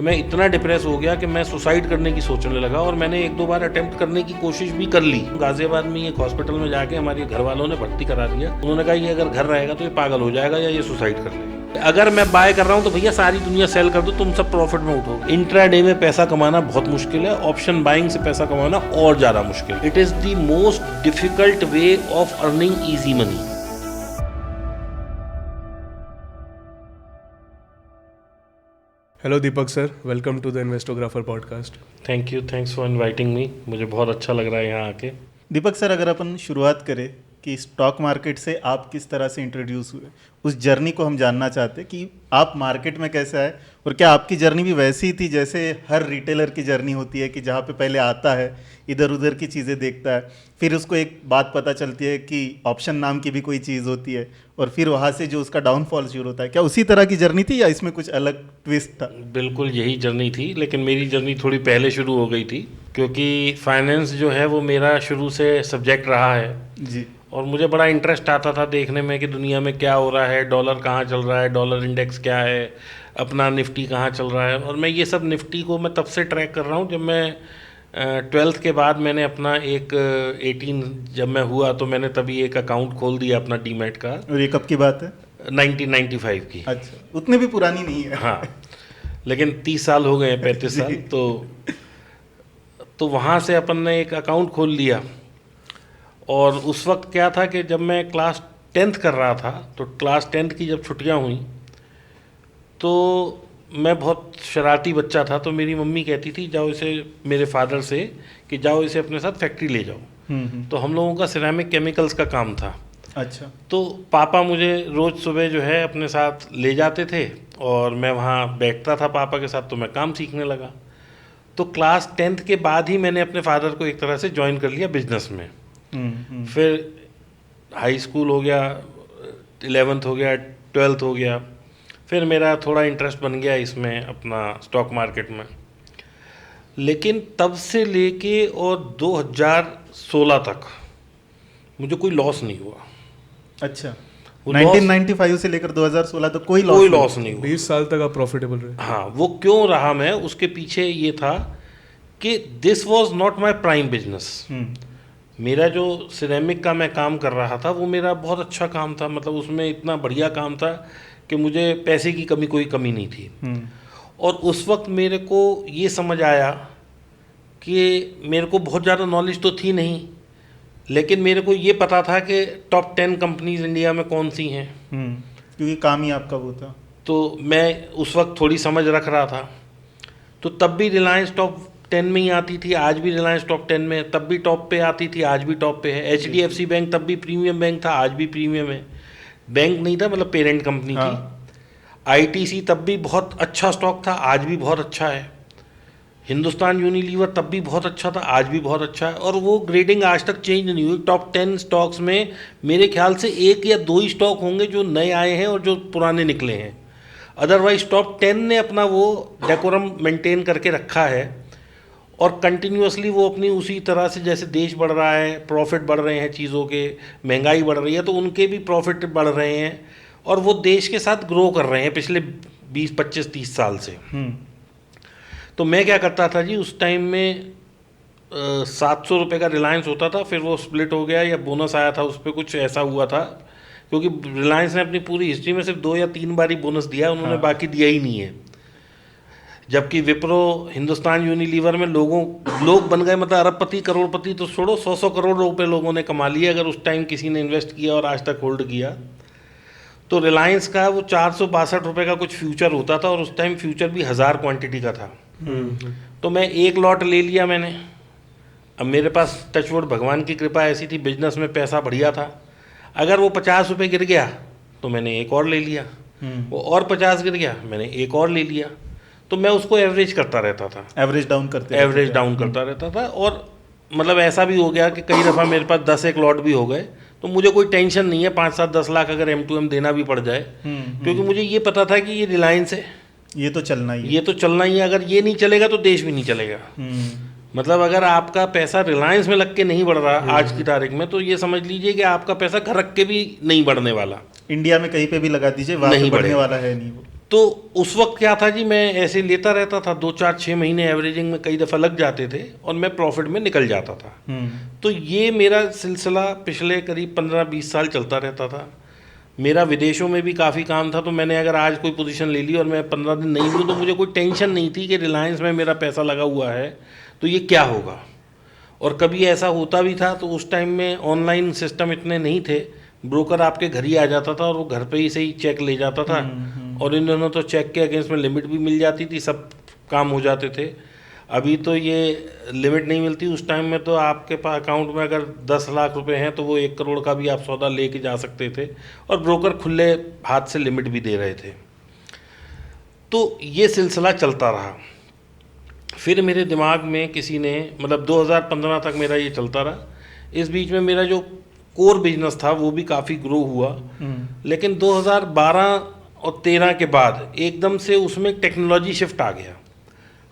मैं इतना डिप्रेस हो गया कि मैं सुसाइड करने की सोचने लगा और मैंने एक दो बार अटेम्प्ट करने की कोशिश भी कर ली। गाजियाबाद में एक हॉस्पिटल में जाके हमारे घर वालों ने भर्ती करा दिया। उन्होंने कहा ये अगर घर रहेगा तो ये पागल हो जाएगा या ये सुसाइड कर लेगा। अगर मैं बाय कर रहा हूँ तो भैया सारी दुनिया सेल कर दो, तुम सब प्रॉफिट में उठोगे। इंट्राडे में पैसा कमाना बहुत मुश्किल है, ऑप्शन बाइंग से पैसा कमाना और ज़्यादा मुश्किल। It is the most difficult way of earning easy money. Hello Deepak sir, welcome to the Investographer podcast. Thank you, thanks for inviting me. मुझे बहुत अच्छा लग रहा है यहाँ आके। दीपक सर, अगर अपन शुरुआत करें कि स्टॉक मार्केट से आप किस तरह से इंट्रोड्यूस हुए, उस जर्नी को हम जानना चाहते हैं कि आप मार्केट में कैसे आए और क्या आपकी जर्नी भी वैसी ही थी जैसे हर रिटेलर की जर्नी होती है कि जहाँ पे पहले आता है, इधर उधर की चीज़ें देखता है, फिर उसको एक बात पता चलती है कि ऑप्शन नाम की भी कोई चीज़ होती है और फिर वहाँ से जो उसका डाउनफॉल शुरू होता है। क्या उसी तरह की जर्नी थी या इसमें कुछ अलग ट्विस्ट था? बिल्कुल यही जर्नी थी, लेकिन मेरी जर्नी थोड़ी पहले शुरू हो गई थी क्योंकि फाइनेंस जो है वो मेरा शुरू से सब्जेक्ट रहा है जी। और मुझे बड़ा इंटरेस्ट आता था देखने में कि दुनिया में क्या हो रहा है, डॉलर कहाँ चल रहा है, डॉलर इंडेक्स क्या है, अपना निफ्टी कहाँ चल रहा है। और मैं ये सब निफ्टी को मैं तब से ट्रैक कर रहा हूँ जब मैं 12th के बाद मैंने अपना एक 18 जब मैं हुआ तो मैंने तभी एक अकाउंट खोल दिया अपना डीमैट का। और ये कब की बात है? 1995 की। अच्छा, उतनी भी पुरानी नहीं है। हाँ, लेकिन 30 साल हो गए, 35 साल। तो वहाँ से अपन ने एक अकाउंट खोल लिया। और उस वक्त क्या था कि जब मैं क्लास 10th कर रहा था तो क्लास 10th की जब छुट्टियां हुई तो मैं बहुत शरारती बच्चा था, तो मेरी मम्मी कहती थी जाओ इसे, मेरे फादर से, कि जाओ इसे अपने साथ फैक्ट्री ले जाओ। तो हम लोगों का सिरेमिक केमिकल्स का काम था। अच्छा। तो पापा मुझे रोज़ सुबह जो है अपने साथ ले जाते थे और मैं वहाँ बैठता था पापा के साथ, तो मैं काम सीखने लगा। तो क्लास 10th के बाद ही मैंने अपने फादर को एक तरह से ज्वाइन कर लिया बिजनेस में। फिर हाई स्कूल हो गया, 11th हो गया, 12th हो गया, फिर मेरा थोड़ा इंटरेस्ट बन गया इसमें अपना स्टॉक मार्केट में। लेकिन तब से लेके और 2016 तक मुझे कोई लॉस नहीं हुआ। अच्छा, 1995 से लेकर 2016 तक कोई लॉस नहीं हुआ। 20 साल तक आप प्रॉफिटेबल रहे। हाँ, वो क्यों रहा, मैं उसके पीछे ये था कि this was not my prime business. मेरा जो सिरेमिक का मैं काम कर रहा था वो मेरा बहुत अच्छा काम था, मतलब उसमें इतना बढ़िया काम था कि मुझे पैसे की कोई कमी नहीं थी। और उस वक्त मेरे को ये समझ आया कि मेरे को बहुत ज़्यादा नॉलेज तो थी नहीं, लेकिन मेरे को ये पता था कि टॉप 10 कंपनीज इंडिया में कौन सी हैं, क्योंकि काम ही आपका वो था। तो मैं उस वक्त थोड़ी समझ रख रहा था। तो तब भी रिलायंस टॉप 10 में ही आती थी, आज भी रिलायंस टॉप 10 में है, तब भी टॉप पे आती थी, आज भी टॉप पे है। HDFC बैंक तब भी प्रीमियम बैंक था, आज भी प्रीमियम है। बैंक नहीं था, मतलब पेरेंट कंपनी थी। ITC तब भी बहुत अच्छा स्टॉक था, आज भी बहुत अच्छा है। हिंदुस्तान यूनिलीवर तब भी बहुत अच्छा था, आज भी बहुत अच्छा है। और वो ग्रेडिंग आज तक चेंज नहीं हुई। टॉप 10 स्टॉक्स में मेरे ख्याल से 1 या 2 ही स्टॉक होंगे जो नए आए हैं और जो पुराने निकले हैं। अदरवाइज टॉप 10 ने अपना वो डेकोरम मेंटेन करके रखा है और कंटिन्यूसली वो अपनी उसी तरह से, जैसे देश बढ़ रहा है, प्रॉफिट बढ़ रहे हैं चीज़ों के, महंगाई बढ़ रही है, तो उनके भी प्रॉफिट बढ़ रहे हैं और वो देश के साथ ग्रो कर रहे हैं पिछले 20, 25, 30 साल से। तो मैं क्या करता था जी, उस टाइम में 700 रुपये का रिलायंस होता था, फिर वो स्प्लिट हो गया या बोनस आया था, उस पर कुछ ऐसा हुआ था, क्योंकि रिलायंस ने अपनी पूरी हिस्ट्री में सिर्फ 2 या 3 बार ही बोनस दिया, उन्होंने बाकी दिया ही नहीं है। जबकि विप्रो, हिंदुस्तान यूनिलीवर में लोग बन गए, मतलब अरबपति, करोड़पति तो छोड़ो, 100 करोड़ रुपए लोगों ने कमा लिए अगर उस टाइम किसी ने इन्वेस्ट किया और आज तक होल्ड किया। तो रिलायंस का वो 462 रुपये का कुछ फ्यूचर होता था और उस टाइम फ्यूचर भी 1000 क्वांटिटी का था। तो मैं एक लॉट ले लिया मैंने। अब मेरे पास टचवुड भगवान की कृपा ऐसी थी, बिजनेस में पैसा बढ़िया था। अगर वो 50 रुपये गिर गया तो मैंने एक और ले लिया, वो और 50 गिर गया, मैंने एक और ले लिया। तो मैं उसको एवरेज करता रहता था, एवरेज डाउन करता रहता था। और मतलब ऐसा भी हो गया कि कई दफ़ा मेरे पास 10 लॉट भी हो गए, तो मुझे कोई टेंशन नहीं है 5, 7, 10 लाख अगर M2M देना भी पड़ जाए, क्योंकि मुझे ये पता था कि ये रिलायंस है, ये तो चलना ही है। अगर ये नहीं चलेगा तो देश भी नहीं चलेगा। मतलब अगर आपका पैसा रिलायंस में लग के नहीं बढ़ रहा आज की तारीख में, तो ये समझ लीजिए कि आपका पैसा घर रख के भी नहीं बढ़ने वाला। इंडिया में कहीं पे भी लगा दीजिए, वहाँ पे बढ़ने वाला है नहीं वो। तो उस वक्त क्या था जी, मैं ऐसे लेता रहता था, 2 4 6 महीने एवरेजिंग में कई दफ़ा लग जाते थे और मैं प्रॉफिट में निकल जाता था। तो ये मेरा सिलसिला पिछले करीब 15 20 साल चलता रहता था। मेरा विदेशों में भी काफ़ी काम था, तो मैंने अगर आज कोई पोजीशन ले ली और मैं 15 दिन नहीं लूँ तो मुझे कोई टेंशन नहीं थी कि रिलायंस में मेरा पैसा लगा हुआ है तो ये क्या होगा। और कभी ऐसा होता भी था तो उस टाइम में ऑनलाइन सिस्टम इतने नहीं थे, ब्रोकर आपके घर ही आ जाता था और वो घर पे ही से ही चेक ले जाता था। और इन दोनों तो चेक के अगेंस्ट में लिमिट भी मिल जाती थी, सब काम हो जाते थे। अभी तो ये लिमिट नहीं मिलती, उस टाइम में तो आपके पास अकाउंट में अगर 10 लाख रुपए हैं तो वो 1 करोड़ का भी आप सौदा लेके जा सकते थे और ब्रोकर खुले हाथ से लिमिट भी दे रहे थे। तो ये सिलसिला चलता रहा। फिर मेरे दिमाग में किसी ने, मतलब 2015 तक मेरा ये चलता रहा। इस बीच में मेरा जो कोर बिजनेस था वो भी काफ़ी ग्रो हुआ, लेकिन 2012 और 13 के बाद एकदम से उसमें टेक्नोलॉजी शिफ्ट आ गया।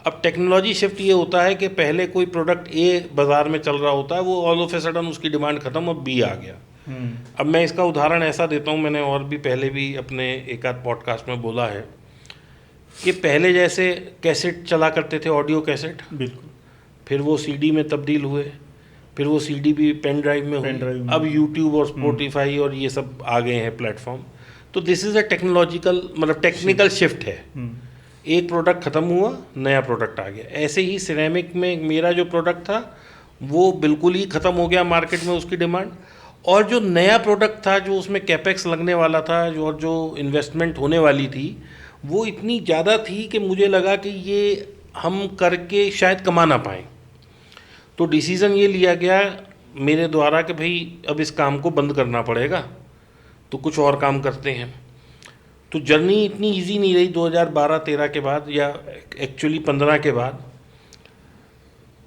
अब टेक्नोलॉजी शिफ्ट ये होता है कि पहले कोई प्रोडक्ट ए बाज़ार में चल रहा होता है, वो ऑल ऑफ ए सडन उसकी डिमांड ख़त्म और बी आ गया। अब मैं इसका उदाहरण ऐसा देता हूँ, मैंने और भी पहले भी अपने एक आध पॉडकास्ट में बोला है कि पहले जैसे कैसेट चला करते थे, ऑडियो कैसेट, बिल्कुल, फिर वो सीडी में तब्दील हुए, फिर वो सीडी भी पेन ड्राइव में हुई, अब यूट्यूब और स्पॉटिफाई और ये सब आ गए हैं प्लेटफॉर्म। तो दिस इज़ अ टेक्नोलॉजिकल, मतलब टेक्निकल शिफ्ट है। एक प्रोडक्ट ख़त्म हुआ, नया प्रोडक्ट आ गया। ऐसे ही सिरेमिक में मेरा जो प्रोडक्ट था वो बिल्कुल ही ख़त्म हो गया मार्केट में उसकी डिमांड, और जो नया प्रोडक्ट था जो उसमें कैपेक्स लगने वाला था, जो इन्वेस्टमेंट होने वाली थी, वो इतनी ज़्यादा थी कि मुझे लगा कि ये हम करके शायद कमा ना पाएँ। तो डिसीज़न ये लिया गया मेरे द्वारा कि भाई अब इस काम को बंद करना पड़ेगा, तो कुछ और काम करते हैं। तो जर्नी इतनी इजी नहीं रही 2012-13 के बाद, या एक्चुअली 15 के बाद।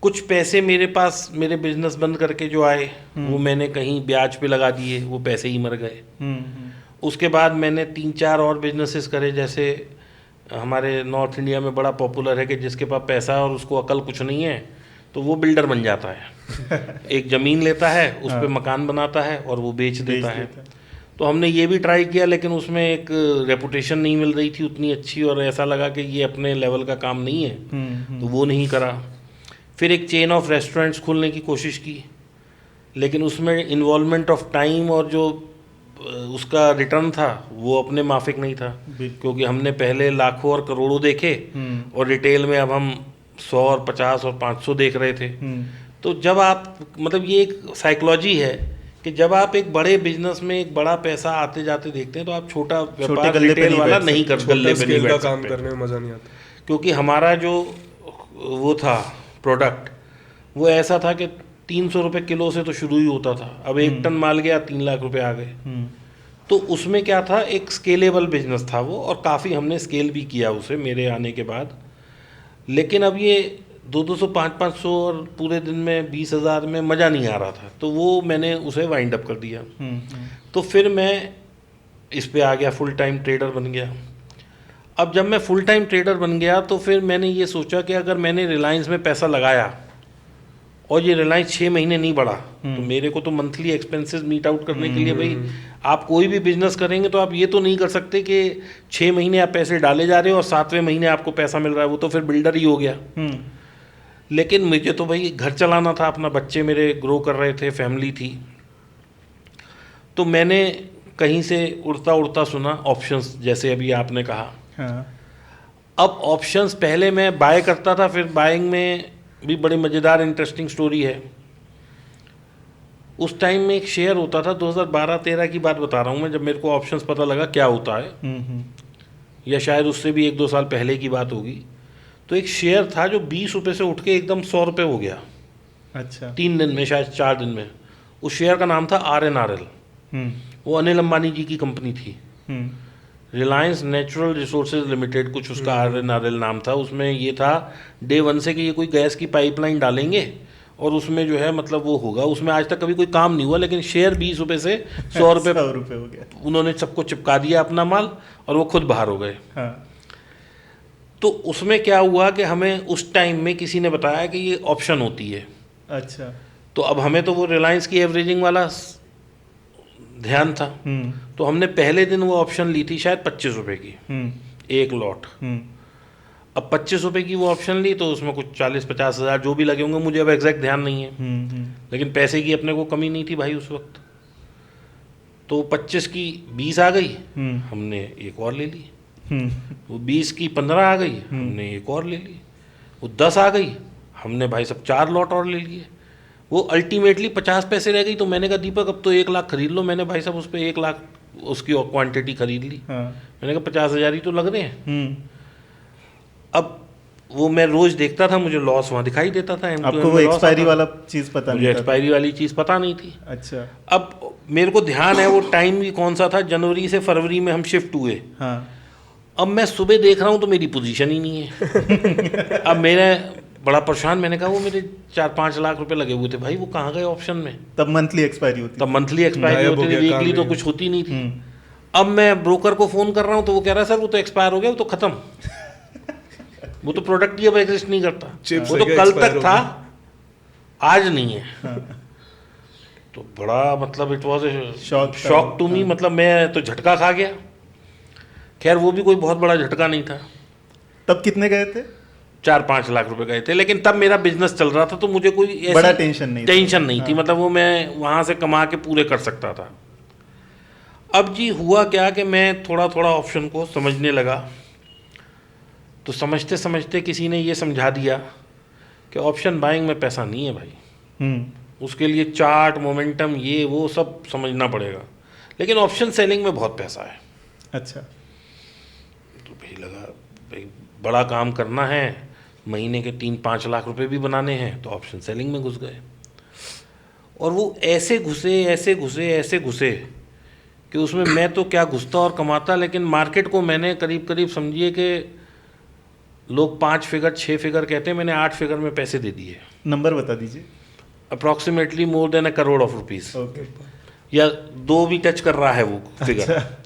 कुछ पैसे मेरे पास मेरे बिजनेस बंद करके जो आए वो मैंने कहीं ब्याज पे लगा दिए, वो पैसे ही मर गए। उसके बाद मैंने 3 4 और बिजनेसेस करे, जैसे हमारे नॉर्थ इंडिया में बड़ा पॉपुलर है कि जिसके पास पैसा है और उसको अकल कुछ नहीं है तो वो बिल्डर बन जाता है। एक ज़मीन लेता है, उस पर मकान बनाता है और वो बेच देता है। तो हमने ये भी ट्राई किया, लेकिन उसमें एक रेपुटेशन नहीं मिल रही थी उतनी अच्छी, और ऐसा लगा कि ये अपने लेवल का काम नहीं है, तो वो नहीं करा। फिर एक चेन ऑफ रेस्टोरेंट्स खोलने की कोशिश की, लेकिन उसमें इन्वॉल्वमेंट ऑफ टाइम और जो उसका रिटर्न था वो अपने माफिक नहीं था, क्योंकि हमने पहले लाखों और करोड़ों देखे और रिटेल में अब हम 100 और 50 और 500 देख रहे थे। तो जब आप, मतलब ये एक साइकोलॉजी है कि जब आप एक बड़े बिजनेस में एक बड़ा पैसा आते जाते देखते हैं तो आप छोटा व्यापार रिटेल वाला नहीं कर, गले पे नहीं बैठ सकते, काम करने में मज़ा नहीं आता। क्योंकि हमारा जो वो था प्रोडक्ट वो ऐसा था कि 300 रुपये किलो से तो शुरू ही होता था, अब 1 टन माल गया 3 लाख रुपए आ गए। तो उसमें क्या था, एक स्केलेबल बिजनेस था वो, और काफ़ी हमने स्केल भी किया उसे मेरे आने के बाद। लेकिन अब ये 200 500 और पूरे दिन में 20,000 में मज़ा नहीं आ रहा था, तो वो मैंने उसे वाइंड अप कर दिया। तो फिर मैं इस पे आ गया, फुल टाइम ट्रेडर बन गया। अब जब मैं फुल टाइम ट्रेडर बन गया तो फिर मैंने ये सोचा कि अगर मैंने रिलायंस में पैसा लगाया और ये रिलायंस 6 महीने नहीं बढ़ा, तो मेरे को तो मंथली एक्सपेंसेस मीट आउट करने के लिए, भाई आप कोई भी बिजनेस करेंगे तो आप ये तो नहीं कर सकते कि 6 महीने आप पैसे डाले जा रहे हो और 7वें महीने आपको पैसा मिल रहा है, वो तो फिर बिल्डर ही हो गया। लेकिन मुझे तो भाई घर चलाना था अपना, बच्चे मेरे ग्रो कर रहे थे, फैमिली थी। तो मैंने कहीं से उड़ता उड़ता सुना ऑप्शंस, जैसे अभी आपने कहा। अब ऑप्शंस पहले मैं बाय करता था, फिर बाइंग में भी बड़ी मज़ेदार इंटरेस्टिंग स्टोरी है। उस टाइम में एक शेयर होता था, 2012-13 की बात बता रहा हूँ मैं, जब मेरे को ऑप्शंस पता लगा क्या होता है, या शायद उससे भी 1-2 साल पहले की बात होगी। तो एक शेयर था जो 20 रुपये से उठ के एकदम 100 रुपये हो गया। अच्छा। 3 दिन में, शायद 4 दिन में। उस शेयर का नाम था RNRL। वो अनिल अंबानी जी की कंपनी थी, रिलायंस नेचुरल रिसोर्सेज लिमिटेड, कुछ उसका RNRL नाम था। उसमें ये था डे 1 से कि ये कोई गैस की पाइपलाइन डालेंगे और उसमें जो है मतलब वो होगा। उसमें आज तक कभी कोई काम नहीं हुआ, लेकिन शेयर 20 रुपये से 100 रुपये हो गया। उन्होंने सबको चिपका दिया अपना माल, और वो खुद बाहर हो गए। तो उसमें क्या हुआ कि हमें उस टाइम में किसी ने बताया कि ये ऑप्शन होती है। अच्छा। तो अब हमें तो वो रिलायंस की एवरेजिंग वाला ध्यान था, तो हमने पहले दिन वो ऑप्शन ली थी शायद 25 रुपये की, एक लॉट। अब 25 रुपये की वो ऑप्शन ली तो उसमें कुछ 40-50 हज़ार जो भी लगे होंगे, मुझे अब एग्जैक्ट ध्यान नहीं है, लेकिन पैसे की अपने को कमी नहीं थी भाई उस वक्त। तो 25 की 20 आ गई, हमने एक और ले ली। वो 20 की 15 आ गई, हमने एक और ले ली। वो 10 आ गई, हमने भाई सब 4 लॉट और ले लिए। वो अल्टीमेटली 50 पैसे रह गई। तो मैंने कहा दीपक अब तो 1 लाख खरीद लो। मैंने भाई साहब उस पर 1 लाख उसकी क्वांटिटी खरीद ली। मैंने कहा 50,000 ही तो लग रहे हैं। अब वो मैं रोज देखता था, मुझे लॉस वहाँ दिखाई देता था। आपको वो एक्सपायरी वाला चीज़ पता मुझे नहीं था? एक्सपायरी वाली चीज़ पता नहीं थी। अच्छा। अब मेरे को ध्यान है वो टाइम भी कौन सा था, जनवरी से फरवरी में हम शिफ्ट हुए। हाँ। अब मैं सुबह देख रहा हूँ तो मेरी पोजीशन ही नहीं है। अब मेरे बड़ा परेशान, मैंने कहा वो मेरे 4-5 लाख रुपए लगे हुए थे भाई, वो कहाँ गए ऑप्शन में? तब मंथली एक्सपायरी होती तब मंथली एक्सपायरी गायब हो होती थी, गया, काम वीकली तो नहीं कुछ होती नहीं थी। अब मैं ब्रोकर को फ़ोन कर रहा हूँ तो वो कह रहा है सर वो तो एक्सपायर हो गया, वो तो ख़त्म, वो तो प्रोडक्ट ही अब एग्जिस्ट नहीं करता, Chips वो तो है कल expire तक हो था, गया। आज नहीं है। तो बड़ा मतलब इट वॉज Shock था। शॉक टू मी, मतलब मैं तो झटका खा गया। खैर वो भी कोई बहुत बड़ा झटका नहीं था। तब कितने गए थे? 4-5 लाख रुपए गए थे, लेकिन तब मेरा बिजनेस चल रहा था तो मुझे कोई ऐसी बड़ा टेंशन नहीं था। टेंशन नहीं थी, मतलब वो मैं वहाँ से कमा के पूरे कर सकता था। अब जी हुआ क्या कि मैं थोड़ा थोड़ा ऑप्शन को समझने लगा, तो समझते समझते किसी ने ये समझा दिया कि ऑप्शन बाइंग में पैसा नहीं है भाई, उसके लिए चार्ट, मोमेंटम, ये वो सब समझना पड़ेगा, लेकिन ऑप्शन सेलिंग में बहुत पैसा है। अच्छा। तो भाई लगा भाई बड़ा काम करना है, महीने के 3-5 लाख रुपए भी बनाने हैं, तो ऑप्शन सेलिंग में घुस गए। और वो ऐसे घुसे ऐसे घुसे ऐसे घुसे कि उसमें मैं तो क्या घुसता और कमाता, लेकिन मार्केट को मैंने करीब करीब समझिए कि लोग 5 फिगर 6 फिगर कहते हैं, मैंने 8 फिगर में पैसे दे दिए। नंबर बता दीजिए। Approximately more than $1 crore rupees, okay. या 2 भी टच कर रहा है वो फिगर। अच्छा।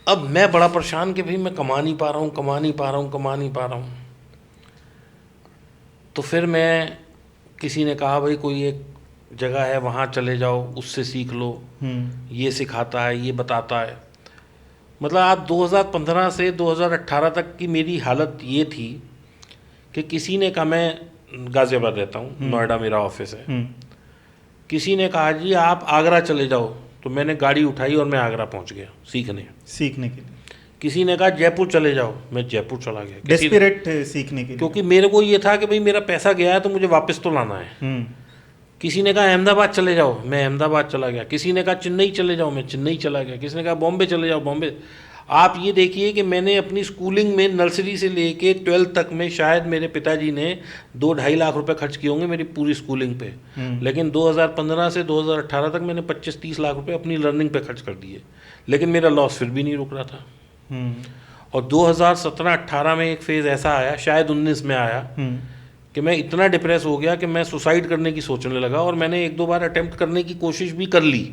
अब मैं बड़ा परेशान कि भाई मैं कमा नहीं पा रहा हूँ, कमा नहीं पा रहा हूँ, कमा नहीं पा रहा हूँ। तो फिर मैं, किसी ने कहा भाई कोई एक जगह है वहाँ चले जाओ, उससे सीख लो, ये सिखाता है, ये बताता है। मतलब आप 2015 से 2018 तक की मेरी हालत ये थी कि किसी ने कहा, मैं गाज़ियाबाद रहता हूँ, नोएडा मेरा ऑफिस है, किसी ने कहा जी आप आगरा चले जाओ, तो मैंने गाड़ी उठाई और मैं आगरा पहुँच गया सीखने के लिए। किसी ने कहा जयपुर चले जाओ, मैं जयपुर चला गया। डेस्परेट सीखने के लिए। क्योंकि मेरे को ये था कि भाई मेरा पैसा गया है तो मुझे वापस तो लाना है। किसी ने कहा अहमदाबाद चले जाओ, मैं अहमदाबाद चला गया। किसी ने कहा चेन्नई चले जाओ, मैं चेन्नई चला गया। किसी ने कहा बॉम्बे चले जाओ, बॉम्बे। आप ये देखिए कि मैंने अपनी स्कूलिंग में नर्सरी से लेके 12th तक में शायद मेरे पिताजी ने 2-2.5 लाख रुपए खर्च किए होंगे मेरी पूरी स्कूलिंग पे, लेकिन 2015 से 2018 तक मैंने 25-30 लाख रुपए अपनी लर्निंग पे खर्च कर दिए, लेकिन मेरा लॉस फिर भी नहीं रुक रहा था। और 2017-18 में एक फेज़ ऐसा आया, शायद 19 में आया, कि मैं इतना डिप्रेस हो गया कि मैं सुसाइड करने की सोचने लगा। और मैंने 1-2 बार अटेम्प्ट करने की कोशिश भी कर ली,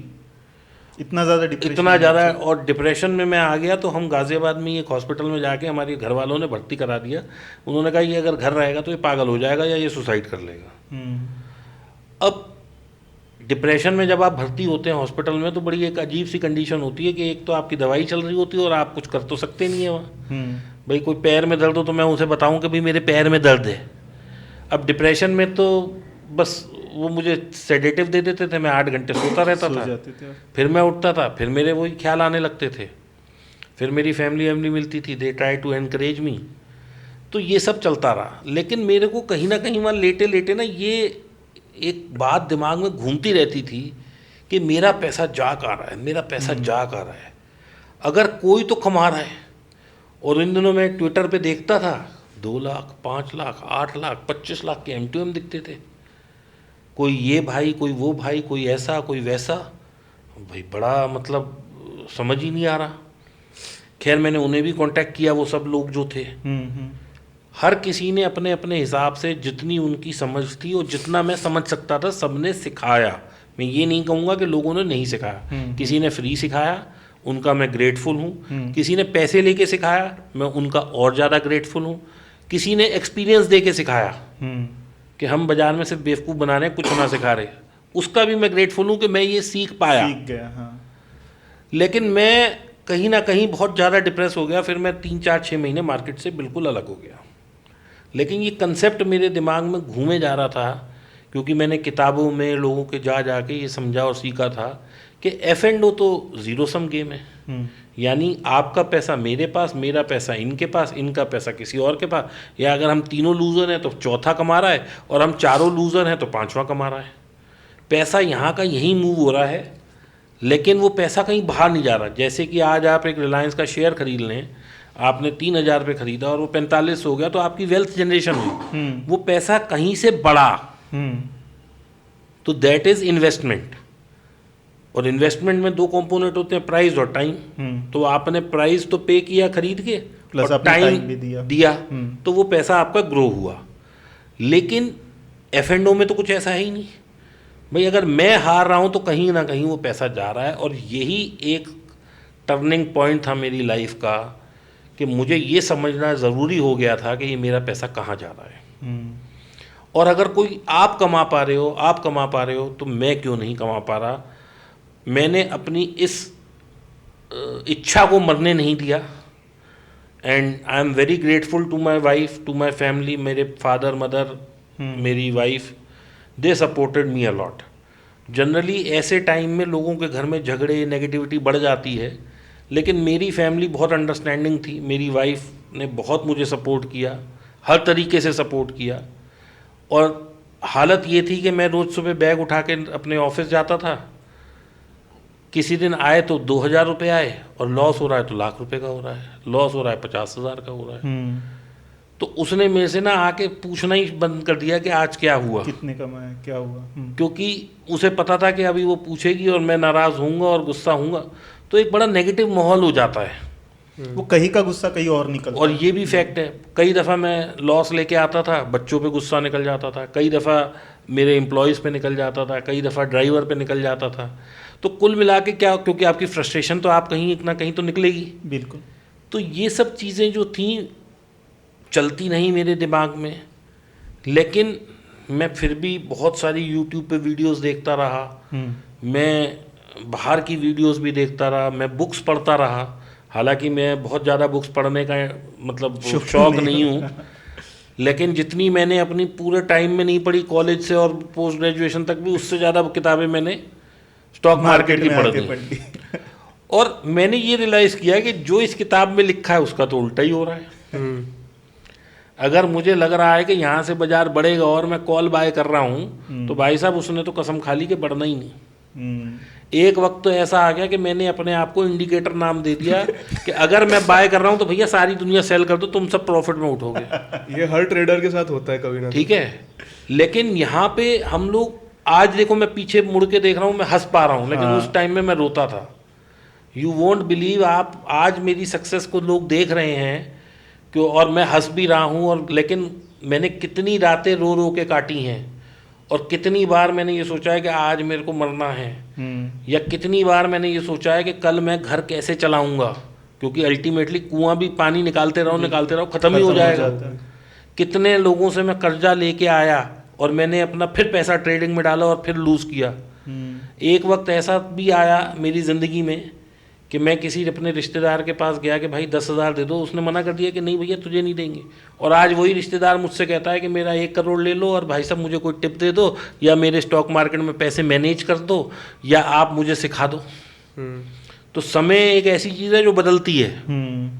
इतना ज़्यादा और डिप्रेशन में मैं आ गया। तो हम गाज़ियाबाद में एक हॉस्पिटल में जाके हमारे घर वालों ने भर्ती करा दिया। उन्होंने कहा ये अगर घर रहेगा तो ये पागल हो जाएगा या ये सुसाइड कर लेगा। अब डिप्रेशन में जब आप भर्ती होते हैं हॉस्पिटल में तो बड़ी एक अजीब सी कंडीशन होती है कि एक तो आपकी दवाई चल रही होती है और आप कुछ कर तो सकते नहीं है वहाँ। भाई कोई पैर में दर्द हो तो मैं उसे बताऊँ कि भाई मेरे पैर में दर्द है। अब डिप्रेशन में तो बस वो मुझे सेडेटिव दे देते थे, मैं 8 घंटे सोता रहता था, फिर मैं उठता था, फिर मेरे वही ख्याल आने लगते थे, फिर मेरी फैमिली मिलती थी, they try to encourage me. तो ये सब चलता रहा, लेकिन मेरे को कहीं ना कहीं वहाँ लेटे लेटे ना ये एक बात दिमाग में घूमती रहती थी कि मेरा पैसा जा आ रहा है, मेरा पैसा जा आ रहा है, अगर कोई तो कमा रहा है। और इन दिनों मैं ट्विटर पे देखता था 2 लाख, 5 लाख, 8 लाख, 25 लाख के M2M दिखते थे, कोई ये भाई, कोई वो भाई, कोई ऐसा, कोई वैसा। भाई बड़ा मतलब समझ ही नहीं आ रहा। खैर मैंने उन्हें भी कांटेक्ट किया, वो सब लोग जो थे, हर किसी ने अपने अपने हिसाब से जितनी उनकी समझ थी और जितना मैं समझ सकता था सबने सिखाया। मैं ये नहीं कहूँगा कि लोगों ने नहीं सिखाया, किसी ने फ्री सिखाया, उनका मैं ग्रेटफुल हूँ। किसी ने पैसे लेके सिखाया, मैं उनका और ज़्यादा ग्रेटफुल हूँ। किसी ने एक्सपीरियंस दे के सिखाया कि हम बाजार में सिर्फ बेवकूफ़ बना रहे हैं, कुछ ना सिखा रहे, उसका भी मैं ग्रेटफुल हूँ कि मैं ये सीख पाया। सीख गया, हाँ। लेकिन मैं कहीं ना कहीं बहुत ज़्यादा डिप्रेस हो गया। फिर मैं 3-4-6 महीने मार्केट से बिल्कुल अलग हो गया। लेकिन ये कंसेप्ट मेरे दिमाग में घूमे जा रहा था, क्योंकि मैंने किताबों में लोगों के जा के ये समझा और सीखा था कि F&O तो ज़ीरो सम गेम है। यानी आपका पैसा मेरे पास, मेरा पैसा इनके पास, इनका पैसा किसी और के पास, या अगर हम तीनों लूज़र हैं तो चौथा कमा रहा है, और हम चारों लूज़र हैं तो पांचवा कमा रहा है। पैसा यहाँ का यहीं मूव हो रहा है, लेकिन वो पैसा कहीं बाहर नहीं जा रहा। जैसे कि आज आप एक रिलायंस का शेयर खरीद लें, आपने 3,000 रुपये खरीदा और वो 45 हो गया, तो आपकी वेल्थ जनरेशन हुई। वो पैसा कहीं से बढ़ा, तो दैट इज इन्वेस्टमेंट। और इन्वेस्टमेंट में 2 कंपोनेंट होते हैं, प्राइस और टाइम। तो आपने प्राइस तो पे किया खरीद के, प्लस और आपने टाइम time भी दिया, तो वो पैसा आपका ग्रो हुआ। लेकिन F&O में तो कुछ ऐसा है ही नहीं भाई। अगर मैं हार रहा हूँ तो कहीं ना कहीं वो पैसा जा रहा है। और यही एक टर्निंग पॉइंट था मेरी लाइफ का, कि मुझे ये समझना ज़रूरी हो गया था कि ये मेरा पैसा कहाँ जा रहा है। और अगर कोई आप कमा पा रहे हो तो मैं क्यों नहीं कमा पा रहा। मैंने अपनी इस इच्छा को मरने नहीं दिया। And I am very grateful to my wife, to my family. मेरे फादर मदर, मेरी wife, they supported me a lot. Generally ऐसे टाइम में लोगों के घर में झगड़े, नेगेटिविटी बढ़ जाती है, लेकिन मेरी फैमिली बहुत अंडरस्टैंडिंग थी। मेरी वाइफ ने बहुत मुझे सपोर्ट किया, हर तरीके से सपोर्ट किया। और हालत ये थी कि मैं रोज़ सुबह बैग उठा के अपने ऑफिस जाता था। किसी दिन आए तो 2,000 रुपये आए, और लॉस हो रहा है तो लाख रुपए का हो रहा है, लॉस हो रहा है 50,000 का हो रहा है। तो उसने मेरे से ना आके पूछना ही बंद कर दिया कि आज क्या हुआ, कितने कमाए, क्या हुआ। क्योंकि उसे पता था कि अभी वो पूछेगी और मैं नाराज़ होऊंगा और गुस्सा होऊंगा, तो एक बड़ा नेगेटिव माहौल हो जाता है। वो कहीं का गुस्सा कहीं और निकलता और ये भी फैक्ट है, कई दफ़ा मैं लॉस लेके आता था, बच्चों पे गुस्सा निकल जाता था, कई दफ़ा मेरे एम्प्लॉयज़ पे निकल जाता था, कई दफ़ा ड्राइवर पे निकल जाता था। तो कुल मिला के क्या, क्योंकि आपकी फ्रस्ट्रेशन तो आप कहीं ना कहीं तो निकलेगी। बिल्कुल। तो ये सब चीज़ें जो थी चलती नहीं मेरे दिमाग में। लेकिन मैं फिर भी बहुत सारी यूट्यूब पे वीडियोस देखता रहा, मैं बाहर की वीडियोस भी देखता रहा, मैं बुक्स पढ़ता रहा। हालांकि मैं बहुत ज़्यादा बुक्स पढ़ने का मतलब शौक नहीं हूँ, लेकिन जितनी मैंने अपनी पूरे टाइम में नहीं पढ़ी, कॉलेज से और पोस्ट ग्रेजुएशन तक भी, उससे ज़्यादा किताबें मैंने स्टॉक मार्केट की पढ़ दी। और मैंने ये रियलाइज़ किया कि जो इस किताब में लिखा है उसका तो उल्टा ही हो रहा है। अगर मुझे लग रहा है कि यहाँ से बाजार बढ़ेगा और मैं कॉल बाय कर रहा हूँ, तो भाई साहब उसने तो कसम खा ली कि बढ़ना ही नहीं। एक वक्त तो ऐसा आ गया कि मैंने अपने आप को इंडिकेटर नाम दे दिया कि अगर मैं बाय कर रहा हूँ तो भैया सारी दुनिया सेल कर दो, तुम सब प्रॉफिट में उठोगे। ये हर ट्रेडर के साथ होता है कभी ना। ठीक है, लेकिन यहाँ पे हम लोग, आज देखो मैं पीछे मुड़ के देख रहा हूँ, मैं हंस पा रहा हूँ, लेकिन उस टाइम में मैं रोता था। यू वोंट बिलीव, आप आज मेरी सक्सेस को लोग देख रहे हैं क्यों, और मैं हंस भी रहा हूँ। और लेकिन मैंने कितनी रातें रो रो के काटी हैं, और कितनी बार मैंने ये सोचा है कि आज मेरे को मरना है, या कितनी बार मैंने ये सोचा है कि कल मैं घर कैसे चलाऊंगा, क्योंकि अल्टीमेटली कुआं भी पानी निकालते रहो ख़त्म ही हो जाएगा। कितने लोगों से मैं कर्जा लेके आया और मैंने अपना फिर पैसा ट्रेडिंग में डाला और फिर लूज़ किया। एक वक्त ऐसा भी आया मेरी ज़िंदगी में कि मैं किसी अपने रिश्तेदार के पास गया कि भाई 10,000 दे दो, उसने मना कर दिया कि नहीं भैया तुझे नहीं देंगे। और आज वही रिश्तेदार मुझसे कहता है कि मेरा 1 करोड़ ले लो और भाई साहब मुझे कोई टिप दे दो, या मेरे स्टॉक मार्केट में पैसे मैनेज कर दो, या आप मुझे सिखा दो। तो समय एक ऐसी चीज़ है जो बदलती है।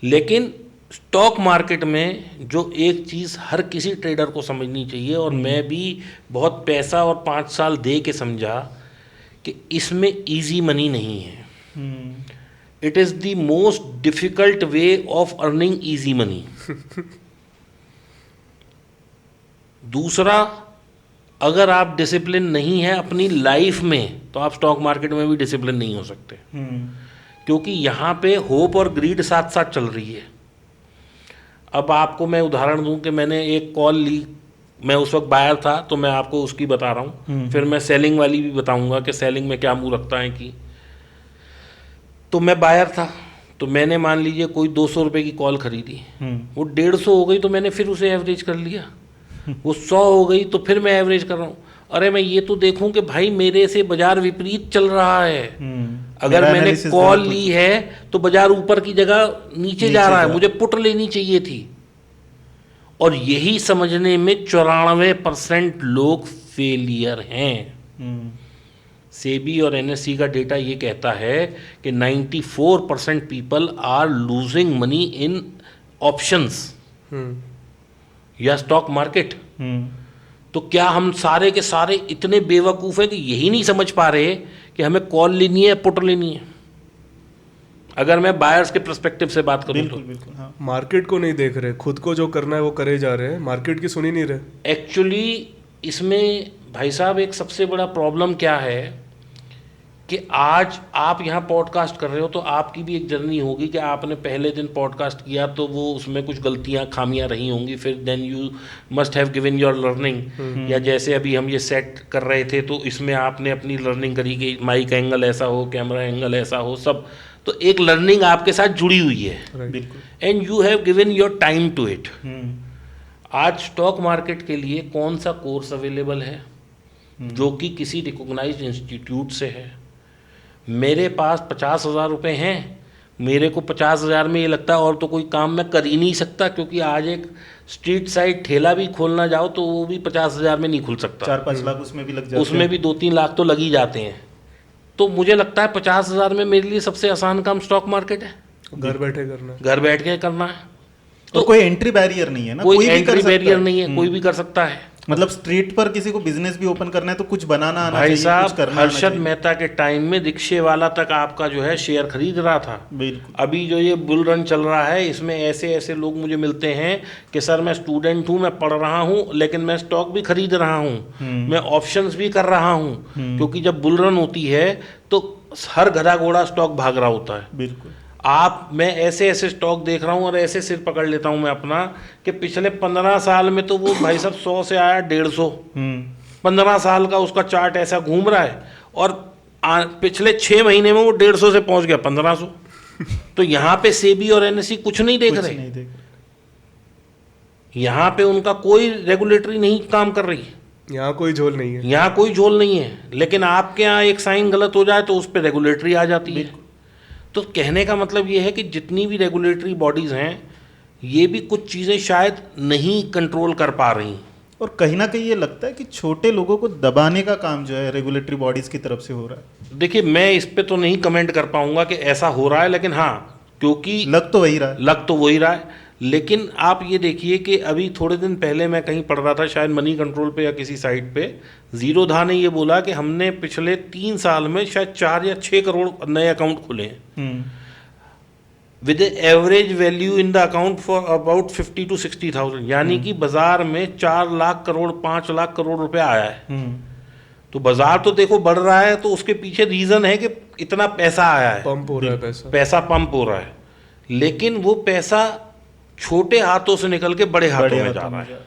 लेकिन स्टॉक मार्केट में जो एक चीज़ हर किसी ट्रेडर को समझनी चाहिए, और मैं भी बहुत पैसा और 5 साल दे के समझा कि इसमें इजी मनी नहीं है। It is the most difficult way of earning easy money. दूसरा, अगर आप डिसिप्लिन नहीं है अपनी लाइफ में, तो आप स्टॉक मार्केट में भी डिसिप्लिन नहीं हो सकते, क्योंकि यहाँ पे होप और ग्रीड साथ साथ चल रही है। अब आपको मैं उदाहरण दूं कि मैंने एक कॉल ली, मैं उस वक्त बायर था, तो मैं आपको उसकी बता रहा हूँ, फिर मैं सेलिंग वाली भी बताऊंगा कि सेलिंग में क्या मुंह रखता है कि। तो मैं बायर था, तो मैंने मान लीजिए कोई 200 रुपये की कॉल खरीदी, वो 150 हो गई तो मैंने फिर उसे एवरेज कर लिया, वो 100 हो गई तो फिर मैं एवरेज कर रहा हूँ। अरे मैं ये तो देखूं कि भाई मेरे से बाजार विपरीत चल रहा है, अगर मेरा मैंने analysis कॉल गलत हो ली है तो बाजार ऊपर की जगह नीचे जा रहा है, मुझे पुट लेनी चाहिए थी। और यही समझने में 94% लोग फेलियर हैं। सेबी और एनएससी का डेटा ये कहता है कि 94% people are losing money in options या स्टॉक मार्केट। तो क्या हम सारे के सारे इतने बेवकूफ़ हैं कि यही नहीं समझ पा रहे कि हमें कॉल लेनी है, पुट लेनी है? अगर मैं बायर्स के पर्सपेक्टिव से बात करूं तो बिल्कुल हाँ। मार्केट को नहीं देख रहे, खुद को जो करना है वो करे जा रहे हैं, मार्केट की सुन ही नहीं रहे। एक्चुअली इसमें भाई साहब एक सबसे बड़ा प्रॉब्लम क्या है कि आज आप यहाँ पॉडकास्ट कर रहे हो तो आपकी भी एक जर्नी होगी कि आपने पहले दिन पॉडकास्ट किया तो वो उसमें कुछ गलतियाँ खामियां रही होंगी, फिर then you must have given your learning. या जैसे अभी हम ये सेट कर रहे थे तो इसमें आपने अपनी लर्निंग करी कि माइक एंगल ऐसा हो, कैमरा एंगल ऐसा हो, सब। तो एक लर्निंग आपके साथ जुड़ी हुई है बिल्कुल। And you have given your time to it. आज स्टॉक मार्केट के लिए कौन सा कोर्स अवेलेबल है जो कि किसी रिकॉग्नाइज्ड इंस्टीट्यूट से है? मेरे पास 50,000 रुपये हैं, मेरे को 50,000 में ये लगता है और तो कोई काम मैं कर ही नहीं सकता, क्योंकि आज एक स्ट्रीट साइड ठेला भी खोलना जाओ तो वो भी 50,000 में नहीं खुल सकता। 4-5 लाख उसमें भी लग जाते हैं। उसमें भी 2-3 लाख तो लग ही जाते हैं। तो मुझे लगता है 50,000 में मेरे लिए सबसे आसान काम स्टॉक मार्केट है। घर बैठे करना है। घर बैठ के करना है तो कोई एंट्री बैरियर नहीं है ना, कोई भी कर एंट्री सकता बैरियर है। नहीं है, कोई भी कर सकता है। मतलब स्ट्रीट पर किसी को बिजनेस भी ओपन करना है तो कुछ बनाना आना भाई चाहिए, साहब, कुछ करना आना हर्षद चाहिए। मेहता के टाइम में रिक्शे वाला तक आपका जो है शेयर खरीद रहा था। बिल्कुल। अभी जो ये बुल रन चल रहा है इसमें ऐसे ऐसे लोग मुझे मिलते हैं कि सर मैं स्टूडेंट हूँ, मैं पढ़ रहा हूँ, लेकिन मैं स्टॉक भी खरीद रहा हूँ, मैं ऑप्शंस भी कर रहा हूँ, क्योंकि जब बुल रन होती है तो हर गधा घोड़ा स्टॉक भाग रहा होता है। बिल्कुल। मैं ऐसे ऐसे स्टॉक देख रहा हूँ और ऐसे सिर पकड़ लेता हूँ मैं अपना कि पिछले 15 साल में तो वो भाई साहब 100 से आया 150। 15 साल का उसका चार्ट ऐसा घूम रहा है और पिछले 6 महीने में वो 150 से पहुंच गया 1500। तो यहाँ पे सेबी और एनएससी कुछ नहीं देख रहे, यहाँ पे उनका कोई रेगुलेटरी नहीं काम कर रही, यहाँ कोई झोल नहीं है, यहाँ कोई झोल नहीं है। लेकिन आपके यहाँ एक साइन गलत हो जाए तो उस पर रेगुलेटरी आ जाती है। तो कहने का मतलब ये है कि जितनी भी रेगुलेटरी बॉडीज़ हैं ये भी कुछ चीज़ें शायद नहीं कंट्रोल कर पा रही। और कहीं ना कहीं ये लगता है कि छोटे लोगों को दबाने का काम जो है रेगुलेटरी बॉडीज़ की तरफ से हो रहा है। देखिए, मैं इस पे तो नहीं कमेंट कर पाऊंगा कि ऐसा हो रहा है, लेकिन हाँ, क्योंकि लग तो वही रहा है। लग तो वही रहा है। लेकिन आप ये देखिए कि अभी थोड़े दिन पहले मैं कहीं पढ़ रहा था, शायद मनी कंट्रोल पे या किसी साइट पे, जीरोधा ने ये बोला कि हमने पिछले 3 साल में शायद 4 या 6 करोड़ नए अकाउंट खुले हैं with average value in the account for about 50 to 60,000। यानी कि बाजार में 4 लाख करोड़ 5 लाख करोड़ रुपए आया है। तो बाजार तो देखो बढ़ रहा है, तो उसके पीछे रीजन है कि इतना पैसा आया है, पंप हो रहा है पैसा पंप हो रहा है। लेकिन वो पैसा छोटे हाथों से निकल के बड़े हाथों में जा रहा है।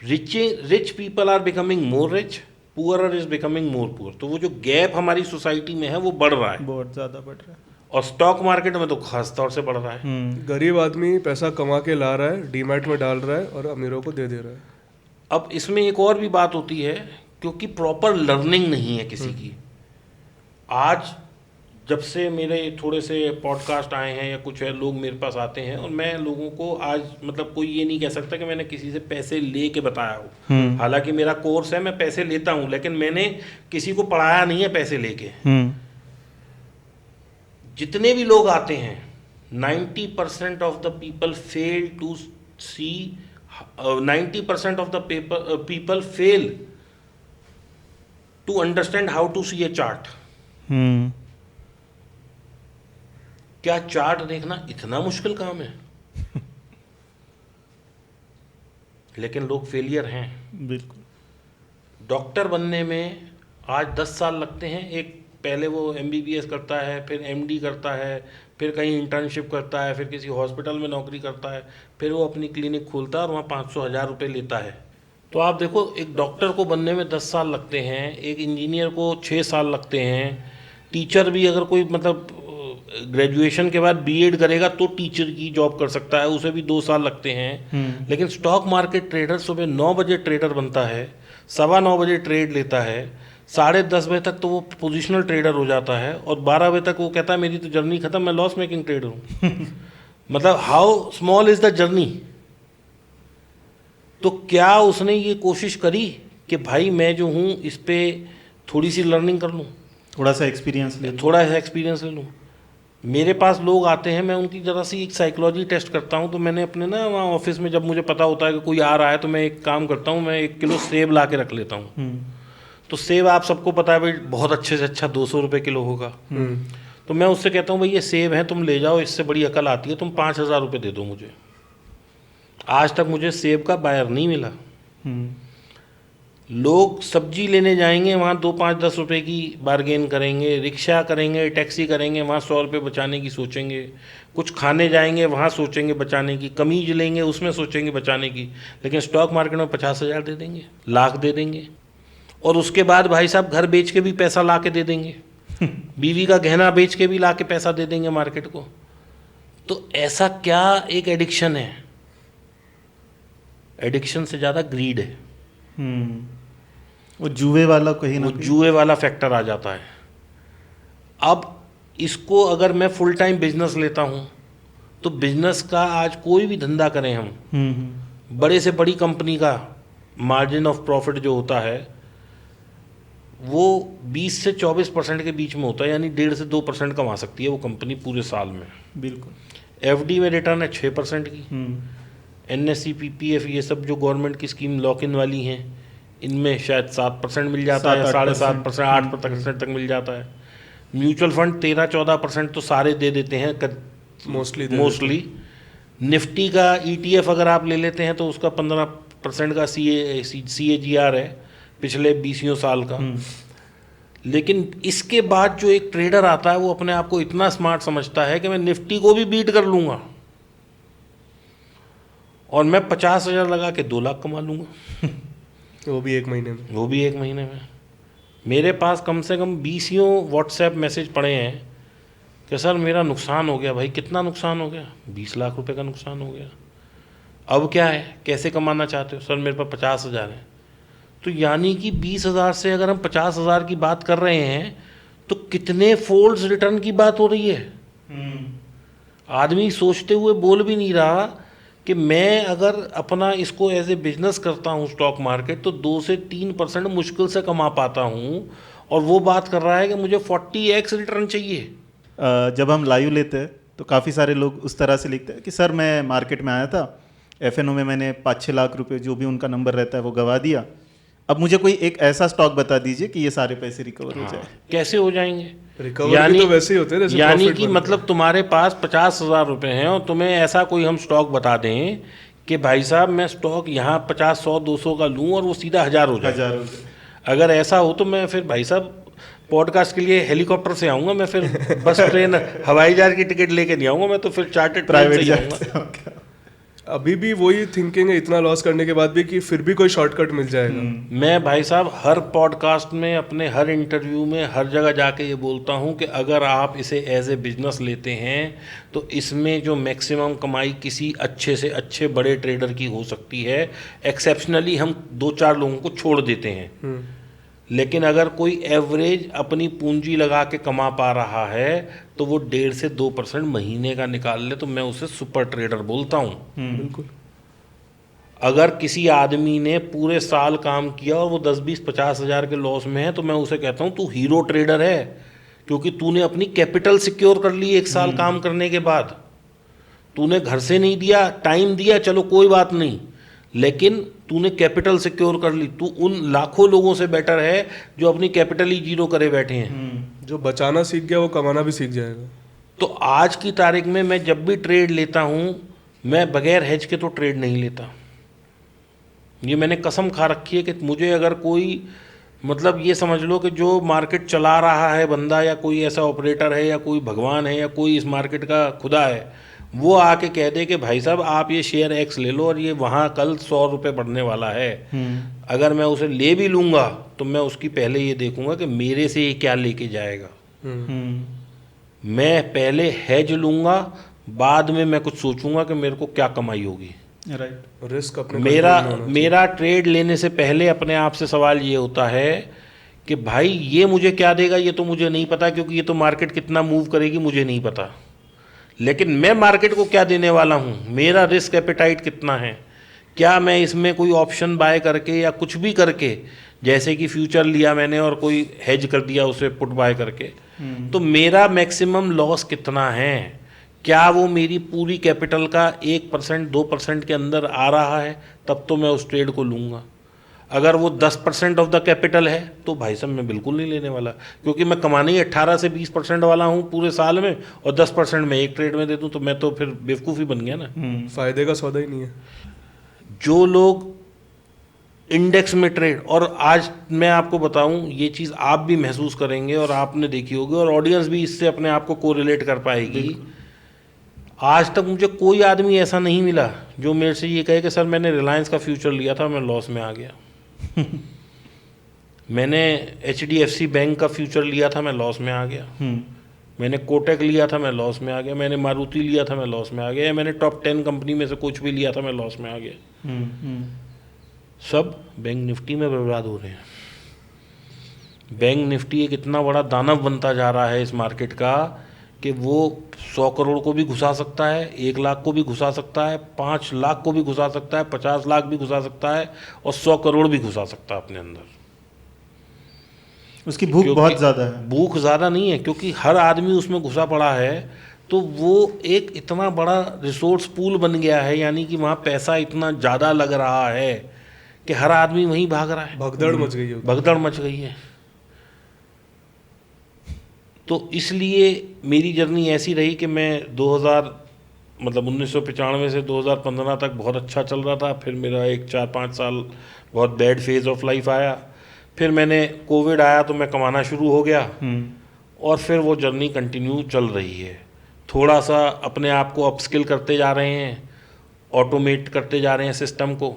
Rich people are becoming more rich, poorer is becoming more poor. तो वो जो गैप हमारी सोसाइटी में है वो बढ़ रहा है, बहुत ज़्यादा बढ़ रहा है। और स्टॉक मार्केट में तो खास तौर से बढ़ रहा है। गरीब आदमी पैसा कमा के ला रहा है, डीमैट में डाल रहा है और अमीरों को दे रहा है। अब इसमें एक और भी बात होती है, क्योंकि प्रॉपर लर्निंग नहीं है किसी की। आज जब से मेरे थोड़े से पॉडकास्ट आए हैं या कुछ है, लोग मेरे पास आते हैं और मैं लोगों को आज मतलब कोई ये नहीं कह सकता कि मैंने किसी से पैसे ले के बताया हो। हालांकि मेरा कोर्स है, मैं पैसे लेता हूं, लेकिन मैंने किसी को पढ़ाया नहीं है पैसे लेके। जितने भी लोग आते हैं 90% of the people fail to see 90% of the people fail to understand how to see a chart. क्या चार्ट देखना इतना मुश्किल काम है? लेकिन लोग फेलियर हैं। बिल्कुल। डॉक्टर बनने में आज 10 साल लगते हैं। एक पहले वो MBBS करता है, फिर MD करता है, फिर कहीं इंटर्नशिप करता है, फिर किसी हॉस्पिटल में नौकरी करता है, फिर वो अपनी क्लिनिक खोलता है और वहाँ 500-1000 रुपये लेता है। तो आप देखो, एक डॉक्टर को बनने में 10 साल लगते हैं, एक इंजीनियर को 6 साल लगते हैं, टीचर भी अगर कोई मतलब ग्रेजुएशन के बाद B.Ed करेगा तो टीचर की जॉब कर सकता है, उसे भी 2 साल लगते हैं। लेकिन स्टॉक मार्केट ट्रेडर सुबह 9 बजे ट्रेडर बनता है, 9:15 बजे ट्रेड लेता है, 10:30 बजे तक तो वो पोजिशनल ट्रेडर हो जाता है और 12 बजे तक वो कहता है मेरी तो जर्नी खत्म, मैं लॉस मेकिंग ट्रेडर हूँ। मतलब how small is the journey. तो क्या उसने ये कोशिश करी कि भाई मैं जो हूँ इस पे थोड़ी सी लर्निंग कर लूँ, थोड़ा सा एक्सपीरियंस ले थोड़ा सा एक्सपीरियंस ले लूँ। मेरे पास लोग आते हैं, मैं उनकी ज़रा सी एक साइकोलॉजी टेस्ट करता हूँ। तो मैंने अपने ना वहाँ ऑफिस में जब मुझे पता होता है कि कोई आ रहा है तो मैं एक काम करता हूँ, मैं 1 किलो सेब ला के रख लेता हूँ। तो सेब आप सबको पता है भाई बहुत अच्छे से अच्छा 200 रुपये किलो होगा। तो मैं उससे कहता हूँ भाई ये सेब है, तुम ले जाओ, इससे बड़ी अकल आती है, तुम 5,000 रुपये दे दो मुझे। आज तक मुझे सेब का बायर नहीं मिला। लोग सब्जी लेने जाएंगे, वहाँ 2, 5, 10 रुपए की बार्गेन करेंगे, रिक्शा करेंगे, टैक्सी करेंगे, वहाँ 100 रुपये बचाने की सोचेंगे। कुछ खाने जाएंगे, वहाँ सोचेंगे बचाने की। कमीज लेंगे, उसमें सोचेंगे बचाने की। लेकिन स्टॉक मार्केट में 50,000 दे देंगे, लाख दे देंगे, और उसके बाद भाई साहब घर बेच के भी पैसा ला के दे देंगे। बीवी का गहना बेच के भी ला के पैसा दे देंगे मार्केट को। तो ऐसा क्या एक एडिक्शन है? एडिक्शन से ज़्यादा ग्रीड है। वो जुए वाला कहीं ना वो जुए वाला फैक्टर आ जाता है। अब इसको अगर मैं फुल टाइम बिजनेस लेता हूँ तो बिजनेस का आज कोई भी धंधा करें हम, बड़े से बड़ी कंपनी का मार्जिन ऑफ प्रॉफिट जो होता है वो 20 से 24% के बीच में होता है, यानी 1.5 से 2% कमा सकती है वो कंपनी पूरे साल में। बिल्कुल। एफडी में रिटर्न है 6% की। एनएससी पीपीएफ ये सब जो गवर्नमेंट की स्कीम लॉक इन वाली हैं, इनमें शायद 7% मिल जाता है, 7.5%, 8% तक मिल जाता है। म्यूचुअल फंड 13-14% तो सारे दे देते हैं मोस्टली। निफ्टी का ईटीएफ अगर आप ले लेते हैं तो उसका 15% का CAGR है पिछले 20 साल का। लेकिन इसके बाद जो एक ट्रेडर आता है वो अपने आप को इतना स्मार्ट समझता है कि मैं निफ्टी को भी बीट कर लूँगा और मैं 50,000 लगा के 2 लाख कमा लूँगा। वो भी एक महीने में। मेरे पास कम से कम 20 व्हाट्सएप मैसेज पड़े हैं कि सर मेरा नुकसान हो गया। भाई कितना नुकसान हो गया? 20 लाख रुपए का नुकसान हो गया। अब क्या है, कैसे कमाना चाहते हो? सर मेरे पास 50,000 है। तो यानी कि 20,000 से अगर हम 50,000 की बात कर रहे हैं तो कितने फोल्ड्स रिटर्न की बात हो रही है। आदमी सोचते हुए बोल भी नहीं रहा कि मैं अगर अपना इसको एज ए बिजनेस करता हूँ स्टॉक मार्केट तो 2 से 3% मुश्किल से कमा पाता हूँ, और वो बात कर रहा है कि मुझे 40x रिटर्न चाहिए। जब हम लाइव लेते हैं तो काफ़ी सारे लोग उस तरह से लिखते हैं कि सर मैं मार्केट में आया था, FNO में मैंने 5-6 लाख रुपए जो भी उनका नंबर रहता है वो गवा दिया। अब मुझे कोई एक ऐसा स्टॉक बता दीजिए कि ये सारे पैसे रिकवर हो जाए। कैसे हो जाएंगे? रिकवर भी तो वैसे ही होते हैं जैसे यानी profit कि बनता मतलब तुम्हारे पास 50,000 रुपए हैं और तुम्हें ऐसा कोई हम स्टॉक बता दें कि भाई साहब मैं स्टॉक यहाँ 50, 100, 200 का लूँ और वो सीधा 1000 हो जाए। अगर ऐसा हो तो मैं फिर भाई साहब पॉडकास्ट के लिए हेलीकॉप्टर से आऊँगा, मैं फिर बस ट्रेन हवाई जहाज की टिकट लेके नहीं आऊँगा, मैं तो फिर चार्टर्ड प्राइवेट से आऊँगा। अभी भी वही थिंकिंग है इतना लॉस करने के बाद भी कि फिर भी कोई शॉर्टकट मिल जाएगा। मैं भाई साहब हर पॉडकास्ट में, अपने हर इंटरव्यू में, हर जगह जाके ये बोलता हूँ कि अगर आप इसे एज ए बिजनेस लेते हैं तो इसमें जो मैक्सिमम कमाई किसी अच्छे से अच्छे बड़े ट्रेडर की हो सकती है। एक्सेप्शनली हम 2-4 लोगों को छोड़ देते हैं, लेकिन अगर कोई एवरेज अपनी पूंजी लगा के कमा पा रहा है तो वो 1.5 से 2% महीने का निकाल ले तो मैं उसे सुपर ट्रेडर बोलता हूँ। बिल्कुल। अगर किसी आदमी ने पूरे साल काम किया और वो 10, 20, 50 हज़ार के लॉस में है तो मैं उसे कहता हूँ तू हीरो ट्रेडर है, क्योंकि तूने अपनी कैपिटल सिक्योर कर ली 1 साल काम करने के बाद। तूने घर से नहीं दिया, टाइम दिया, चलो कोई बात नहीं, लेकिन तूने कैपिटल सिक्योर कर ली। तू उन लाखों लोगों से बेटर है जो अपनी कैपिटल ही जीरो करे बैठे हैं। जो बचाना सीख गया वो कमाना भी सीख जाएगा। तो आज की तारीख में मैं जब भी ट्रेड लेता हूँ मैं बगैर हेज के तो ट्रेड नहीं लेता। ये मैंने कसम खा रखी है कि मुझे अगर कोई, मतलब ये समझ लो कि जो मार्केट चला रहा है बंदा, या कोई ऐसा ऑपरेटर है, या कोई भगवान है, या कोई इस मार्केट का खुदा है, वो आके कह दे कि भाई साहब आप ये शेयर X ले लो और ये वहाँ कल 100 रुपये बढ़ने वाला है, अगर मैं उसे ले भी लूँगा तो मैं उसकी पहले ये देखूँगा कि मेरे से ये क्या लेके जाएगा। मैं पहले हेज लूँगा, बाद में मैं कुछ सोचूंगा कि मेरे को क्या कमाई होगी। राइट। रिस्क अपने मेरा ट्रेड लेने से पहले अपने आप से सवाल ये होता है कि भाई ये मुझे क्या देगा ये तो मुझे नहीं पता, क्योंकि ये तो मार्केट कितना मूव करेगी मुझे नहीं पता, लेकिन मैं मार्केट को क्या देने वाला हूँ, मेरा रिस्क एपेटाइट कितना है, क्या मैं इसमें कोई ऑप्शन बाय करके या कुछ भी करके, जैसे कि फ्यूचर लिया मैंने और कोई हेज कर दिया उसे पुट बाय करके, तो मेरा मैक्सिमम लॉस कितना है, क्या वो मेरी पूरी कैपिटल का 1% 2% के अंदर आ रहा है, तब तो मैं उस ट्रेड को लूँगा। अगर वो 10% ऑफ द कैपिटल है तो भाई साहब मैं बिल्कुल नहीं लेने वाला, क्योंकि मैं कमाने ही 18 से 20% वाला हूँ पूरे साल में, और 10% मैं एक ट्रेड में दे दूँ तो मैं तो फिर बेवकूफ़ी बन गया ना। फायदे का सौदा ही नहीं है। जो लोग इंडेक्स में ट्रेड, और आज मैं आपको बताऊं ये चीज़ आप भी महसूस करेंगे और आपने देखी होगी और ऑडियंस भी इससे अपने आप को कोरिलेट कर पाएगी, आज तक मुझे कोई आदमी ऐसा नहीं मिला जो मेरे से ये कहे कि सर मैंने रिलायंस का फ्यूचर लिया था मैं लॉस में आ गया मैंने HDFC बैंक का फ्यूचर लिया था मैं लॉस में आ गया, मैंने कोटक लिया था मैं लॉस में आ गया, मैंने मारुति लिया था मैं लॉस में आ गया, या मैंने टॉप 10 कंपनी में से कुछ भी लिया था मैं लॉस में आ गया। सब बैंक निफ्टी में बर्बाद हो रहे हैं। बैंक निफ्टी एक इतना बड़ा दानव बनता जा रहा है इस मार्केट का कि वो 100 करोड़ को भी घुसा सकता है, 1 लाख को भी घुसा सकता है, 5 लाख को भी घुसा सकता है, 50 लाख भी घुसा सकता है, और 100 करोड़ भी घुसा सकता है अपने अंदर। उसकी भूख बहुत ज़्यादा है। भूख ज़्यादा नहीं है, क्योंकि हर आदमी उसमें घुसा पड़ा है, तो वो एक इतना बड़ा रिसोर्स पूल बन गया है, यानी कि वहाँ पैसा इतना ज़्यादा लग रहा है कि हर आदमी वहीं भाग रहा है। भगदड़ मच गई है। भगदड़ मच गई है। तो इसलिए मेरी जर्नी ऐसी रही कि मैं 1995 से 2015 तक बहुत अच्छा चल रहा था, फिर मेरा एक 4-5 साल बहुत बैड फेज ऑफ लाइफ आया, फिर मैंने कोविड आया तो मैं कमाना शुरू हो गया, और फिर वो जर्नी कंटिन्यू चल रही है। थोड़ा सा अपने आप को अपस्किल करते जा रहे हैं, ऑटोमेट करते जा रहे हैं सिस्टम को,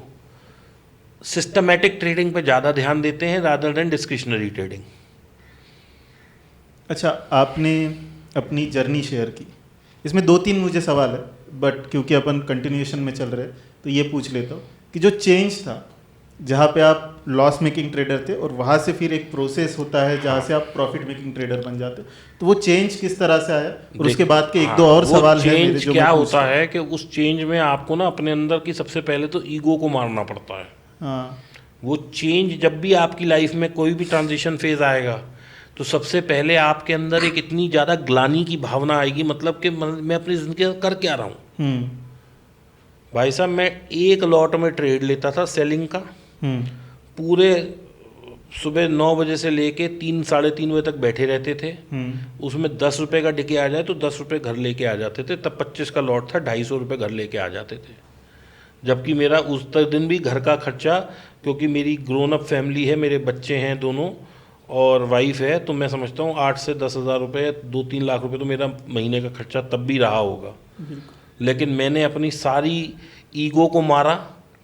सिस्टमैटिक ट्रेडिंग पे ज़्यादा ध्यान देते हैं रादर देन डिस्क्रिशनरी ट्रेडिंग। अच्छा, आपने अपनी जर्नी शेयर की, इसमें 2-3 मुझे सवाल है, बट क्योंकि अपन कंटिन्यूएशन में चल रहे तो ये पूछ लेता हूँ कि जो चेंज था, जहाँ पे आप लॉस मेकिंग ट्रेडर थे और वहाँ से फिर एक प्रोसेस होता है जहाँ से आप प्रॉफिट मेकिंग ट्रेडर बन जाते, तो वो चेंज किस तरह से आया, और उसके बाद के 1-2 और सवाल है मेरे जो क्या होता है कि उस चेंज में आपको ना अपने अंदर की सबसे पहले तो ईगो को मारना पड़ता है। हाँ, वो चेंज जब भी आपकी लाइफ में कोई भी ट्रांजिशन फेज आएगा तो सबसे पहले आपके अंदर एक इतनी ज़्यादा ग्लानि की भावना आएगी, मतलब कि मैं अपनी ज़िंदगी में कर क्या रहा हूँ। भाई साहब, मैं एक लॉट में ट्रेड लेता था सेलिंग का, पूरे सुबह 9 बजे से लेके 3-3:30 बजे तक बैठे रहते थे, उसमें 10 रुपये का डिके आ जाए तो 10 रुपये घर लेके आ जाते थे, तब 25 का लॉट था, 250 रुपये घर लेके आ जाते थे, जबकि मेरा उस तक दिन भी घर का खर्चा, क्योंकि मेरी ग्रोन अप फैमिली है, मेरे बच्चे हैं दोनों और वाइफ है, तो मैं समझता हूँ 8 से 10 हज़ार रुपये, 2-3 लाख रुपए तो मेरा महीने का खर्चा तब भी रहा होगा। लेकिन मैंने अपनी सारी ईगो को मारा,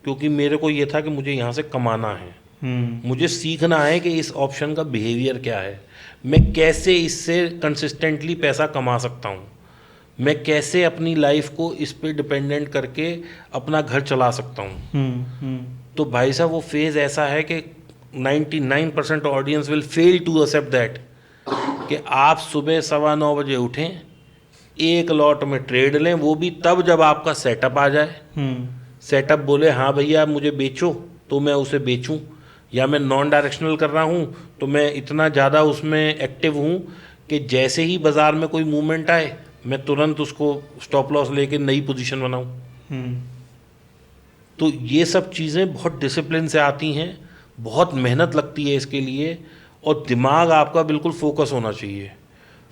क्योंकि मेरे को ये था कि मुझे यहाँ से कमाना है, मुझे सीखना है कि इस ऑप्शन का बिहेवियर क्या है, मैं कैसे इससे कंसिस्टेंटली पैसा कमा सकता हूँ, मैं कैसे अपनी लाइफ को इस पे डिपेंडेंट करके अपना घर चला सकता हूँ। तो भाई साहब, वो फेज़ ऐसा है कि 99% audience will fail to accept that कि आप सुबह 9:15 बजे उठें, एक लॉट में ट्रेड लें, वो भी तब जब आपका सेटअप आ जाए। सेटअप बोले हाँ भैया मुझे बेचो तो मैं उसे बेचूं, या मैं नॉन डायरेक्शनल कर रहा हूं तो मैं इतना ज़्यादा उसमें एक्टिव हूं कि जैसे ही बाज़ार में कोई मूवमेंट आए मैं तुरंत उसको स्टॉप लॉस लेके नई पोजीशन बनाऊं। तो ये सब चीज़ें बहुत डिसिप्लिन से आती हैं, बहुत मेहनत लगती है इसके लिए, और दिमाग आपका बिल्कुल फोकस होना चाहिए।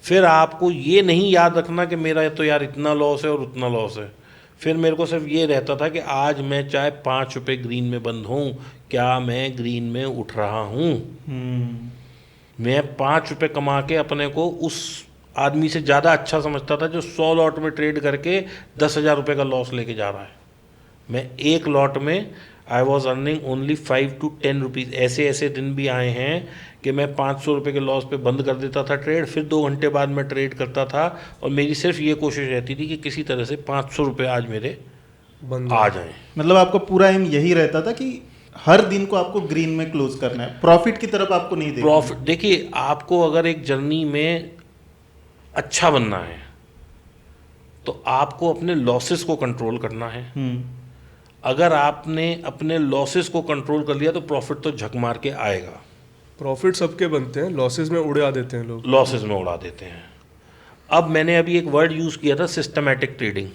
फिर आपको ये नहीं याद रखना कि मेरा तो यार इतना लॉस है और उतना लॉस है, फिर मेरे को सिर्फ ये रहता था कि आज मैं चाहे 5 रुपये ग्रीन में बंद हूँ, क्या मैं ग्रीन में उठ रहा हूँ। मैं 5 रुपये कमा के अपने को उस आदमी से ज़्यादा अच्छा समझता था जो 100 लॉट में ट्रेड करके 10,000 रुपये का लॉस लेके जा रहा है। मैं एक लॉट में I was earning only 5 to 10 rupees. ऐसे दिन भी आए हैं कि मैं 500 रुपये के लॉस पे बंद कर देता था ट्रेड, फिर 2 घंटे बाद मैं ट्रेड करता था, और मेरी सिर्फ ये कोशिश रहती थी कि किसी तरह से 500 रुपये आज मेरे बंद आ जाएं। मतलब आपका पूरा एम यही रहता था कि हर दिन को आपको ग्रीन में क्लोज करना है, प्रॉफिट की तरफ आपको नहीं देखना। प्रॉफिट देखिए, आपको अगर एक जर्नी में अच्छा बनना है तो आपको अपने लॉसेस को कंट्रोल करना है। अगर आपने अपने लॉसेस को कंट्रोल कर लिया तो प्रॉफिट तो झक मार के आएगा। प्रॉफिट सबके बनते हैं, लॉसेस में उड़ा देते हैं लोग। लॉसेस में उड़ा देते हैं। अब मैंने अभी एक वर्ड यूज़ किया था, सिस्टमैटिक ट्रेडिंग।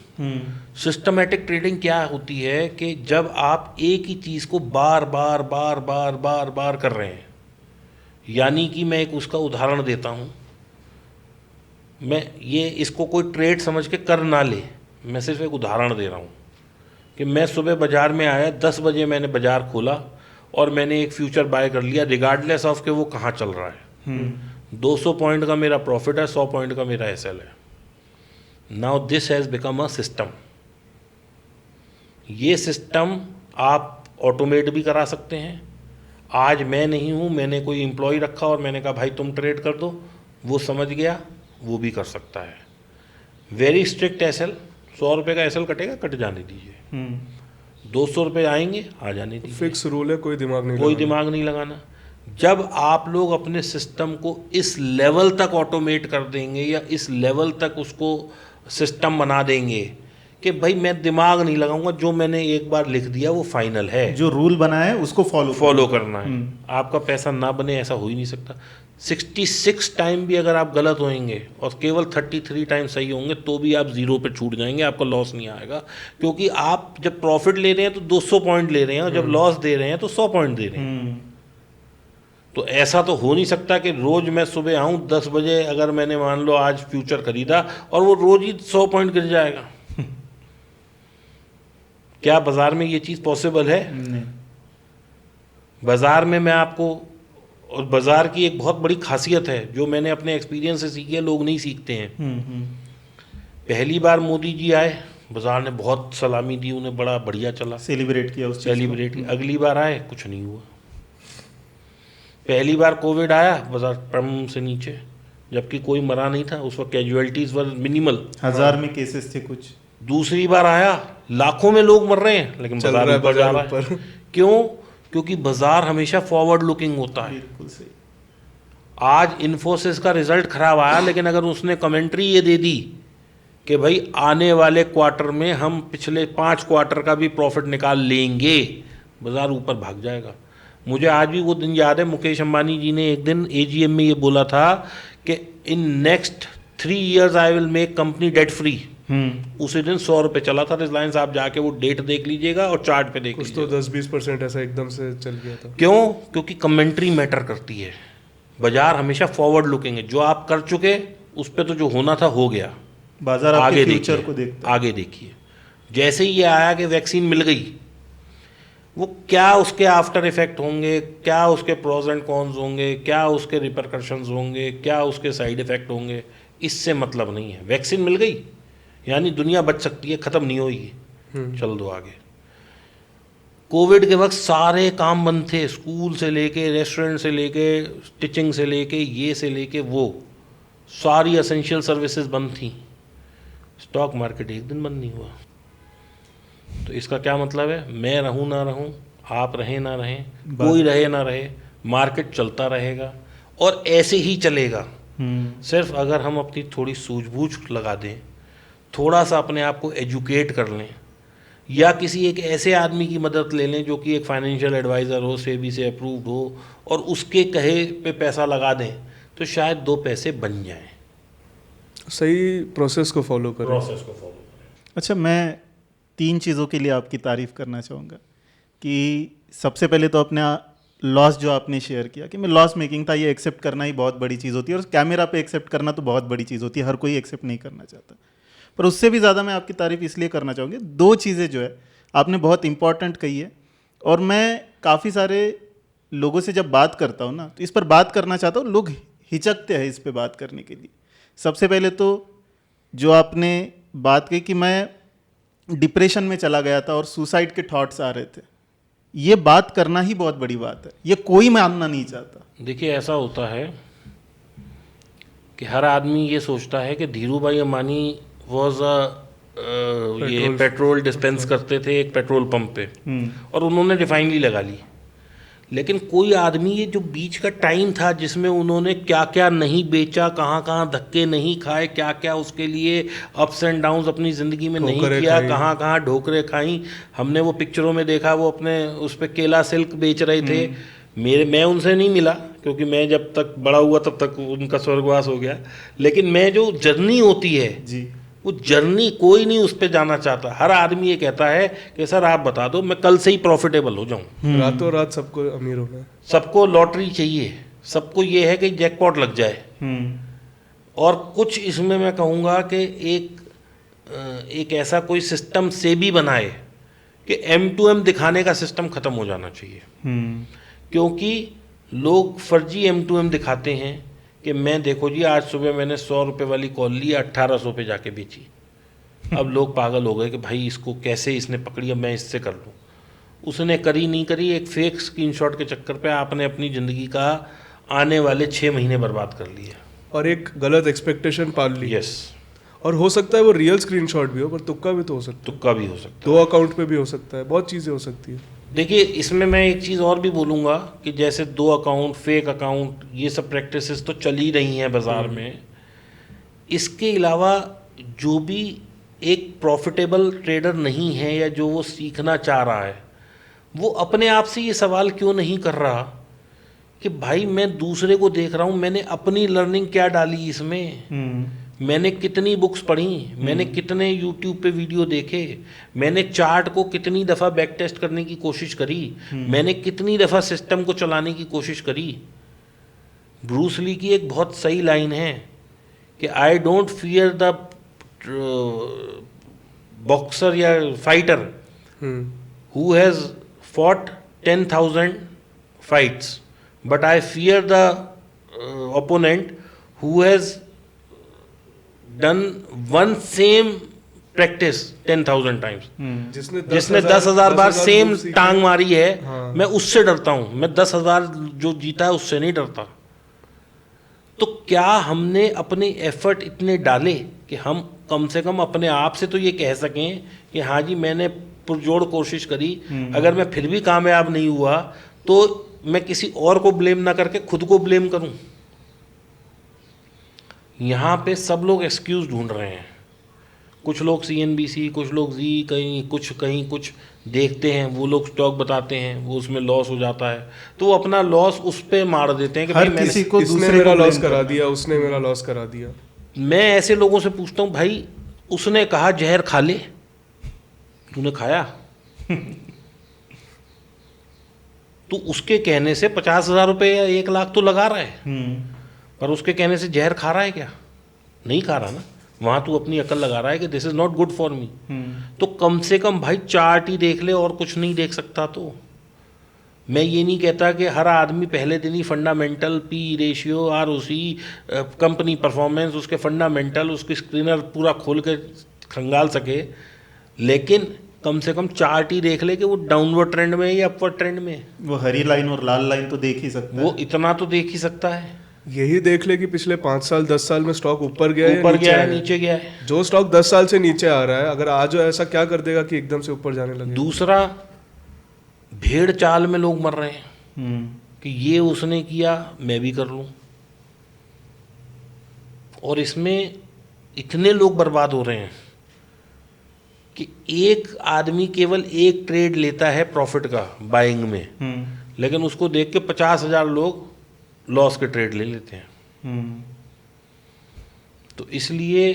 सिस्टमैटिक ट्रेडिंग क्या होती है कि जब आप एक ही चीज़ को बार बार बार बार बार बार कर रहे हैं, यानी कि मैं एक उसका उदाहरण देता हूँ। मैं ये इसको कोई ट्रेड समझ के कर ना ले, मैं सिर्फ एक उदाहरण दे रहा हूँ कि मैं सुबह बाज़ार में आया, 10 बजे मैंने बाज़ार खोला और मैंने एक फ्यूचर बाय कर लिया रिगार्डलेस ऑफ के वो कहाँ चल रहा है। 200 पॉइंट का मेरा प्रॉफिट है, 100 पॉइंट का मेरा एसएल है। Now this has become a system. ये सिस्टम आप ऑटोमेट भी करा सकते हैं। आज मैं नहीं हूँ, मैंने कोई एम्प्लॉय रखा और मैंने कहा भाई तुम ट्रेड कर दो, वो समझ गया, वो भी कर सकता है। वेरी स्ट्रिक्ट एसएल, 100 रुपये का एसएल कटेगा, कट जाने दीजिए। 200 रुपये आएंगे, आ जाने दीजिए। फिक्स रूल है, कोई दिमाग नहीं कोई लगाना। दिमाग नहीं लगाना। जब आप लोग अपने सिस्टम को इस लेवल तक ऑटोमेट कर देंगे या इस लेवल तक उसको सिस्टम बना देंगे कि भाई मैं दिमाग नहीं लगाऊंगा, जो मैंने एक बार लिख दिया वो फाइनल है, जो रूल बनाया है उसको फॉलो करना है। आपका पैसा ना बने ऐसा हो ही नहीं सकता। 66 टाइम भी अगर आप गलत होंगे और केवल 33 टाइम सही होंगे तो भी आप जीरो पे छूट जाएंगे, आपका लॉस नहीं आएगा। क्योंकि आप जब प्रॉफिट ले रहे हैं तो 200 पॉइंट ले रहे हैं और जब लॉस दे रहे हैं तो 100 पॉइंट दे रहे हैं। तो ऐसा तो हो नहीं सकता कि रोज़ मैं सुबह आऊँ 10 बजे, अगर मैंने मान लो आज फ्यूचर खरीदा और वो रोज़ ही 100 पॉइंट गिर जाएगा। क्या बाज़ार में ये चीज़ पॉसिबल है? नहीं। बाज़ार में मैं आपको, और बाज़ार की एक बहुत बड़ी खासियत है जो मैंने अपने एक्सपीरियंस से सीखी है, लोग नहीं सीखते हैं। पहली बार मोदी जी आए, बाज़ार ने बहुत सलामी दी, उन्हें बड़ा बढ़िया चला, सेलिब्रेट किया उस चीज़ को। सेलिब्रेट। अगली बार आए, कुछ नहीं हुआ। पहली बार कोविड आया, बाजार परम से नीचे, जबकि कोई मरा नहीं था उस वक्त, कैजुअलिटीज वर मिनिमल, 1000 में केसेस थे कुछ। दूसरी बार आया, लाखों में लोग मर रहे हैं लेकिन बाजार ऊपर जा रहा है। क्यों? क्योंकि बाजार हमेशा फॉरवर्ड लुकिंग होता है। बिल्कुल सही। आज इन्फोसिस का रिजल्ट खराब आया, लेकिन अगर उसने कमेंट्री ये दे दी कि भाई आने वाले क्वार्टर में हम पिछले 5 क्वार्टर का भी प्रॉफिट निकाल लेंगे, बाजार ऊपर भाग जाएगा। मुझे आज भी वो दिन याद है, मुकेश अंबानी जी ने एक दिन एजीएम में ये बोला था कि in next 3 years I will make company debt free. उसी दिन 100 रुपये चला था रिलायंस, आप जाके वो डेट देख लीजिएगा और चार्ट पे देख लीजिएगा। कुछ तो 10-20% ऐसा एकदम से चल गया था। क्यों? क्योंकि कमेंट्री मैटर करती है। बाजार हमेशा फॉरवर्ड लुकिंग है, जो आप कर चुके उस पर तो जो होना था हो गया, बाजार आगे आपके फ्यूचर को देखिए, देखता है। आगे देखिए। जैसे ही ये आया कि वैक्सीन मिल गई, वो क्या उसके आफ्टर इफेक्ट होंगे, क्या उसके प्रोज एंड कॉन्स होंगे, क्या उसके रिपरकशंस होंगे, क्या उसके साइड इफेक्ट होंगे, इससे मतलब नहीं है। वैक्सीन मिल गई यानी दुनिया बच सकती है, ख़त्म नहीं होगी, चल दो आगे। कोविड के वक्त सारे काम बंद थे, स्कूल से लेके, रेस्टोरेंट से लेके, टीचिंग से लेके, ये से लेके वो, सारी एसेंशियल सर्विसेज बंद थी। स्टॉक मार्केट एक दिन बंद नहीं हुआ। तो इसका क्या मतलब है? मैं रहूं ना रहूं, आप रहें ना रहें, कोई रहे ना रहे, मार्केट चलता रहेगा और ऐसे ही चलेगा। सिर्फ अगर हम अपनी थोड़ी सूझबूझ लगा दें, थोड़ा सा अपने आप को एजुकेट कर लें, या किसी एक ऐसे आदमी की मदद ले लें जो कि एक फाइनेंशियल एडवाइज़र हो, सेबी से अप्रूव्ड हो, और उसके कहे पे पैसा लगा दें, तो शायद 2 पैसे बन जाएं। सही प्रोसेस को फॉलो करें। प्रोसेस को फॉलो करें। अच्छा, मैं 3 चीज़ों के लिए आपकी तारीफ़ करना चाहूँगा कि सबसे पहले तो अपना लॉस जो आपने शेयर किया कि मैं लॉस मेकिंग था, ये एक्सेप्ट करना ही बहुत बड़ी चीज़ होती है, और कैमरा पे एक्सेप्ट करना तो बहुत बड़ी चीज़ होती है, हर कोई एक्सेप्ट नहीं करना चाहता। पर उससे भी ज़्यादा मैं आपकी तारीफ़ इसलिए करना चाहूँगी, 2 चीज़ें जो है आपने बहुत इंपॉर्टेंट कही है, और मैं काफ़ी सारे लोगों से जब बात करता हूँ ना, तो इस पर बात करना चाहता हूँ, लोग हिचकते हैं इस पर बात करने के लिए। सबसे पहले तो जो आपने बात कही कि मैं डिप्रेशन में चला गया था और सुसाइड के थॉट्स आ रहे थे, ये बात करना ही बहुत बड़ी बात है, ये कोई मानना नहीं चाहता। देखिए, ऐसा होता है कि हर आदमी ये सोचता है कि धीरू भाई अंबानी वॉज अ ये पेट्रोल डिस्पेंस करते थे एक पेट्रोल पंप पे, और उन्होंने रिफाइनरी लगा ली। लेकिन कोई आदमी ये जो बीच का टाइम था जिसमें उन्होंने क्या क्या नहीं बेचा, कहाँ कहाँ धक्के नहीं खाए, क्या क्या उसके लिए अप्स एंड डाउन्स अपनी ज़िंदगी में नहीं किया, कहाँ कहाँ ठोकरें खाई, हमने वो पिक्चरों में देखा। वो अपने उस पर केला सिल्क बेच रहे थे। मैं उनसे नहीं मिला क्योंकि मैं जब तक बड़ा हुआ तब तक उनका स्वर्गवास हो गया। लेकिन मैं जो जर्नी होती है जी, वो जर्नी कोई नहीं उस पर जाना चाहता। हर आदमी ये कहता है कि सर आप बता दो मैं कल से ही प्रॉफिटेबल हो जाऊं। रातों रात सबको अमीर होना है, सबको लॉटरी चाहिए, सबको ये है कि जैकपॉट लग जाए। और कुछ इसमें मैं कहूँगा कि एक ऐसा कोई सिस्टम से भी बनाए कि M2M दिखाने का सिस्टम ख़त्म हो जाना चाहिए। क्योंकि लोग फर्जी M2M दिखाते हैं कि मैं देखो जी आज सुबह मैंने 100 रुपये वाली कॉल ली, 1800 पे जाके बेची। अब लोग पागल हो गए कि भाई इसको कैसे इसने पकड़ी, अब मैं इससे कर लूँ। उसने करी नहीं करी, एक फेक स्क्रीनशॉट के चक्कर पे आपने अपनी ज़िंदगी का आने वाले 6 महीने बर्बाद कर लिए और एक गलत एक्सपेक्टेशन पाल ली। यस। और हो सकता है वो रियल स्क्रीनशॉट भी हो, पर तुक्का भी तो हो सकता है, तुक्का भी हो सकता दो अकाउंट पे भी हो सकता है, बहुत चीज़ें हो सकती है। है। देखिए इसमें मैं एक चीज़ और भी बोलूँगा कि जैसे 2 अकाउंट, फेक अकाउंट, ये सब प्रैक्टिसेस तो चल ही रही हैं बाज़ार में। इसके अलावा जो भी एक प्रॉफिटेबल ट्रेडर नहीं है या जो वो सीखना चाह रहा है, वो अपने आप से ये सवाल क्यों नहीं कर रहा कि भाई मैं दूसरे को देख रहा हूँ, मैंने अपनी लर्निंग क्या डाली इसमें, मैंने कितनी बुक्स पढ़ी, मैंने कितने यूट्यूब पे वीडियो देखे, मैंने चार्ट को कितनी दफ़ा बैक टेस्ट करने की कोशिश करी, मैंने कितनी दफ़ा सिस्टम को चलाने की कोशिश करी। ब्रूस ली की एक बहुत सही लाइन है कि I don't fear the boxer या fighter who has fought 10,000 fights, but I fear the opponent who has done one same practice 10,000 times. जिसने 10,000 बार सेम टांग मारी है, मैं उससे डरता हूँ। मैं 10,000 जो जीता है उससे नहीं डरता। तो क्या हमने अपने एफर्ट इतने डाले कि हम कम से कम अपने आप से तो ये कह सकें कि हाँ जी मैंने पुरजोर कोशिश करी, अगर मैं फिर भी कामयाब नहीं हुआ तो मैं किसी और को ब्लेम ना करके खुद को ब्लेम करूं। यहाँ पे सब लोग एक्सक्यूज़ ढूंढ रहे हैं। कुछ लोग CNBC, कुछ लोग जी, कहीं कुछ देखते हैं, वो लोग स्टॉक बताते हैं, वो उसमें लॉस हो जाता है तो वो अपना लॉस उस पर मार देते हैं कि हर भाई किसी को इसने दूसरे मेरा को लॉस blame करा करना। दिया, उसने मेरा लॉस करा दिया। मैं ऐसे लोगों से पूछता हूँ भाई उसने कहा जहर खा ले, तूने खाया? तो उसके कहने से 50,000 रुपये या 1 लाख तो लगा रहा है, पर उसके कहने से जहर खा रहा है क्या? नहीं खा रहा ना। वहाँ तू अपनी अकल लगा रहा है कि this is not good for me. तो कम से कम भाई चार्ट ही देख ले, और कुछ नहीं देख सकता तो। मैं ये नहीं कहता कि हर आदमी पहले दिन ही fundamental, P ratio, ROC, company performance, उसके फंडामेंटल, उसकी स्क्रीनर पूरा खोल के खंगाल सके, लेकिन कम से कम चार्ट ही देख ले कि वो डाउनवर्ड ट्रेंड में है या अपवर्ड ट्रेंड में है। वो हरी लाइन और लाल लाइन तो देख ही सकता है। वो इतना तो देख ही सकता है। यही देख ले कि पिछले 5 साल 10 साल में स्टॉक ऊपर गया है, ऊपर गया है, नीचे गया है। जो स्टॉक 10 साल से नीचे आ रहा है, अगर आज ऐसा क्या कर देगा कि एकदम से ऊपर जाने लगे। दूसरा, भेड़ चाल में लोग मर रहे हैं कि ये उसने किया मैं भी कर लूं, और इसमें इतने लोग बर्बाद हो रहे हैं कि एक आदमी केवल एक ट्रेड लेता है प्रॉफिट का बाइंग में, लेकिन उसको देख के 50,000 लोग लॉस के ट्रेड ले लेते हैं। तो इसलिए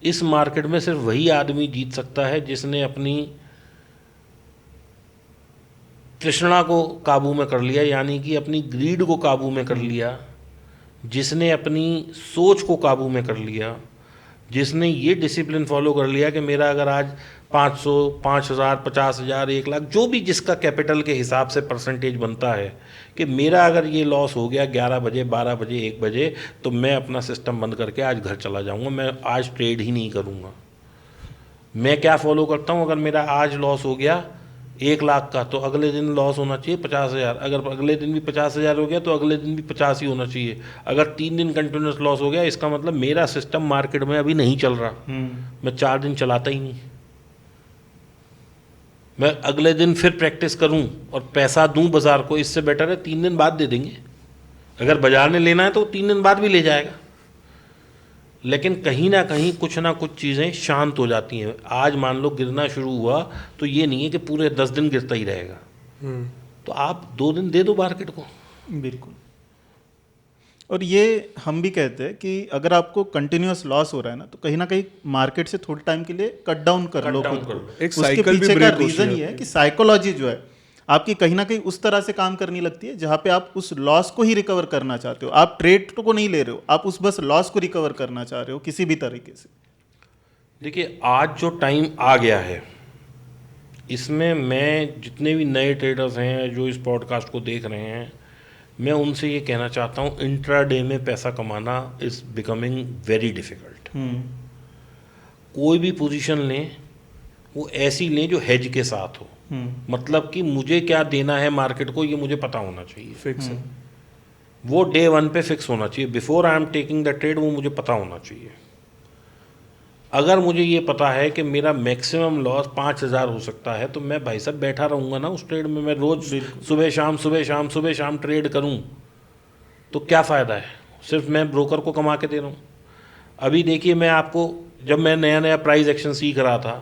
इस मार्केट में सिर्फ वही आदमी जीत सकता है जिसने अपनी तृष्णा को काबू में कर लिया, यानी कि अपनी ग्रीड को काबू में कर लिया, जिसने अपनी सोच को काबू में कर लिया, जिसने ये डिसिप्लिन फॉलो कर लिया कि मेरा अगर आज 500, 5,000, 50,000, 1 लाख, जो भी जिसका कैपिटल के हिसाब से परसेंटेज बनता है, कि मेरा अगर ये लॉस हो गया 11 बजे, 12 बजे, 1 बजे, तो मैं अपना सिस्टम बंद करके आज घर चला जाऊंगा, मैं आज ट्रेड ही नहीं करूंगा। मैं क्या फॉलो करता हूं, अगर मेरा आज लॉस हो गया 1 लाख का, तो अगले दिन लॉस होना चाहिए 50,000। अगर अगले दिन भी 50,000 हो गया तो अगले दिन भी 50 ही होना चाहिए। अगर 3 दिन कंटिन्यूस लॉस हो गया, इसका मतलब मेरा सिस्टम मार्केट में अभी नहीं चल रहा, मैं 4 दिन चलाता ही नहीं। मैं अगले दिन फिर प्रैक्टिस करूं और पैसा दूं बाजार को, इससे बेटर है 3 दिन बाद दे देंगे। अगर बाजार ने लेना है तो 3 दिन बाद भी ले जाएगा। लेकिन कहीं ना कुछ चीज़ें शांत हो जाती हैं। आज मान लो गिरना शुरू हुआ तो ये नहीं है कि पूरे 10 दिन गिरता ही रहेगा, तो आप 2 दिन दे दो मार्केट को। बिल्कुल। और ये हम भी कहते हैं कि अगर आपको कंटिन्यूअस लॉस हो रहा है ना, तो कहीं ना कहीं मार्केट से थोड़े टाइम के लिए कट डाउन कर लो खुद को। एक उसके साइकिल भी पीछे का ब्रेक होती रीजन है ये है कि साइकोलॉजी जो है आपकी कहीं ना कहीं उस तरह से काम करनी लगती है जहां पे आप उस लॉस को ही रिकवर करना चाहते हो। आप ट्रेड को नहीं ले रहे हो, आप उस बस लॉस को रिकवर करना चाह रहे हो किसी भी तरीके से। देखिए, आज जो टाइम आ गया है, इसमें मैं जितने भी नए ट्रेडर्स हैं जो इस पॉडकास्ट को देख रहे हैं, मैं उनसे ये कहना चाहता हूँ, इंट्राडे में पैसा कमाना इज़ बिकमिंग वेरी डिफ़िकल्ट। कोई भी पोजीशन लें, वो ऐसी लें जो हेज के साथ हो। मतलब कि मुझे क्या देना है मार्केट को, ये मुझे पता होना चाहिए। फिक्स है। वो डे 1 पे फिक्स होना चाहिए। Before I am taking the trade वो मुझे पता होना चाहिए। अगर मुझे ये पता है कि मेरा मैक्सिमम लॉस 5,000 हो सकता है, तो मैं भाई साहब बैठा रहूँगा ना उस ट्रेड में। मैं रोज़ सुबह शाम ट्रेड करूँ तो क्या फ़ायदा है? सिर्फ मैं ब्रोकर को कमा के दे रहा हूँ। अभी देखिए, मैं आपको, जब मैं नया प्राइस एक्शन सीख रहा था,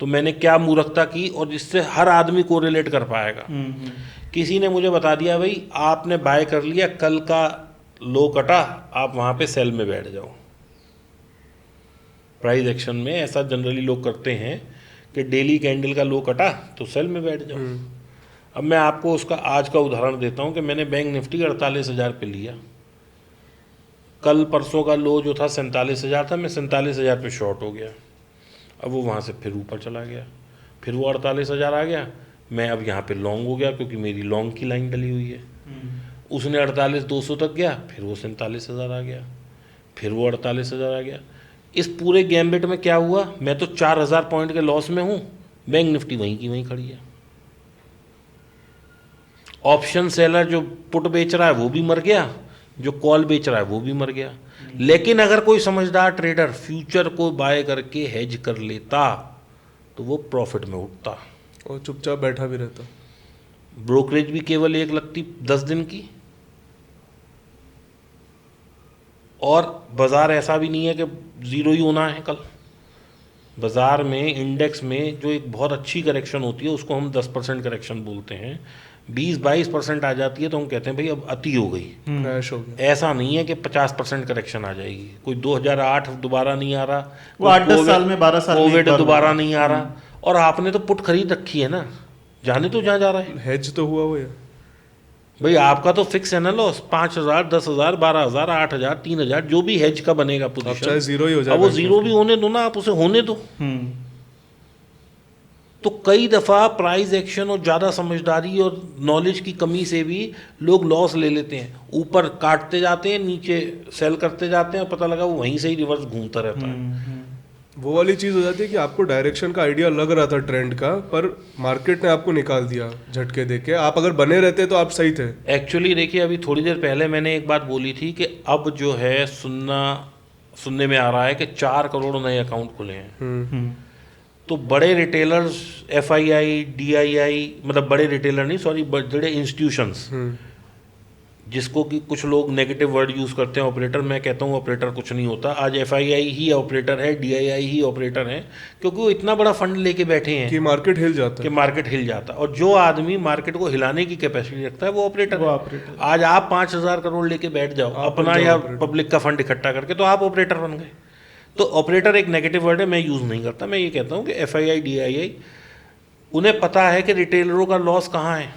तो मैंने क्या मूर्खता की, और जिससे हर आदमी को रिलेट कर पाएगा। किसी ने मुझे बता दिया, भाई आपने बाय कर लिया, कल का लो कटा, आप वहाँ पे सेल में बैठ जाओ। प्राइस एक्शन में ऐसा जनरली लोग करते हैं कि डेली कैंडल का लो कटा तो सेल में बैठ जाओ। अब मैं आपको उसका आज का उदाहरण देता हूँ कि मैंने बैंक निफ्टी 48,000 पे लिया। कल परसों का लो जो था 47,000 था, मैं 47,000 पे शॉर्ट हो गया। अब वो वहाँ से फिर ऊपर चला गया, फिर वो 48,000 आ गया। मैं अब यहाँ पे लॉन्ग हो गया क्योंकि मेरी लॉन्ग की लाइन डली हुई है। उसने 48,200 तक गया, फिर वो 47,000 आ गया, फिर वो 48,000 आ गया। इस पूरे गैम्बिट में क्या हुआ, मैं तो 4,000 पॉइंट के लॉस में हूँ, बैंक निफ्टी वहीं की वहीं खड़ी है। ऑप्शन सेलर जो पुट बेच रहा है वो भी मर गया, जो कॉल बेच रहा है वो भी मर गया। लेकिन अगर कोई समझदार ट्रेडर फ्यूचर को बाय करके हेज कर लेता तो वो प्रॉफिट में उठता और चुपचाप बैठा भी रहता। ब्रोकरेज भी केवल एक लगती 10 दिन की, और बाजार ऐसा भी नहीं है कि ज़ीरो ही होना है कल। बाजार में, इंडेक्स में जो एक बहुत अच्छी करेक्शन होती है उसको हम 10% करेक्शन बोलते हैं। 20-22% आ जाती है तो हम कहते हैं भाई अब अति हो गई, क्रैश हो गया। ऐसा नहीं है कि 50% करेक्शन आ जाएगी। कोई 2008 दोबारा नहीं आ रहा, वो 8-10 साल में 12 साल में एक कोविड बार दोबारा हुआ। नहीं आ रहा। और आपने तो पुट खरीद रखी है ना, जाने तो जहाँ जा रहा है हेज तो हुआ हुआ है। भाई। आपका तो फिक्स है ना लॉस, 5,000, 10,000, 12,000, 8,000, 3,000, जो भी हेज का बनेगा अब पोजीशन, चाहे जीरो ही हो जाए। अब वो जीरो भी होने दो ना, आप उसे होने दो। तो कई दफ़ा प्राइस एक्शन और ज़्यादा समझदारी और नॉलेज की कमी से भी लोग लॉस ले लेते हैं। ऊपर काटते जाते हैं, नीचे सेल करते जाते हैं, और पता लगा वो वहीं से ही रिवर्स घूमता रहता है। वो वाली चीज़ हो जाती है कि आपको डायरेक्शन का आइडिया लग रहा था ट्रेंड का, पर मार्केट ने आपको निकाल दिया झटके देके। आप अगर बने रहते तो आप सही थे। एक्चुअली देखिए, अभी थोड़ी देर पहले मैंने एक बात बोली थी कि अब जो है सुनने में आ रहा है कि 4 करोड़ नए अकाउंट खुले हैं। तो बड़े रिटेलर्स, FII, DII, मतलब बड़े रिटेलर नहीं, सॉरी, बड़े इंस्टीट्यूशंस, जिसको कि कुछ लोग नेगेटिव वर्ड यूज़ करते हैं ऑपरेटर, मैं कहता हूँ ऑपरेटर कुछ नहीं होता। आज FII ही ऑपरेटर है, DII ही ऑपरेटर है, क्योंकि वो इतना बड़ा फंड लेके बैठे हैं कि मार्केट हिल जाता कि है। मार्केट हिल जाता है। और जो आदमी मार्केट को हिलाने की कैपेसिटी रखता है वो ऑपरेटर है। ऑपरेटर। आज आप 5,000 करोड़ लेके बैठ जाओ अपना या पब्लिक का फंड इकट्ठा करके, तो आप ऑपरेटर बन गए। तो ऑपरेटर एक नेगेटिव वर्ड है, मैं यूज़ नहीं करता। मैं ये कहता हूँ कि FII, DII, उन्हें पता है कि रिटेलरों का लॉस कहाँ है,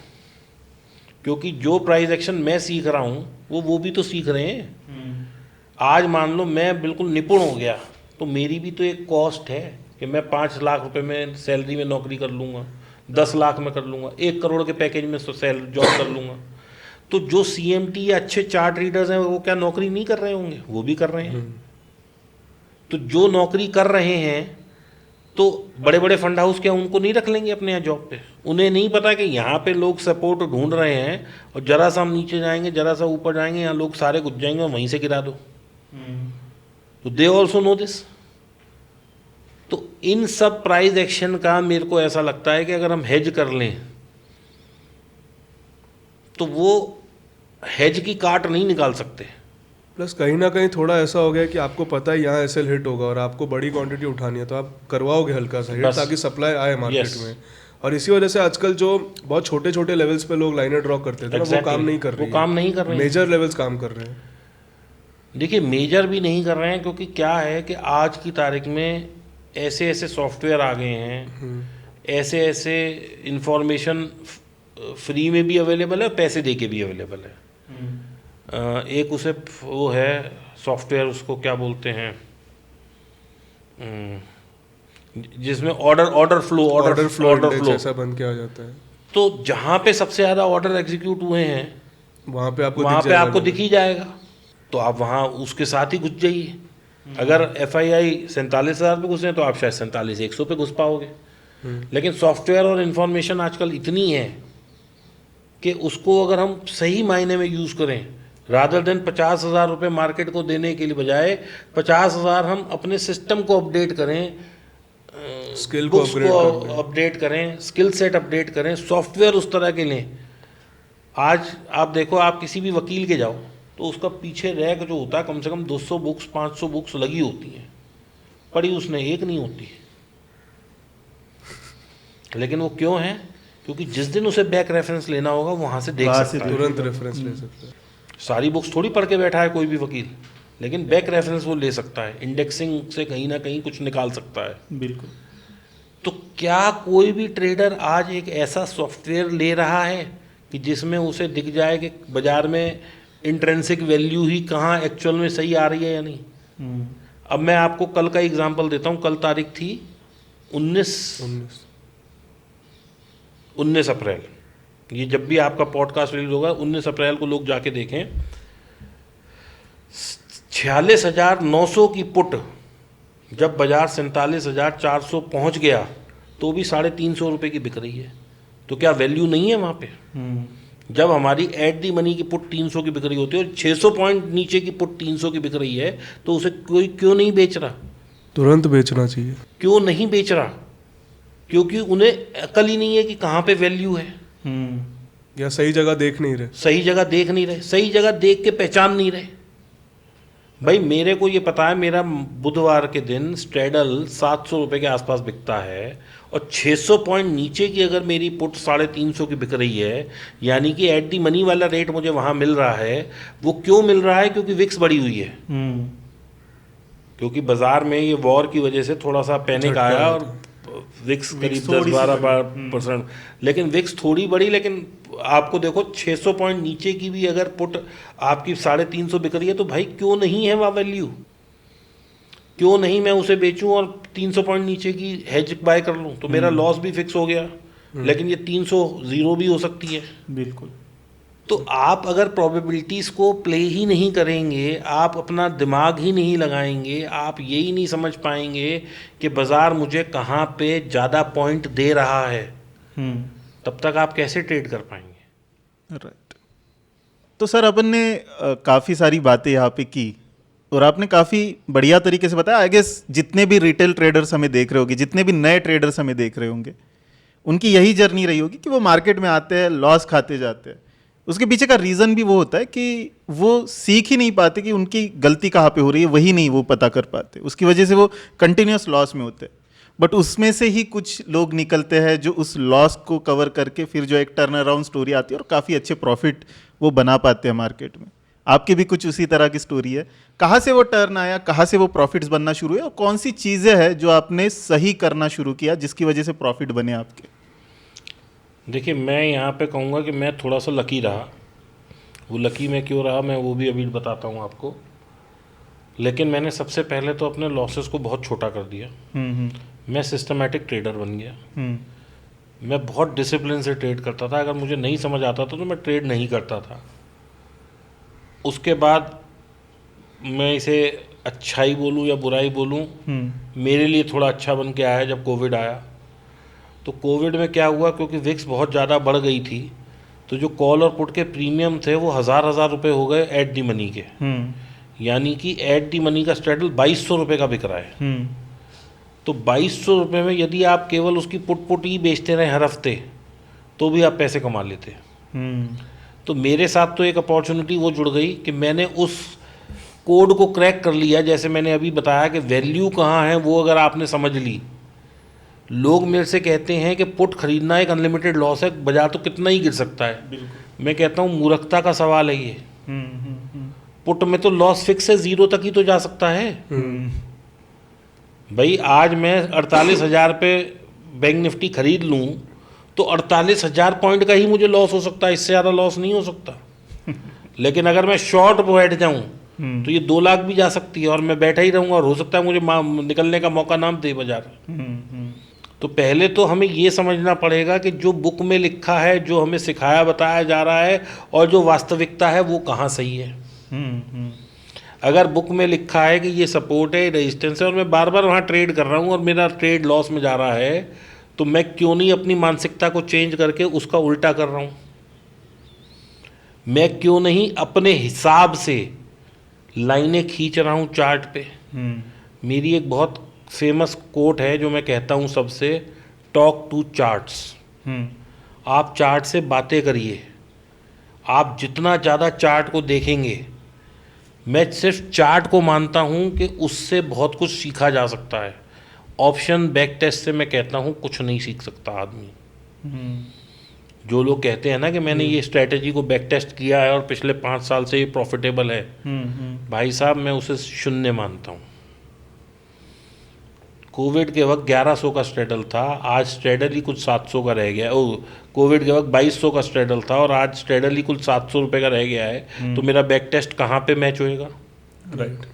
क्योंकि जो प्राइस एक्शन मैं सीख रहा हूँ वो भी तो सीख रहे हैं। आज मान लो मैं बिल्कुल निपुण हो गया, तो मेरी भी तो एक कॉस्ट है कि मैं 5 लाख रुपए में सैलरी में नौकरी कर लूँगा, 10 लाख में कर लूँगा, 1 करोड़ के पैकेज में जॉब कर लूँगा। तो जो CMT या अच्छे चार्ट रीडर्स हैं वो क्या नौकरी नहीं कर रहे होंगे? वो भी कर रहे हैं। तो जो नौकरी कर रहे हैं, तो तो बड़े बड़े फंड हाउस क्या उनको नहीं रख लेंगे अपने यहाँ जॉब पे? उन्हें नहीं पता कि यहाँ पे लोग सपोर्ट ढूंढ रहे हैं और जरा सा हम नीचे जाएंगे, जरा सा ऊपर जाएंगे, यहाँ लोग सारे घुस जाएंगे और वहीं से गिरा दो। तो दे ऑल्सो नो दिस। तो इन सब प्राइस एक्शन का मेरे को ऐसा लगता है कि अगर हम हेज कर लें तो वो हेज की काट नहीं निकाल सकते। प्लस कहीं ना कहीं थोड़ा ऐसा हो गया कि आपको पता है यहाँ एसएल हिट होगा और आपको बड़ी क्वांटिटी उठानी है, तो आप करवाओगे हल्का सा हिट बस। ताकि सप्लाई आए मार्केट Yes. में। और इसी वजह से आजकल जो बहुत छोटे छोटे लेवल्स पे लोग लाइनर ड्रॉ करते थे ना, वो Exactly. काम नहीं कर रही वो काम नहीं कर रहे हैं। मेजर लेवल्स काम कर रहे हैं। देखिए मेजर भी नहीं कर रहे हैं, क्योंकि क्या है कि आज की तारीख में ऐसे ऐसे सॉफ्टवेयर आ गए हैं, ऐसे ऐसे इंफॉर्मेशन फ्री में भी अवेलेबल है, पैसे दे के भी अवेलेबल है। एक उसे वो है सॉफ्टवेयर, उसको क्या बोलते हैं, जिसमें ऑर्डर फ्लो ऐसा बन के आ जाता है। तो जहाँ पे सबसे ज़्यादा ऑर्डर एग्जीक्यूट हुए हैं वहाँ पे आपको वहाँ दिख पे जाएगा आपको लोगो। दिख ही जाएगा, तो आप वहाँ उसके साथ ही घुस जाइए। अगर FII 47,000 पे घुसे हैं तो आप शायद 47,100 पे घुस पाओगे। लेकिन सॉफ्टवेयर और इन्फॉर्मेशन आजकल इतनी है कि उसको अगर हम सही मायने में यूज़ करें, रादर देन 50,000 रुपये मार्केट को देने के लिए बजाय 50,000 हम अपने सिस्टम को अपडेट करें, स्किल को बुक्स अपग्रेड को करें। अपडेट करें, स्किल सेट अपडेट करें, सॉफ्टवेयर उस तरह के लें। आज आप देखो, आप किसी भी वकील के जाओ तो उसका पीछे रैक जो होता है कम से कम 200 बुक्स 500 बुक्स लगी होती हैं, पढ़ी उसने एक नहीं होती। लेकिन वो क्यों है? क्योंकि जिस दिन उसे बैक रेफरेंस लेना होगा वहाँ से देख वहाँ से सकता है। तुरंत रेफरेंस ले सकते हैं। सारी बुक्स थोड़ी पढ़ के बैठा है कोई भी वकील, लेकिन बैक रेफरेंस वो ले सकता है, इंडेक्सिंग से कहीं ना कहीं कुछ निकाल सकता है। बिल्कुल। तो क्या कोई भी ट्रेडर आज एक ऐसा सॉफ्टवेयर ले रहा है कि जिसमें उसे दिख जाए कि बाजार में इंट्रेंसिक वैल्यू ही कहाँ एक्चुअल में सही आ रही है या नहीं? अब मैं आपको कल का एग्जांपल देता हूँ। कल तारीख थी 19 अप्रैल। ये जब भी आपका पॉडकास्ट रिलीज होगा 19 अप्रैल को लोग जाके देखें। 46,900 की पुट जब बाजार 47,400 पहुंच गया तो भी 350 रुपये की बिक रही है। तो क्या वैल्यू नहीं है वहाँ पे? जब हमारी एट दी मनी की पुट 300 की बिक रही होती है और 600 पॉइंट नीचे की पुट 300 की बिक रही है, तो उसे कोई क्यों नहीं बेच रहा? तुरंत बेचना चाहिए। क्यों नहीं बेच रहा? क्योंकि उन्हें अकल ही नहीं है कि कहाँ पे वैल्यू है। या सही जगह देख नहीं रहे। सही जगह देख नहीं रहे, सही जगह देख के पहचान नहीं रहे। भाई मेरे को ये पता है, मेरा बुधवार के दिन स्ट्रेडल 700 रुपये के आसपास बिकता है और 600 पॉइंट नीचे की अगर मेरी पुट 350 की बिक रही है, यानी कि एट दी मनी वाला रेट मुझे वहाँ मिल रहा है। वो क्यों मिल रहा है? क्योंकि विक्स बढ़ी हुई है। क्योंकि बाजार में ये वॉर की वजह से थोड़ा सा पैनिक आया और विक्स करीब 10-12%, लेकिन विक्स थोड़ी बढ़ी। लेकिन आपको देखो 600 पॉइंट नीचे की भी अगर पुट आपकी 350 बिक रही है तो भाई क्यों नहीं है वहाँ वैल्यू? क्यों नहीं मैं उसे बेचूं और 300 पॉइंट नीचे की हेज बाय कर लूं? तो मेरा लॉस भी फिक्स हो गया, लेकिन ये 300 जीरो भी हो सकती है। बिल्कुल। तो आप अगर प्रोबेबिलिटीज़ को प्ले ही नहीं करेंगे, आप अपना दिमाग ही नहीं लगाएंगे, आप यही नहीं समझ पाएंगे कि बाज़ार मुझे कहाँ पे ज़्यादा पॉइंट दे रहा है, तब तक आप कैसे ट्रेड कर पाएंगे? राइट। तो सर अपन ने काफ़ी सारी बातें यहाँ पे की और आपने काफ़ी बढ़िया तरीके से बताया। आई गेस जितने भी रिटेल ट्रेडर्स हमें देख रहे होंगे, जितने भी नए ट्रेडर्स हमें देख रहे होंगे, उनकी यही जर्नी रही होगी कि वो मार्केट में आते हैं, लॉस खाते जाते हैं। उसके पीछे का रीज़न भी वो होता है कि वो सीख ही नहीं पाते कि उनकी गलती कहाँ पे हो रही है, वही नहीं वो पता कर पाते। उसकी वजह से वो कंटिन्यूस लॉस में होते हैं। बट उसमें से ही कुछ लोग निकलते हैं जो उस लॉस को कवर करके फिर जो एक टर्न अराउंड स्टोरी आती है और काफ़ी अच्छे प्रॉफिट वो बना पाते हैं मार्केट में। आपकी भी कुछ उसी तरह की स्टोरी है। कहाँ से वो टर्न आया, कहाँ से वो प्रॉफिट्स बनना शुरू हुए और कौन सी चीज़ें हैं जो आपने सही करना शुरू किया जिसकी वजह से प्रॉफिट बने आपके? देखिए, मैं यहाँ पे कहूँगा कि मैं थोड़ा सा लकी रहा। वो लकी मैं क्यों रहा मैं वो भी अभी बताता हूँ आपको। लेकिन मैंने सबसे पहले तो अपने लॉसेस को बहुत छोटा कर दिया। मैं सिस्टमैटिक ट्रेडर बन गया। मैं बहुत डिसिप्लिन से ट्रेड करता था। अगर मुझे नहीं समझ आता था तो मैं ट्रेड नहीं करता था। उसके बाद मैं इसे अच्छाई बोलूँ या बुराई बोलूँ, मेरे लिए थोड़ा अच्छा बन के आया जब कोविड आया। तो कोविड में क्या हुआ, क्योंकि विक्स बहुत ज़्यादा बढ़ गई थी, तो जो कॉल और पुट के प्रीमियम थे वो हज़ार रुपये हो गए एट दी मनी के। यानी कि एट दी मनी का स्ट्रेडल 2200 रुपये का बिक रहा है। तो 2200 रुपये में यदि आप केवल उसकी पुट ही बेचते रहे हर हफ्ते, तो भी आप पैसे कमा लेते। तो मेरे साथ तो एक अपॉर्चुनिटी वो जुड़ गई कि मैंने उस कोड को क्रैक कर लिया। जैसे मैंने अभी बताया कि वैल्यू कहाँ है वो अगर आपने समझ ली। लोग मेरे से कहते हैं कि पुट खरीदना एक अनलिमिटेड लॉस है, बाजार तो कितना ही गिर सकता है। मैं कहता हूँ मूर्खता का सवाल है ये। पुट में तो लॉस फिक्स है, 0 तक ही तो जा सकता है। भाई आज मैं 48,000 पे बैंक निफ्टी खरीद लूँ तो 48,000 पॉइंट का ही मुझे लॉस हो सकता है, इससे ज़्यादा लॉस नहीं हो सकता। लेकिन अगर मैं शॉर्ट बैठ जाऊँ तो ये 2 लाख भी जा सकती है और मैं बैठा ही रहूँगा और हो सकता है मुझे निकलने का मौका ना दे बाजार। तो पहले तो हमें ये समझना पड़ेगा कि जो बुक में लिखा है, जो हमें सिखाया बताया जा रहा है और जो वास्तविकता है वो कहाँ सही है। अगर बुक में लिखा है कि ये सपोर्ट है, रेजिस्टेंस है और मैं बार बार वहाँ ट्रेड कर रहा हूँ और मेरा ट्रेड लॉस में जा रहा है, तो मैं क्यों नहीं अपनी मानसिकता को चेंज करके उसका उल्टा कर रहा हूँ। मैं क्यों नहीं अपने हिसाब से लाइनें खींच रहा हूँ चार्ट पे। मेरी एक बहुत फेमस कोट है जो मैं कहता हूँ सबसे, टॉक टू चार्ट्स। आप चार्ट से बातें करिए। आप जितना ज़्यादा चार्ट को देखेंगे, मैं सिर्फ चार्ट को मानता हूँ कि उससे बहुत कुछ सीखा जा सकता है। ऑप्शन बैक टेस्ट से मैं कहता हूँ कुछ नहीं सीख सकता आदमी। जो लोग कहते हैं ना कि मैंने ये स्ट्रैटेजी को बैक टेस्ट किया है और पिछले 5 साल से ये प्रॉफिटेबल है, भाई साहब मैं उसे शून्य मानता हूँ। कोविड के वक्त 1100 का स्ट्रेडल था, आज स्ट्रेडल ही कुछ 700 का रह गया। कोविड के वक्त 2200 का स्ट्रेडल था और आज स्ट्रेडल ही कुल 700 रुपये का रह गया है। तो मेरा बैक टेस्ट कहाँ पे मैच होएगा। राइट।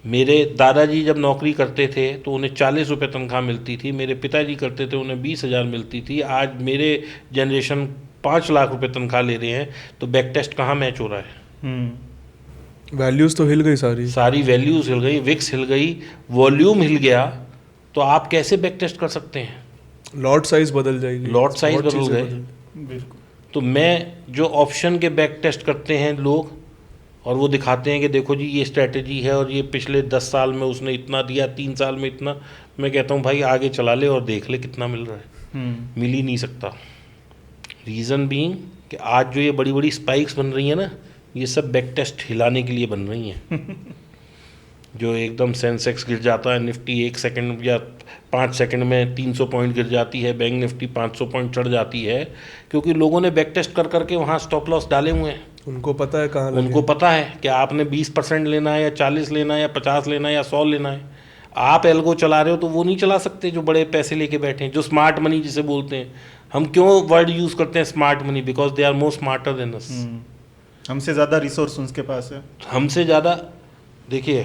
मेरे दादाजी जब नौकरी करते थे तो उन्हें 40 रुपये तनख्वाह मिलती थी, मेरे पिताजी करते थे उन्हें 20,000 मिलती थी। आज मेरे जनरेशन 5 लाख रुपये तनख्वाह ले रहे हैं, तो बैक टेस्ट कहाँ मैच हो रहा है। वैल्यूज तो हिल गई सारी वैल्यूज हिल गई, विक्स हिल गई, वॉल्यूम हिल गया, तो आप कैसे बैक टेस्ट कर सकते हैं। लॉट साइज बदल जाएगी, लॉट साइज बदल गए। तो मैं जो ऑप्शन के बैक टेस्ट करते हैं लोग और वो दिखाते हैं कि देखो जी ये स्ट्रैटेजी है और ये पिछले 10 साल में उसने इतना दिया, 3 साल में इतना, मैं कहता हूँ भाई आगे चला ले और देख ले कितना मिल रहा है। मिल ही नहीं सकता। रीज़न बीइंग कि आज जो ये बड़ी बड़ी स्पाइक्स बन रही हैं ना, ये सब बैक टेस्ट हिलाने के लिए बन रही हैं। जो एकदम सेंसेक्स गिर जाता है, निफ्टी 1 सेकंड या 5 सेकंड में 300 पॉइंट गिर जाती है, बैंक निफ्टी 500 पॉइंट चढ़ जाती है, क्योंकि लोगों ने बैक टेस्ट कर करके वहाँ स्टॉप लॉस डाले हुए हैं। उनको पता है कहाँ उनको पता है कि आपने 20% लेना है या 40 लेना है या 50 लेना है या 100 लेना है। आप एल्गो चला रहे हो तो वो नहीं चला सकते जो बड़े पैसे लेके बैठे हैं, जो स्मार्ट मनी जिसे बोलते हैं। हम क्यों वर्ड यूज़ करते हैं smart money, because they are more smarter than us. हमसे ज़्यादा रिसोर्स उनके पास है, हमसे ज़्यादा। देखिए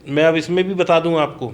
मैं अब इसमें भी बता दूं आपको,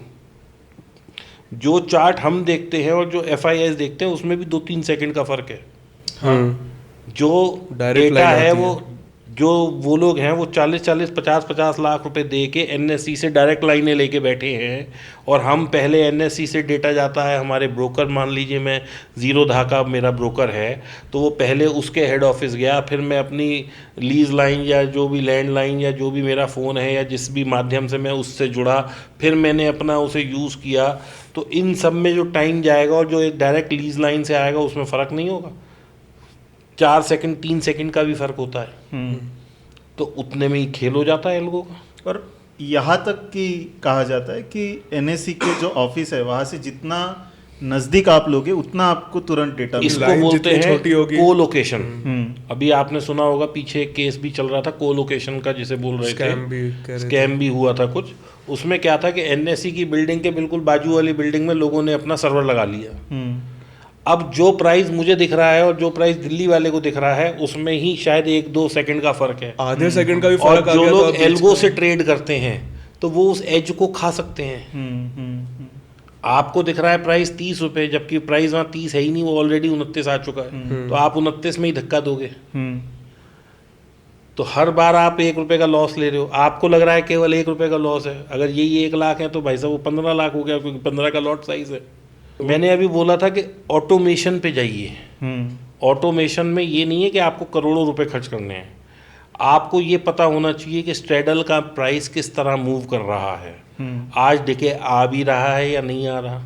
जो चार्ट हम देखते हैं और जो FIIs देखते हैं उसमें भी 2-3 सेकंड का फ़र्क है। जो डेटा है वो लोग हैं वो 40-40, 50-50 लाख रुपए दे के NSE से डायरेक्ट लाइनें लेके बैठे हैं, और हम पहले NSE से डेटा जाता है हमारे ब्रोकर, मान लीजिए मैं ज़ीरोधा का मेरा ब्रोकर है, तो वो पहले उसके हेड ऑफिस गया, फिर मैं अपनी लीज लाइन या जो भी लैंडलाइन या जो भी मेरा फ़ोन है या जिस भी माध्यम से मैं उससे जुड़ा, फिर मैंने अपना उसे यूज़ किया। तो इन सब में जो टाइम जाएगा और जो एक डायरेक्ट लीज लाइन से आएगा उसमें फ़र्क नहीं होगा। 4 सेकंड 3 सेकंड का भी फ़र्क होता है। तो उतने में ही खेल हो जाता है एल्गो का। और यहाँ तक कि कहा जाता है कि NSE के जो ऑफिस है वहाँ से जितना नज़दीक आप लोगे उतना आपको तुरंत डेटा इसको बोलते हैं को लोकेशन। अभी आपने सुना होगा पीछे एक केस भी चल रहा था को लोकेशन का, जिसे बोल रहे थे स्कैम भी हुआ था कुछ। उसमें क्या था कि NSE की बिल्डिंग के बिल्कुल बाजू वाली बिल्डिंग में लोगों ने अपना सर्वर लगा लिया। अब जो प्राइस मुझे दिख रहा है और जो प्राइस दिल्ली वाले को दिख रहा है उसमें ही शायद 1-2 सेकंड का फर्क है, आधे सेकंड का भी और फर्क। जो लोग एल्गो से ट्रेड करते हैं तो वो उस एज को खा सकते हैं। आपको दिख रहा है प्राइस 30 रुपये, जबकि प्राइस वहाँ 30 है ही नहीं, वो ऑलरेडी 29 आ चुका है। तो आप 29 में ही धक्का दोगे। तो हर बार आप 1 रुपये का लॉस ले रहे हो, आपको लग रहा है केवल 1 रुपये का लॉस है, अगर यही 1 लाख है तो भाई साहब वो 15 लाख हो गया, क्योंकि 15 का लॉट साइज है। मैंने अभी बोला था कि ऑटोमेशन पे जाइए। ऑटोमेशन में ये नहीं है कि आपको करोड़ों रुपए खर्च करने हैं, आपको ये पता होना चाहिए कि स्ट्रेडल का प्राइस किस तरह मूव कर रहा है, आज डिके आ भी रहा है या नहीं आ रहा,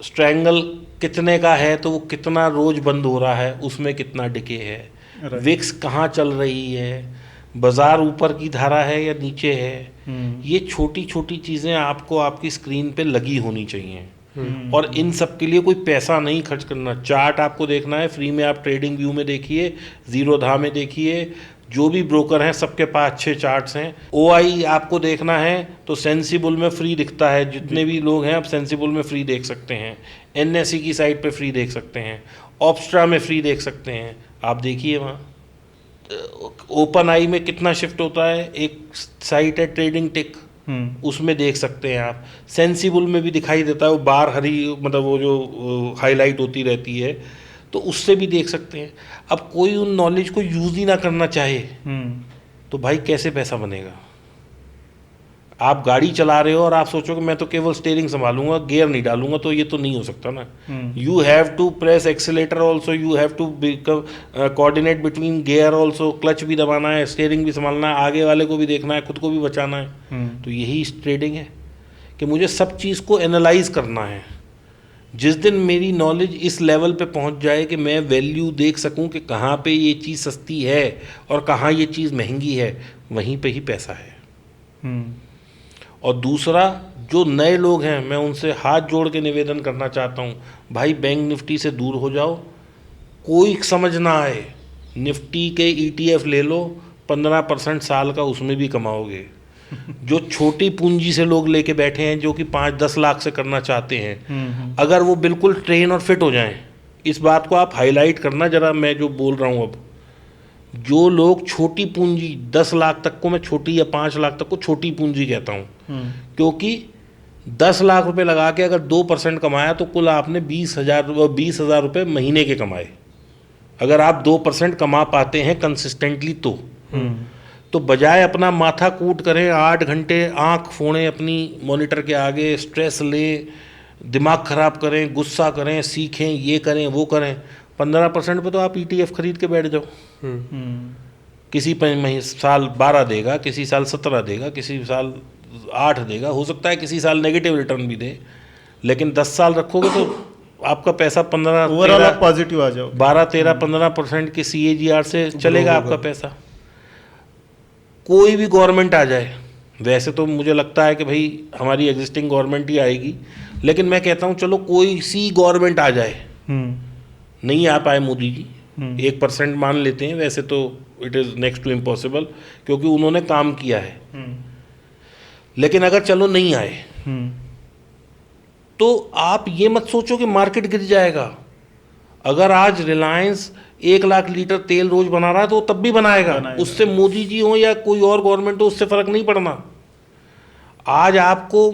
स्ट्रैंगल कितने का है तो वो कितना रोज बंद हो रहा है, उसमें कितना डिके है, विक्स कहाँ चल रही है, बाजार ऊपर की धारा है या नीचे है। ये छोटी छोटी चीज़ें आपको आपकी स्क्रीन पे लगी होनी चाहिए, और इन सब के लिए कोई पैसा नहीं खर्च करना। चार्ट आपको देखना है फ्री में, आप ट्रेडिंग व्यू में देखिए, जीरोधा में देखिए, जो भी ब्रोकर हैं सबके पास अच्छे चार्ट्स हैं। OI आपको देखना है तो सेंसिबल में फ्री दिखता है, जितने भी लोग हैं आप सेंसिबल में फ्री देख सकते हैं, NSE की साइट पे फ्री देख सकते हैं, ऑप्स्ट्रा में फ्री देख सकते हैं, आप देखिए वहाँ। ओपन आई में कितना शिफ्ट होता है, एक साइट है ट्रेडिंग टिक, उसमें देख सकते हैं आप। सेंसिबल में भी दिखाई देता है, वो बार हरी मतलब वो जो हाईलाइट होती रहती है, तो उससे भी देख सकते हैं। अब कोई उन नॉलेज को यूज़ ही ना करना चाहे तो भाई कैसे पैसा बनेगा। आप गाड़ी चला रहे हो और आप सोचो कि मैं तो केवल स्टीयरिंग संभालूंगा, गियर नहीं डालूंगा, तो ये तो नहीं हो सकता ना। You have to press accelerator also, you have to coordinate between gear also, clutch भी दबाना है, स्टीयरिंग भी संभालना है, आगे वाले को भी देखना है, खुद को भी बचाना है। तो यही ट्रेडिंग है कि मुझे सब चीज़ को एनालाइज करना है। जिस दिन मेरी नॉलेज इस लेवल पे पहुंच जाए कि मैं वैल्यू देख सकूं कि कहाँ पे ये चीज़ सस्ती है और कहाँ ये चीज़ महंगी है, वहीं पे ही पैसा है। और दूसरा, जो नए लोग हैं मैं उनसे हाथ जोड़ के निवेदन करना चाहता हूँ, भाई बैंक निफ्टी से दूर हो जाओ, कोई समझ ना आए, निफ्टी के ETF ले लो, 15% साल का उसमें भी कमाओगे। जो छोटी पूंजी से लोग लेके बैठे हैं, जो कि 5-10 लाख से करना चाहते हैं, अगर वो बिल्कुल ट्रेन और फिट हो जाएं, इस बात को आप हाईलाइट करना जरा, मैं जो बोल रहा हूँ अब, जो लोग छोटी पूंजी 10 लाख तक को मैं छोटी, या 5 लाख तक को छोटी पूंजी कहता हूँ, क्योंकि 10 लाख रुपए लगा के अगर 2% कमाया तो कुल आपने 20,000 रुपये महीने के कमाए। अगर आप 2% कमा पाते हैं कंसिस्टेंटली तो बजाय अपना माथा कूट करें, 8 घंटे आंख फोड़ें अपनी मॉनिटर के आगे, स्ट्रेस लें, दिमाग ख़राब करें, गुस्सा करें, सीखें, ये करें वो करें, 15% पे तो आप ETF खरीद के बैठ जाओ। किसी साल 12 देगा, किसी साल 17 देगा, किसी साल 8 देगा, हो सकता है किसी साल नेगेटिव रिटर्न भी दे, लेकिन 10 साल रखोगे तो आपका पैसा 15 ओवरऑल आप पॉजिटिव आ जाओ, 12-13-15% के CAGR से चलेगा आपका पैसा। कोई भी गवर्नमेंट आ जाए, वैसे तो मुझे लगता है कि भाई हमारी एग्जिस्टिंग गवर्नमेंट ही आएगी, लेकिन मैं कहता हूँ चलो कोई सी गवर्नमेंट आ जाए, नहीं आ पाए मोदी जी, 1% मान लेते हैं, वैसे तो it is next to impossible क्योंकि उन्होंने काम किया है, लेकिन अगर चलो नहीं आए तो आप ये मत सोचो कि मार्केट गिर जाएगा। अगर आज रिलायंस 1 लाख लीटर तेल रोज बना रहा है तो तब भी बनाएगा, उससे मोदी जी हो या कोई और गवर्नमेंट हो उससे फर्क नहीं पड़ना। आज आपको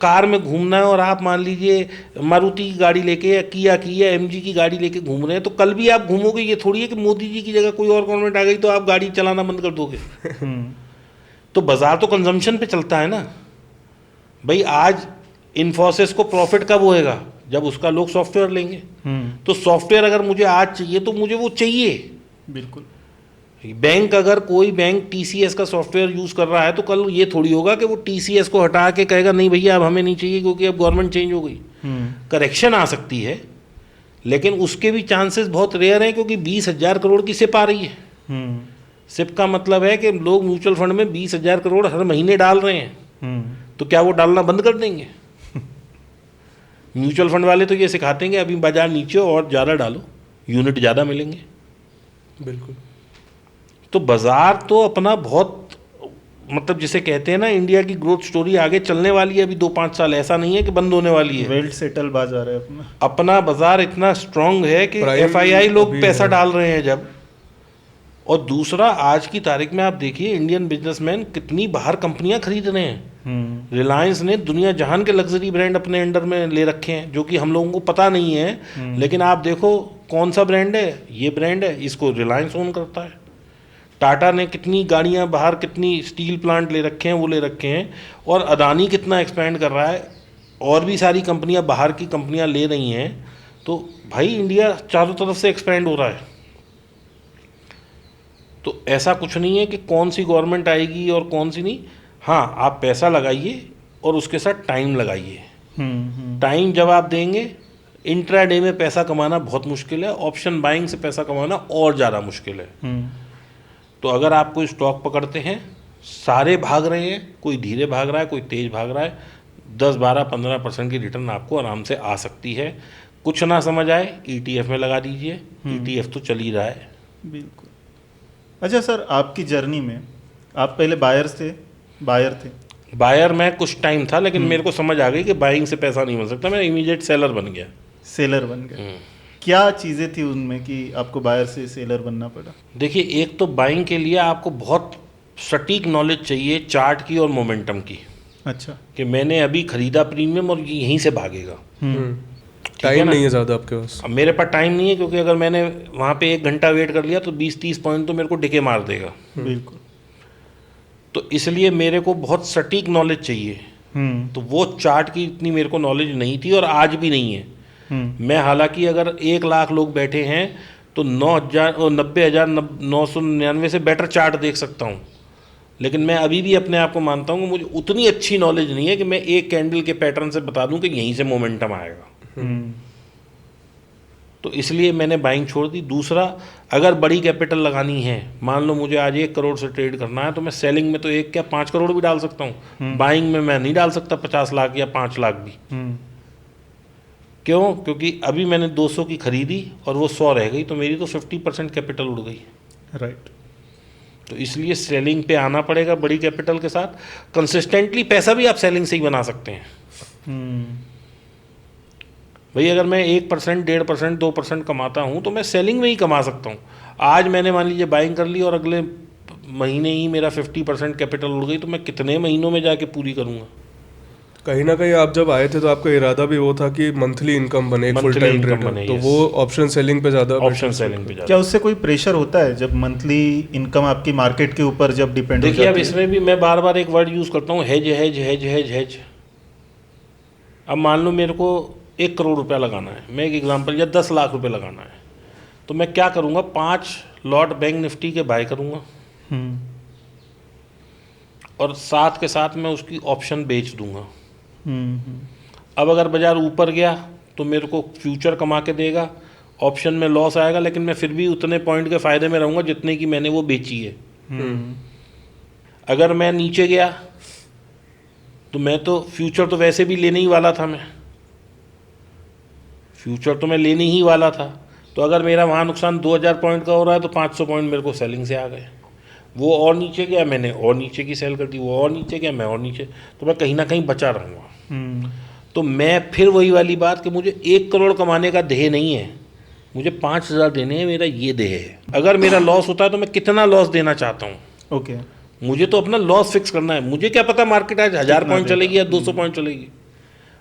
कार में घूमना है और आप मान लीजिए मारुति की गाड़ी लेके या किया MG की गाड़ी लेके घूम रहे हैं, तो कल भी आप घूमोगे। ये थोड़ी है कि मोदी जी की जगह कोई और गवर्नमेंट आ गई तो आप गाड़ी चलाना बंद कर दोगे। तो बाजार तो कंजम्पशन पे चलता है ना भाई। आज इन्फोसिस को प्रॉफिट कब होएगा? जब उसका लोग सॉफ्टवेयर लेंगे। तो सॉफ्टवेयर अगर मुझे आज चाहिए तो मुझे वो चाहिए। बिल्कुल। बैंक, अगर कोई बैंक TCS का सॉफ्टवेयर यूज़ कर रहा है तो कल ये थोड़ी होगा कि वो TCS को हटा के कहेगा नहीं भैया अब हमें नहीं चाहिए क्योंकि अब गवर्नमेंट चेंज हो गई। करेक्शन आ सकती है, लेकिन उसके भी चांसेस बहुत रेयर हैं क्योंकि 20,000 करोड़ की सिप आ रही है। सिप का मतलब है कि लोग म्यूचुअल फंड में 20,000 करोड़ हर महीने डाल रहे हैं। तो क्या वो डालना बंद कर देंगे? म्यूचुअल फंड वाले तो ये सिखाते हैं कि अभी बाजार नीचे और ज़्यादा डालो, यूनिट ज़्यादा मिलेंगे। बिल्कुल। तो बाजार तो अपना बहुत, मतलब जिसे कहते हैं ना, इंडिया की ग्रोथ स्टोरी आगे चलने वाली है अभी 2-5 साल। ऐसा नहीं है कि बंद होने वाली है। वेल सेटल बाजार है अपना बाजार इतना स्ट्रांग है कि FII लोग पैसा डाल रहे हैं जब। और दूसरा, आज की तारीख में आप देखिए इंडियन बिजनेसमैन कितनी बाहर कंपनियां खरीद रहे हैं। रिलायंस ने दुनिया जहान के लग्जरी ब्रांड अपने अंडर में ले रखे हैं जो कि हम लोगों को पता नहीं है। लेकिन आप देखो कौन सा ब्रांड है, ये ब्रांड है, इसको रिलायंस ओन करता है। टाटा ने कितनी गाड़ियां बाहर, कितनी स्टील प्लांट ले रखे हैं, वो ले रखे हैं, और अदानी कितना एक्सपेंड कर रहा है, और भी सारी कंपनियां बाहर की कंपनियां ले रही हैं। तो भाई इंडिया चारों तरफ से एक्सपेंड हो रहा है। तो ऐसा कुछ नहीं है कि कौन सी गवर्नमेंट आएगी और कौन सी नहीं। हाँ, आप पैसा लगाइए और उसके साथ टाइम लगाइए। टाइम जब आप देंगे, इंट्राडे में पैसा कमाना बहुत मुश्किल है, ऑप्शन बाइंग से पैसा कमाना और ज़्यादा मुश्किल है। तो अगर आप कोई स्टॉक पकड़ते हैं, सारे भाग रहे हैं, कोई धीरे भाग रहा है, कोई तेज भाग रहा है, 10, 12, 15% की रिटर्न आपको आराम से आ सकती है। कुछ ना समझ आए, ETF में लगा दीजिए, ETF तो चल ही रहा है। बिल्कुल। अच्छा सर, आपकी जर्नी में आप पहले बायर थे? बायर मैं कुछ टाइम था, लेकिन मेरे को समझ आ गई कि बाइंग से पैसा नहीं बन सकता, मैं इमीडिएट सेलर बन गया। सेलर बन गए। क्या चीज़ें थी उनमें कि आपको बायर से सेलर बनना पड़ा? देखिए, एक तो बाइंग के लिए आपको बहुत सटीक नॉलेज चाहिए चार्ट की और मोमेंटम की। अच्छा। कि मैंने अभी खरीदा प्रीमियम और ये यहीं से भागेगा। टाइम नहीं है ज़्यादा आपके पास। अब मेरे पास टाइम नहीं है, क्योंकि अगर मैंने वहाँ पे 1 घंटा वेट कर लिया तो 20-30 पॉइंट तो मेरे को डिके मार देगा। बिल्कुल। तो इसलिए मेरे को बहुत सटीक नॉलेज चाहिए। तो वो चार्ट की इतनी मेरे को नॉलेज नहीं थी, और आज भी नहीं है। मैं हालांकि अगर 1 लाख लोग बैठे हैं तो 90,999 से बेटर चार्ट देख सकता हूँ, लेकिन मैं अभी भी अपने आप को मानता हूँ कि मुझे उतनी अच्छी नॉलेज नहीं है कि मैं एक कैंडल के पैटर्न से बता दूं कि यहीं से मोमेंटम आएगा। तो इसलिए मैंने बाइंग छोड़ दी। दूसरा, अगर बड़ी कैपिटल लगानी है, मान लो मुझे आज 1 करोड़ से ट्रेड करना है, तो मैं सेलिंग में तो 5 करोड़ भी डाल सकता हूँ। बाइंग में मैं नहीं डाल सकता 50 लाख या 5 लाख भी। क्यों? क्योंकि अभी मैंने 200 की खरीदी और वो 100 रह गई, तो मेरी तो 50% कैपिटल उड़ गई। राइट। तो इसलिए सेलिंग पे आना पड़ेगा बड़ी कैपिटल के साथ। कंसिस्टेंटली पैसा भी आप सेलिंग से ही बना सकते हैं। भाई अगर मैं 1%, 1.5%, 2% कमाता हूँ तो मैं सेलिंग में ही कमा सकता हूँ। आज मैंने मान लीजिए बाइंग कर ली और अगले महीने ही मेरा 50% कैपिटल उड़ गई, तो मैं कितने महीनों में जाके पूरी करूँगा? कहीं ना कहीं आप जब आए थे तो आपका इरादा भी वो था कि मंथली इनकम बने, फुल टाइम ट्रेडर, तो वो ऑप्शन सेलिंग पे ज़्यादा क्या उससे कोई प्रेशर होता है जब मंथली इनकम आपकी मार्केट के ऊपर जब डिपेंड हो जाती है? देखिए, अब इसमें भी मैं बार बार एक वर्ड यूज़ करता हूँ, hedge hedge hedge hedge hedge. अब मान लो मेरे को 1 करोड़ रुपया लगाना है, मैं एक एग्जांपल, या 10 लाख रुपए लगाना है, तो मैं क्या करूँगा? 5 लॉट बैंक निफ्टी के बाय करूँगा, और साथ के साथ मैं उसकी ऑप्शन बेच दूंगा। अब अगर बाजार ऊपर गया तो मेरे को फ्यूचर कमा के देगा, ऑप्शन में लॉस आएगा, लेकिन मैं फिर भी उतने पॉइंट के फायदे में रहूँगा जितने की मैंने वो बेची है। अगर मैं नीचे गया तो मैं तो फ्यूचर तो वैसे भी लेने ही वाला था, फ्यूचर तो मैं लेने ही वाला था। तो अगर मेरा वहाँ नुकसान 2000 पॉइंट का हो रहा है तो 500 पॉइंट मेरे को सेलिंग से आ गए। वो और नीचे गया, मैंने और नीचे की सेल कर दी, वो और नीचे गया, मैं और नीचे, तो मैं कहीं ना कहीं बचा रहूँगा। तो मैं फिर वही वाली बात कि मुझे 1 करोड़ कमाने का ध्येय नहीं है, मुझे 5000 देने हैं, मेरा ये ध्येय है। अगर मेरा लॉस होता है तो मैं कितना लॉस देना चाहता हूँ, ओके। मुझे तो अपना लॉस फिक्स करना है। मुझे क्या पता मार्केट आज 1000 पॉइंट चलेगी या 200 पॉइंट चलेगी।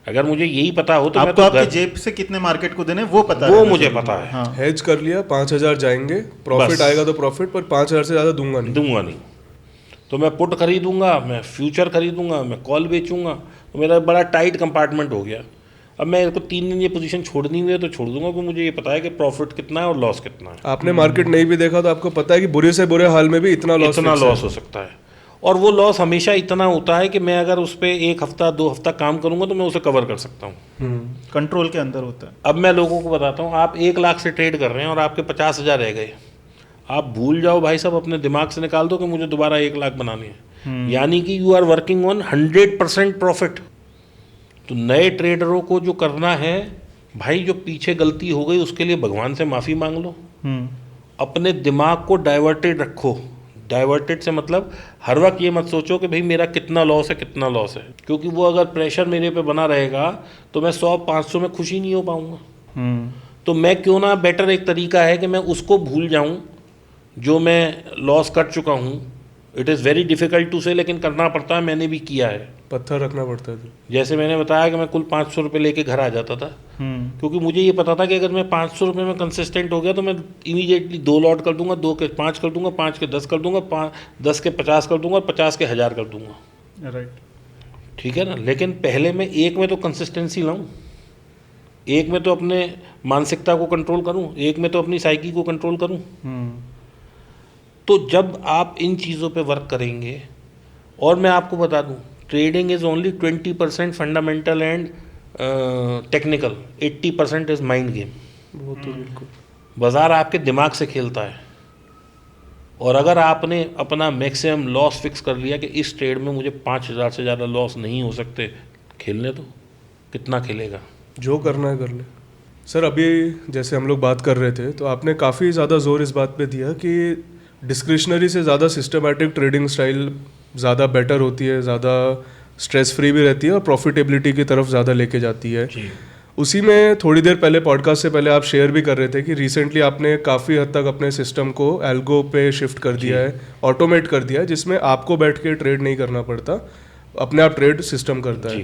अगर मुझे यही पता हो तो आपको मैं तो आपकी जेब से कितने मार्केट को देने वो पता वो मुझे पता है। हाँ। हेज कर लिया, 5000 जाएंगे, प्रॉफिट आएगा तो प्रॉफिट, पर 5000 से ज़्यादा दूंगा नहीं। तो मैं पुट खरीदूंगा, मैं फ्यूचर खरीदूंगा, मैं कॉल बेचूंगा, तो मेरा बड़ा टाइट कंपार्टमेंट हो गया। अब मैं इसको 3 दिन ये पोजीशन छोड़नी हुई है तो छोड़ दूंगा, क्योंकि मुझे ये पता है कि प्रॉफिट कितना है और लॉस कितना है। आपने मार्केट नहीं भी देखा तो आपको पता है कि बुरे से बुरे हाल में भी इतना लॉस हो सकता है, और वो लॉस हमेशा इतना होता है कि मैं अगर उस पर 1 हफ्ता 2 हफ्ता काम करूंगा तो मैं उसे कवर कर सकता हूँ। कंट्रोल के अंदर होता है। अब मैं लोगों को बताता हूँ, आप 1 लाख से ट्रेड कर रहे हैं और आपके 50,000 रह गए, आप भूल जाओ भाई साहब, अपने दिमाग से निकाल दो कि मुझे दोबारा 1 लाख बनानी है। यानी कि you are working on 100% profit. तो नए ट्रेडरों को जो करना है भाई, जो पीछे गलती हो गई उसके लिए भगवान से माफ़ी मांग लो, अपने दिमाग को डाइवर्टेड रखो। डाइवर्टेड से मतलब हर वक्त ये मत सोचो कि भाई मेरा कितना लॉस है, कितना लॉस है, क्योंकि वो अगर प्रेशर मेरे पे बना रहेगा तो मैं 100-500 में खुश ही नहीं हो पाऊंगा। तो मैं क्यों ना, बेटर एक तरीका है कि मैं उसको भूल जाऊं जो मैं लॉस कर चुका हूं। It is very difficult to say, लेकिन करना पड़ता है, मैंने भी किया है। पत्थर रखना पड़ता है तो। जैसे मैंने बताया कि मैं कुल 500 रुपये लेके घर आ जाता था, क्योंकि मुझे ये पता था कि अगर मैं 500 रुपये में कंसिस्टेंट हो गया तो मैं इमीडिएटली 2 लॉट कर दूंगा, 2 के 5 कर दूंगा, 5 के 10 कर दूंगा, 10 के 50 कर दूंगा और 50 के 1000 कर दूंगा। राइट। ठीक है ना। लेकिन पहले मैं एक में तो कंसिस्टेंसी लाऊं, एक में तो अपने मानसिकता को कंट्रोल करूं, एक में तो अपनी साइकी को कंट्रोल करूं। तो जब आप इन चीज़ों पे वर्क करेंगे, और मैं आपको बता दूं, trading is only 20% fundamental and technical, 80% is mind game. वो तो बिल्कुल। बाज़ार आपके दिमाग से खेलता है, और अगर आपने अपना मैक्सिमम लॉस फिक्स कर लिया कि इस ट्रेड में मुझे 5000 से ज़्यादा लॉस नहीं हो सकते, खेलने दो, कितना खेलेगा, जो करना है कर ले। सर अभी जैसे हम लोग बात कर रहे थे तो आपने काफ़ी ज़्यादा जोर इस बात पे दिया कि डिस्क्रिशनरी से ज़्यादा सिस्टमैटिक ट्रेडिंग स्टाइल ज़्यादा बेटर होती है, ज़्यादा स्ट्रेस फ्री भी रहती है और प्रॉफिटेबिलिटी की तरफ ज़्यादा लेके जाती है। उसी में थोड़ी देर पहले पॉडकास्ट से पहले आप शेयर भी कर रहे थे कि रिसेंटली आपने काफ़ी हद तक अपने सिस्टम को एल्गो पे शिफ्ट कर दिया है, ऑटोमेट कर दिया है, जिसमें आपको बैठ के ट्रेड नहीं करना पड़ता, अपने आप ट्रेड सिस्टम करता है।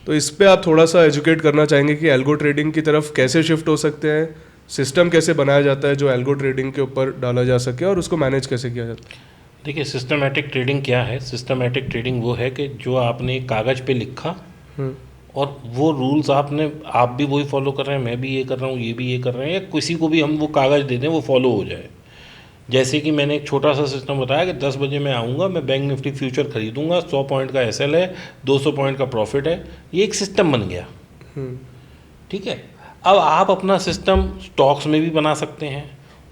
तो इस पे आप थोड़ा सा एजुकेट करना चाहेंगे कि एल्गो ट्रेडिंग की तरफ कैसे शिफ्ट हो सकते हैं, सिस्टम कैसे बनाया जाता है जो एल्गो ट्रेडिंग के ऊपर डाला जा सके, और उसको मैनेज कैसे किया जाता है। देखिए सिस्टमैटिक ट्रेडिंग क्या है। सिस्टमैटिक ट्रेडिंग वो है कि जो आपने एक कागज़ पे लिखा और वो रूल्स आप भी वही फॉलो कर रहे हैं, मैं भी ये कर रहा हूँ, ये भी ये कर रहे हैं, या किसी को भी हम वो कागज़ दे दें वो फॉलो हो जाए। जैसे कि मैंने एक छोटा सा सिस्टम बताया कि 10 बजे मैं आऊँगा, मैं बैंक निफ्टी फ्यूचर खरीदूंगा, 100 पॉइंट का एसएल है, 200 पॉइंट का प्रॉफिट है, ये एक सिस्टम बन गया। ठीक है। अब आप अपना सिस्टम स्टॉक्स में भी बना सकते हैं,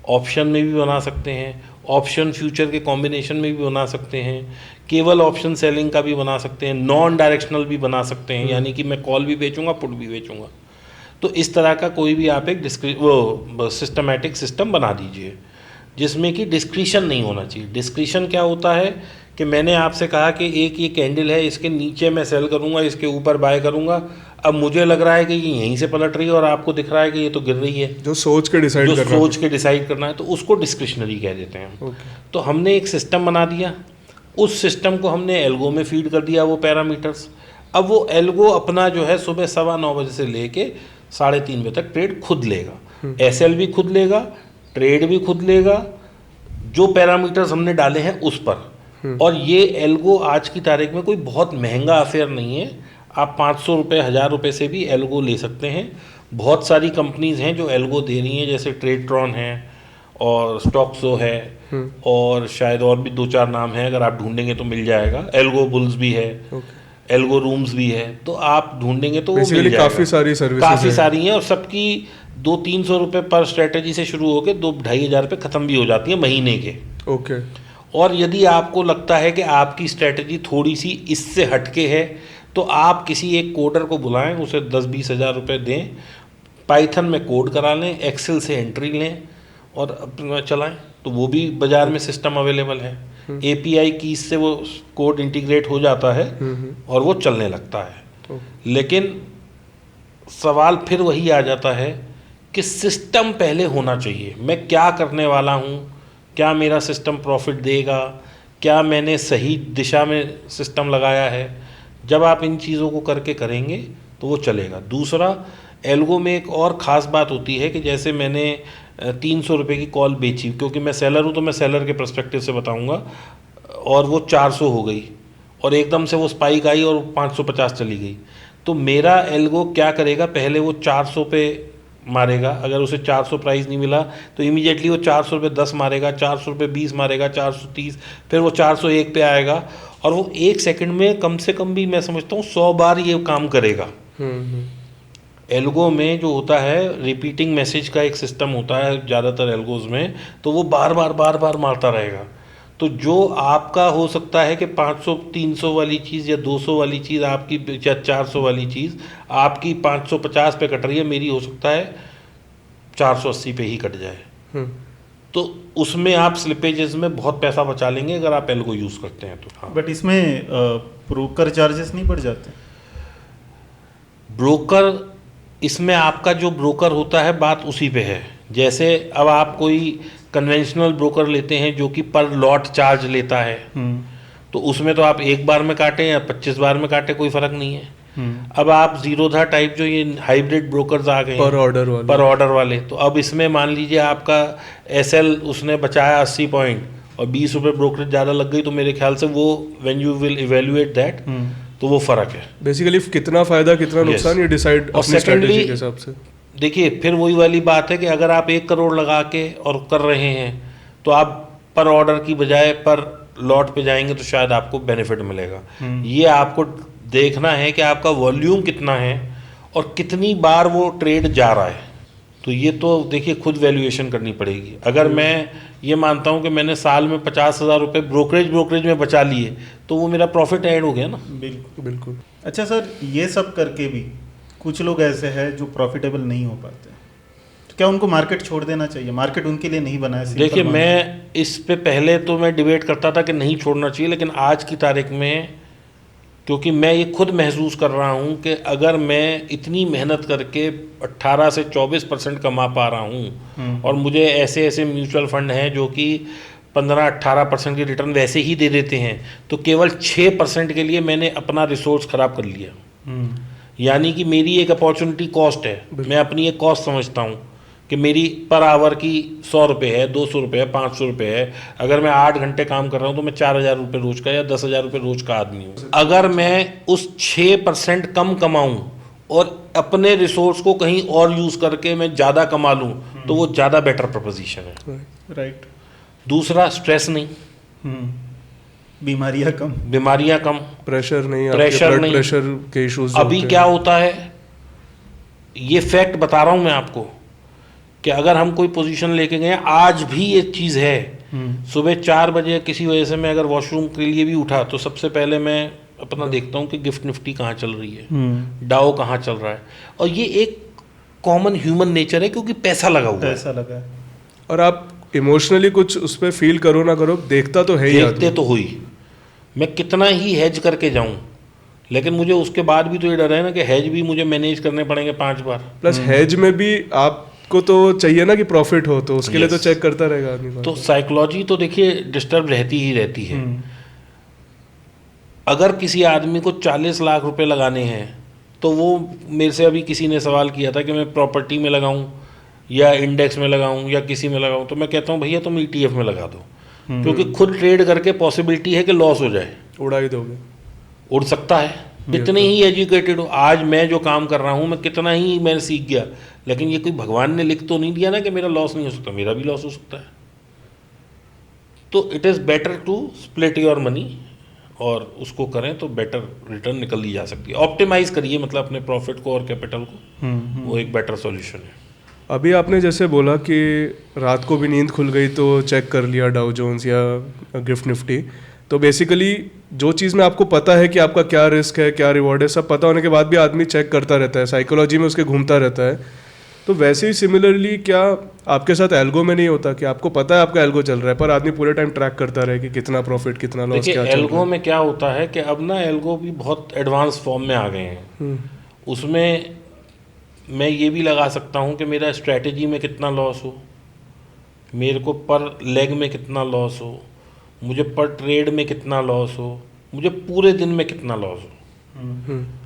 ऑप्शन में भी बना सकते हैं, ऑप्शन फ्यूचर के कॉम्बिनेशन में भी बना सकते हैं, केवल ऑप्शन सेलिंग का भी बना सकते हैं, नॉन डायरेक्शनल भी बना सकते हैं, यानी कि मैं कॉल भी बेचूंगा, पुट भी बेचूंगा। तो इस तरह का कोई भी आप एक सिस्टमैटिक सिस्टम बना दीजिए जिसमें कि डिस्क्रिशन नहीं होना चाहिए। डिस्क्रिशन क्या होता है कि मैंने आपसे कहा कि एक ये कैंडल है, इसके नीचे मैं सेल करूंगा, इसके ऊपर बाय करूंगा, अब मुझे लग रहा है कि ये यहीं से पलट रही है और आपको दिख रहा है कि ये तो गिर रही है, जो सोच के डिसाइड करना है, तो उसको डिस्क्रिशनरी कह देते हैं। तो हमने एक सिस्टम बना दिया, उस सिस्टम को हमने एल्गो में फीड कर दिया वो पैरामीटर्स। अब वो एल्गो अपना जो है सुबह 9:15 बजे से लेके 3:30 बजे तक ट्रेड खुद लेगा, एसएल भी खुद लेगा, ट्रेड भी खुद लेगा, जो पैरामीटर्स हमने डाले हैं उस पर। और ये एल्गो आज की तारीख में कोई बहुत महंगा अफेयर नहीं है, आप 500 रुपये 1000 रुपये से भी एल्गो ले सकते हैं। बहुत सारी कंपनीज़ हैं जो एल्गो दे रही हैं, जैसे ट्रेडट्रॉन है और स्टॉक्सो है, और शायद और भी 2-4 नाम हैं, अगर आप ढूंढेंगे तो मिल जाएगा। एल्गो बुल्स भी है, एल्गो रूम्स भी है, तो आप ढूंढेंगे तो वो मिल जाएगा। काफ़ी सारी हैं और सबकी 200-300 रुपये पर स्ट्रेटेजी से शुरू होकर 2-2500 रुपये ख़त्म भी हो जाती है महीने के। और यदि आपको लगता है कि आपकी स्ट्रेटजी थोड़ी सी इससे हटके है तो आप किसी एक कोडर को बुलाएं, उसे 10-20 हज़ार रुपये दें, पाइथन में कोड करा लें, एक्सेल से एंट्री लें और अपना चलाएं, तो वो भी बाज़ार में सिस्टम अवेलेबल है। एपीआई कीज से वो कोड इंटीग्रेट हो जाता है और वो चलने लगता है। लेकिन सवाल फिर वही आ जाता है कि सिस्टम पहले होना चाहिए। मैं क्या करने वाला हूँ, क्या मेरा सिस्टम प्रॉफिट देगा, क्या मैंने सही दिशा में सिस्टम लगाया है। जब आप इन चीज़ों को करके करेंगे तो वो चलेगा। दूसरा, एल्गो में एक और ख़ास बात होती है कि जैसे मैंने 300 रुपये की कॉल बेची, क्योंकि मैं सेलर हूँ तो मैं सेलर के पर्सपेक्टिव से बताऊँगा, और वो 400 हो गई और एकदम से वो स्पाइक आई और 550 चली गई, तो मेरा एल्गो क्या करेगा, पहले वो 400 पे मारेगा। अगर उसे 400 प्राइस नहीं मिला तो इमीडिएटली वो 400 रुपये 10 मारेगा, 400 रुपये 20 मारेगा, 430, फिर वो 401 पे आएगा, और वो 1 सेकंड में कम से कम भी मैं समझता हूँ 100 बार ये काम करेगा। एल्गो में जो होता है रिपीटिंग मैसेज का एक सिस्टम होता है ज़्यादातर एल्गोज में, तो वो बार बार मारता रहेगा। तो जो आपका हो सकता है कि 500-300 वाली चीज़ या 200 वाली चीज़ आपकी, या 400 वाली चीज़ आपकी 550 पे कट रही है, मेरी हो सकता है 480 पे ही कट जाए। तो उसमें आप स्लिपेजेस में बहुत पैसा बचा लेंगे अगर आप एल्गो यूज़ करते हैं तो। हाँ, बट इसमें ब्रोकर चार्जेस नहीं बढ़ जाते? ब्रोकर, इसमें आपका जो ब्रोकर होता है बात उसी पे है। जैसे अब आप कोई कन्वेंशनल ब्रोकर लेते हैं जो कि पर लॉट चार्ज लेता है, तो उसमें तो आप एक बार में काटें या 25 बार में काटें, कोई फर्क नहीं है। अब आप जीरोधा टाइप जो ये हाइब्रिड ब्रोकर्स आ गए पर ऑर्डर वाले, पर ऑर्डर वाले, तो अब इसमें मान लीजिए आपका एसएल उसने बचाया 80 पॉइंट और 20 रुपये ब्रोकरेज ज़्यादा लग गई, तो मेरे ख्याल से वो when you will evaluate that, तो वो फ़र्क है। बेसिकली कितना फायदा कितना नुकसान ये डिसाइड और अपनी स्ट्रेटजी secondly, के हिसाब से। देखिए फिर वही वाली बात है कि अगर आप 1 करोड़ लगा के और कर रहे हैं तो आप पर ऑर्डर की बजाय पर लॉट पे जाएंगे तो शायद आपको बेनिफिट मिलेगा। ये आपको देखना है कि आपका वॉल्यूम कितना है और कितनी बार वो ट्रेड जा रहा है, तो ये तो देखिए खुद वैल्यूएशन करनी पड़ेगी। अगर मैं ये मानता हूँ कि मैंने साल में 50,000 रुपये ब्रोकरेज में बचा लिए, तो वो मेरा प्रॉफिट ऐड हो गया ना। बिल्कुल बिल्कुल। अच्छा सर, ये सब करके भी कुछ लोग ऐसे हैं जो प्रॉफिटेबल नहीं हो पाते, तो क्या उनको मार्केट छोड़ देना चाहिए? मार्केट उनके लिए नहीं बना है। देखिए मैं इस पे पहले तो मैं डिबेट करता था कि नहीं छोड़ना चाहिए, लेकिन आज की तारीख में क्योंकि मैं ये खुद महसूस कर रहा हूँ कि अगर मैं इतनी मेहनत करके 18 से 24% कमा पा रहा हूँ और मुझे ऐसे ऐसे म्यूचुअल फंड हैं जो कि 15-18% की रिटर्न वैसे ही दे देते हैं, तो केवल 6% के लिए मैंने अपना रिसोर्स ख़राब कर लिया। यानी कि मेरी एक अपॉर्चुनिटी कॉस्ट है, मैं अपनी एक कॉस्ट समझता हूँ कि मेरी पर आवर की 100 रुपये है, 200 रुपये है, 500 रुपये है। अगर मैं 8 घंटे काम कर रहा हूँ तो मैं 4,000 रुपये रोज का या 10,000 रुपये रोज का आदमी हूँ। अगर मैं उस 6% कम कमाऊँ और अपने रिसोर्स को कहीं और यूज़ करके मैं ज़्यादा कमा लूँ, तो वो ज़्यादा बेटर प्रपोजिशन है। राइट। दूसरा, स्ट्रेस नहीं, बीमारियाँ कम, प्रेशर नहीं, प्रेशर नहीं, प्रेशर के इश्यूज। अभी क्या होता है, ये फैक्ट बता रहा हूँ मैं आपको कि अगर हम कोई पोजीशन लेके गए, आज भी ये चीज़ है, सुबह 4 बजे किसी वजह से मैं अगर वॉशरूम के लिए भी उठा तो सबसे पहले मैं अपना देखता हूँ कि गिफ्ट निफ्टी कहाँ चल रही है, डाउ कहाँ चल रहा है। और ये एक कॉमन ह्यूमन नेचर है क्योंकि पैसा लगा हुआ है। और आप इमोशनली कुछ उस पर फील करो ना करो, देखता तो है ही, देखते तो हुई। मैं कितना ही हेज करके जाऊं, लेकिन मुझे उसके बाद भी तो ये डर है ना कि हेज भी मुझे मैनेज करने पड़ेंगे 5 बार। प्लस हेज में भी आपको तो चाहिए ना कि प्रॉफिट हो, तो उसके लिए तो चेक करता रहेगा आदमी। तो साइकोलॉजी तो देखिए डिस्टर्ब रहती ही रहती है। अगर किसी आदमी को 40 लाख रुपए लगाने हैं तो वो मेरे से अभी किसी ने सवाल किया था कि मैं प्रॉपर्टी में लगाऊं या इंडेक्स में लगाऊं या किसी में लगाऊं, तो मैं कहता हूं भैया तुम ETF में लगा दो, क्योंकि खुद ट्रेड करके पॉसिबिलिटी है कि लॉस हो जाए, उड़ा ही दोगे, उड़ सकता है। कितने ही एजुकेटेड हो, आज मैं जो काम कर रहा हूँ मैं कितना ही मैं सीख गया, लेकिन ये कोई भगवान ने लिख तो नहीं दिया ना कि मेरा लॉस नहीं हो सकता, मेरा भी लॉस हो सकता है। तो it is better to split your money और उसको करें तो बेटर रिटर्न निकल ली जा सकती है। ऑप्टिमाइज करिए मतलब अपने प्रॉफिट को और कैपिटल को, वो एक बेटर सॉल्यूशन है। अभी आपने जैसे बोला कि रात को भी नींद खुल गई तो चेक कर लिया डाउ जोन्स या गिफ्ट निफ्टी, तो बेसिकली जो चीज़ में आपको पता है कि आपका क्या रिस्क है क्या रिवॉर्ड है, सब पता होने के बाद भी आदमी चेक करता रहता है, साइकोलॉजी में उसके घूमता रहता है। तो वैसे ही सिमिलरली क्या आपके साथ एल्गो में नहीं होता कि आपको पता है आपका एल्गो चल रहा है पर आदमी पूरे टाइम ट्रैक करता रहे कि कितना प्रॉफिट कितना लॉस क्या चल रहा है? एल्गो में क्या होता है कि अब ना एल्गो भी बहुत एडवांस फॉर्म में आ गए हैं। उसमें मैं ये भी लगा सकता हूँ कि मेरा स्ट्रैटेजी में कितना लॉस हो, मेरे को पर लेग में कितना लॉस हो, मुझे पर ट्रेड में कितना लॉस हो, मुझे पूरे दिन में कितना लॉस हो।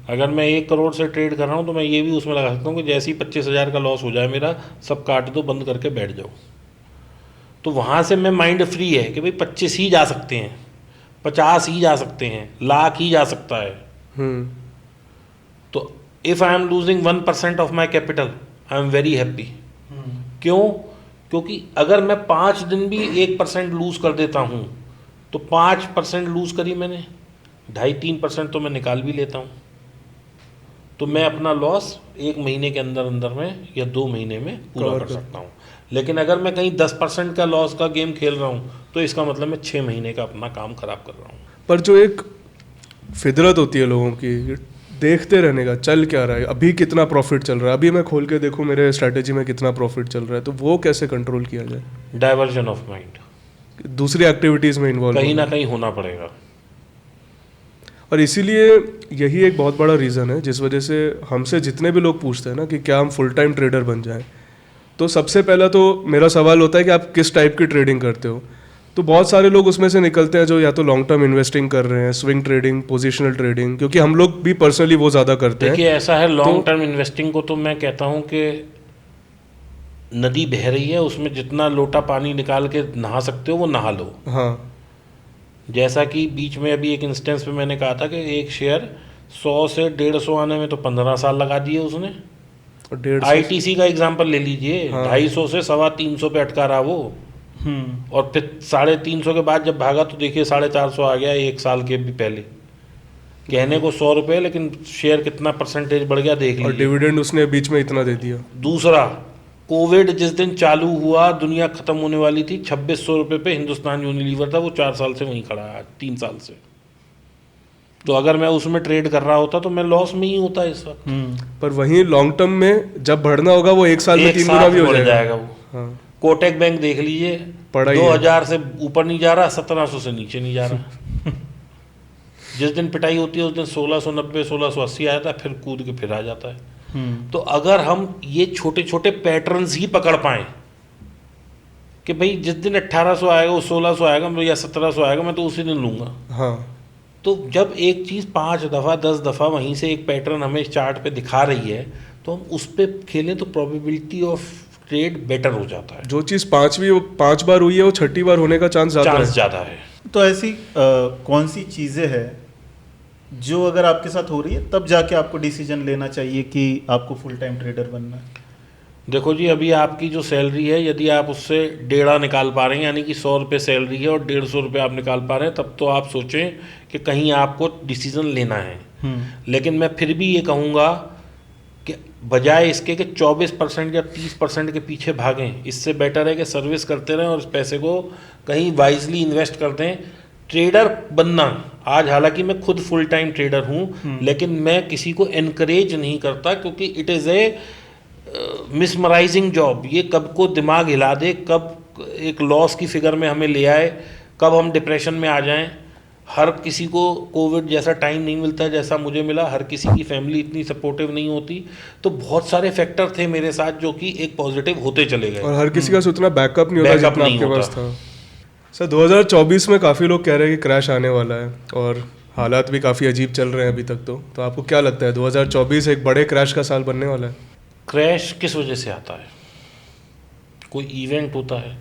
अगर मैं 1 करोड़ से ट्रेड कर रहा हूँ तो मैं ये भी उसमें लगा सकता हूँ कि जैसे ही 25,000 का लॉस हो जाए मेरा, सब काट दो, बंद करके बैठ जाओ। तो वहाँ से मैं माइंड फ्री है कि भाई 25 ही जा सकते हैं, 50 ही जा सकते हैं, लाख ही जा सकता है। तो if I am losing 1% of my capital I am very happy. क्यों? क्योंकि अगर मैं 5 दिन भी 1% लूज कर देता हूँ तो 5% लूज करी मैंने, 2.5-3% तो मैं निकाल भी लेता हूँ। तो मैं अपना लॉस 1 महीने के अंदर अंदर में या 2 महीने में पूरा कर सकता हूँ। लेकिन अगर मैं कहीं 10% का लॉस का गेम खेल रहा हूँ तो इसका मतलब मैं 6 महीने का अपना काम खराब कर रहा हूँ। पर जो एक फितरत होती है लोगों की, देखते रहने का, चल क्या रहा है, अभी कितना प्रॉफिट चल रहा है, अभी मैं खोल के देखूँ मेरे स्ट्रैटेजी में कितना प्रॉफिट चल रहा है, तो वो कैसे कंट्रोल किया जाए? डाइवर्जन ऑफ माइंड, दूसरी एक्टिविटीज़ में इन्वॉल्व कहीं ना कहीं होना पड़ेगा। और इसीलिए यही एक बहुत बड़ा रीज़न है जिस वजह से हमसे जितने भी लोग पूछते हैं ना कि क्या हम फुल टाइम ट्रेडर बन जाएं, तो सबसे पहला तो मेरा सवाल होता है कि आप किस टाइप की ट्रेडिंग करते हो। तो बहुत सारे लोग उसमें से निकलते हैं जो या तो लॉन्ग टर्म इन्वेस्टिंग कर रहे हैं, स्विंग ट्रेडिंग, पोजिशनल ट्रेडिंग, क्योंकि हम लोग भी पर्सनली वो ज़्यादा करते हैं। देखिए ऐसा है, लॉन्ग टर्म इन्वेस्टिंग को तो मैं कहता हूँ कि नदी बह रही है, उसमें जितना लोटा पानी निकाल के नहा सकते हो वो नहा लो। हाँ जैसा कि बीच में अभी एक इंस्टेंस पे मैंने कहा था कि एक शेयर 100 से 150 आने में तो 15 साल लगा दिए उसने। और 150 आईटीसी का एग्जांपल ले लीजिए, हाँ। 250 से 350 पे अटका रहा वो, और फिर 350 के बाद जब भागा तो देखिए 450 आ गया एक साल के भी पहले। कहने को 100 रुपये, लेकिन शेयर कितना परसेंटेज बढ़ गया देख और लीजिए। डिविडेंड उसने बीच में इतना दे दिया। दूसरा, कोविड जिस दिन चालू हुआ, दुनिया खत्म होने वाली थी, 2600 रुपये पे हिंदुस्तान यूनिलीवर था, वो 4 साल से वहीं खड़ा है, 3 साल से। तो अगर मैं उसमें ट्रेड कर रहा होता तो मैं लॉस में ही होता इस वक्त। पर वहीं लॉन्ग टर्म में जब बढ़ना होगा वो एक साल में एक 3 गुना साथ भी हो बढ़ जाएगा। वो। हाँ कोटक बैंक देख लीजिए, पड़ा ही 2000 से ऊपर नहीं जा रहा, 1700 से नीचे नहीं जा रहा। जिस दिन पिटाई होती है उस दिन 1690 1680 आया था, फिर कूद के फिर आ जाता है। तो अगर हम ये छोटे छोटे पैटर्न्स ही पकड़ पाएं कि भाई जिस दिन 1800 आएगा वो 1600 आएगा या 1700 आएगा, मैं तो उसी दिन लूंगा। हाँ तो जब एक चीज़ 5 दफ़ा 10 दफ़ा वहीं से एक पैटर्न हमें चार्ट पे दिखा रही है तो हम उस पर खेलें तो प्रोबेबिलिटी ऑफ ट्रेड बेटर हो जाता है। जो चीज़ 5 बार हुई है वो 6ठी बार होने का चांस ज़्यादा है। ज़्यादा है। तो ऐसी कौन सी चीज़ें हैं जो अगर आपके साथ हो रही है तब जाके आपको डिसीजन लेना चाहिए कि आपको फुल टाइम ट्रेडर बनना है? देखो जी, अभी आपकी जो सैलरी है, यदि आप उससे 1.5 निकाल पा रहे हैं, यानी कि 100 रुपये सैलरी है और 150 रुपये आप निकाल पा रहे हैं, तब तो आप सोचें कि कहीं आपको डिसीजन लेना है। लेकिन मैं फिर भी ये कहूँगा कि बजाय इसके कि 24% या 30% के पीछे भागें, इससे बेटर है कि सर्विस करते रहें और इस पैसे को कहीं वाइजली इन्वेस्ट कर दें। ट्रेडर बनना, आज हालांकि मैं खुद फुल टाइम ट्रेडर हूँ, लेकिन मैं किसी को एनकरेज नहीं करता, क्योंकि it is a mesmerising job. ये कब को दिमाग हिला दे, कब एक लॉस की फिगर में हमें ले आए, कब हम डिप्रेशन में आ जाएं। हर किसी को कोविड जैसा टाइम नहीं मिलता है जैसा मुझे मिला, हर किसी की फैमिली इतनी सपोर्टिव नहीं होती। तो बहुत सारे फैक्टर थे मेरे साथ जो कि एक पॉजिटिव होते चले गए। और हर किसी का उतना बैकअप नहीं होता Backup जितना नहीं आपके होता। पास था। सर 2024 में काफ़ी लोग कह रहे हैं कि क्रैश आने वाला है और हालात भी काफ़ी अजीब चल रहे हैं अभी तक। तो आपको क्या लगता है 2024 एक बड़े क्रैश का साल बनने वाला है? क्रैश किस वजह से आता है? कोई इवेंट होता है।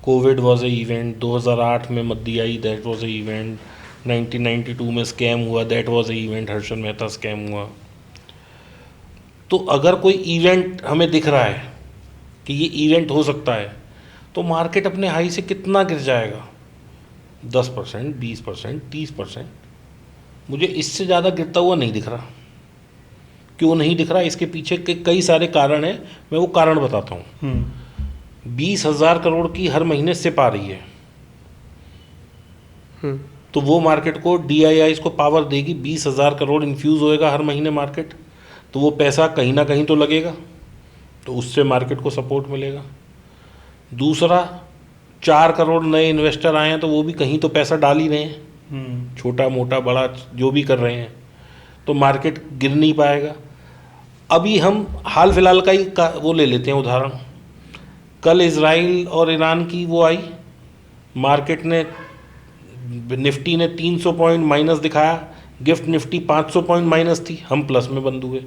कोविड वॉज ए इवेंट, 2008 में मद्दी आई, दैट वॉज ए इवेंट, 1992 में स्कैम हुआ, that was a event, Harshad Mehta scam हुआ। तो अगर कोई इवेंट हमें दिख रहा है कि ये इवेंट हो सकता है, तो मार्केट अपने हाई से कितना गिर जाएगा? 10%, 20%, 30%। मुझे इससे ज़्यादा गिरता हुआ नहीं दिख रहा। क्यों नहीं दिख रहा? इसके पीछे के कई सारे कारण हैं, मैं वो कारण बताता हूँ। 20,000 करोड़ की हर महीने सिप आ रही है, तो वो मार्केट को, DIIs को पावर देगी। 20,000 करोड़ इन्फ्यूज़ होएगा हर महीने मार्केट, तो वो पैसा कहीं ना कहीं तो लगेगा, तो उससे मार्केट को सपोर्ट मिलेगा। दूसरा, 4 करोड़ नए इन्वेस्टर आए हैं, तो वो भी कहीं तो पैसा डाल ही रहे हैं, छोटा मोटा बड़ा जो भी कर रहे हैं, तो मार्केट गिर नहीं पाएगा। अभी हम हाल फिलहाल का ही वो ले लेते हैं उदाहरण। कल इजराइल और ईरान की वो आई, मार्केट ने, निफ्टी ने 300 पॉइंट माइनस दिखाया, गिफ्ट निफ्टी 500 पॉइंट माइनस थी, हम प्लस में बंद हुए।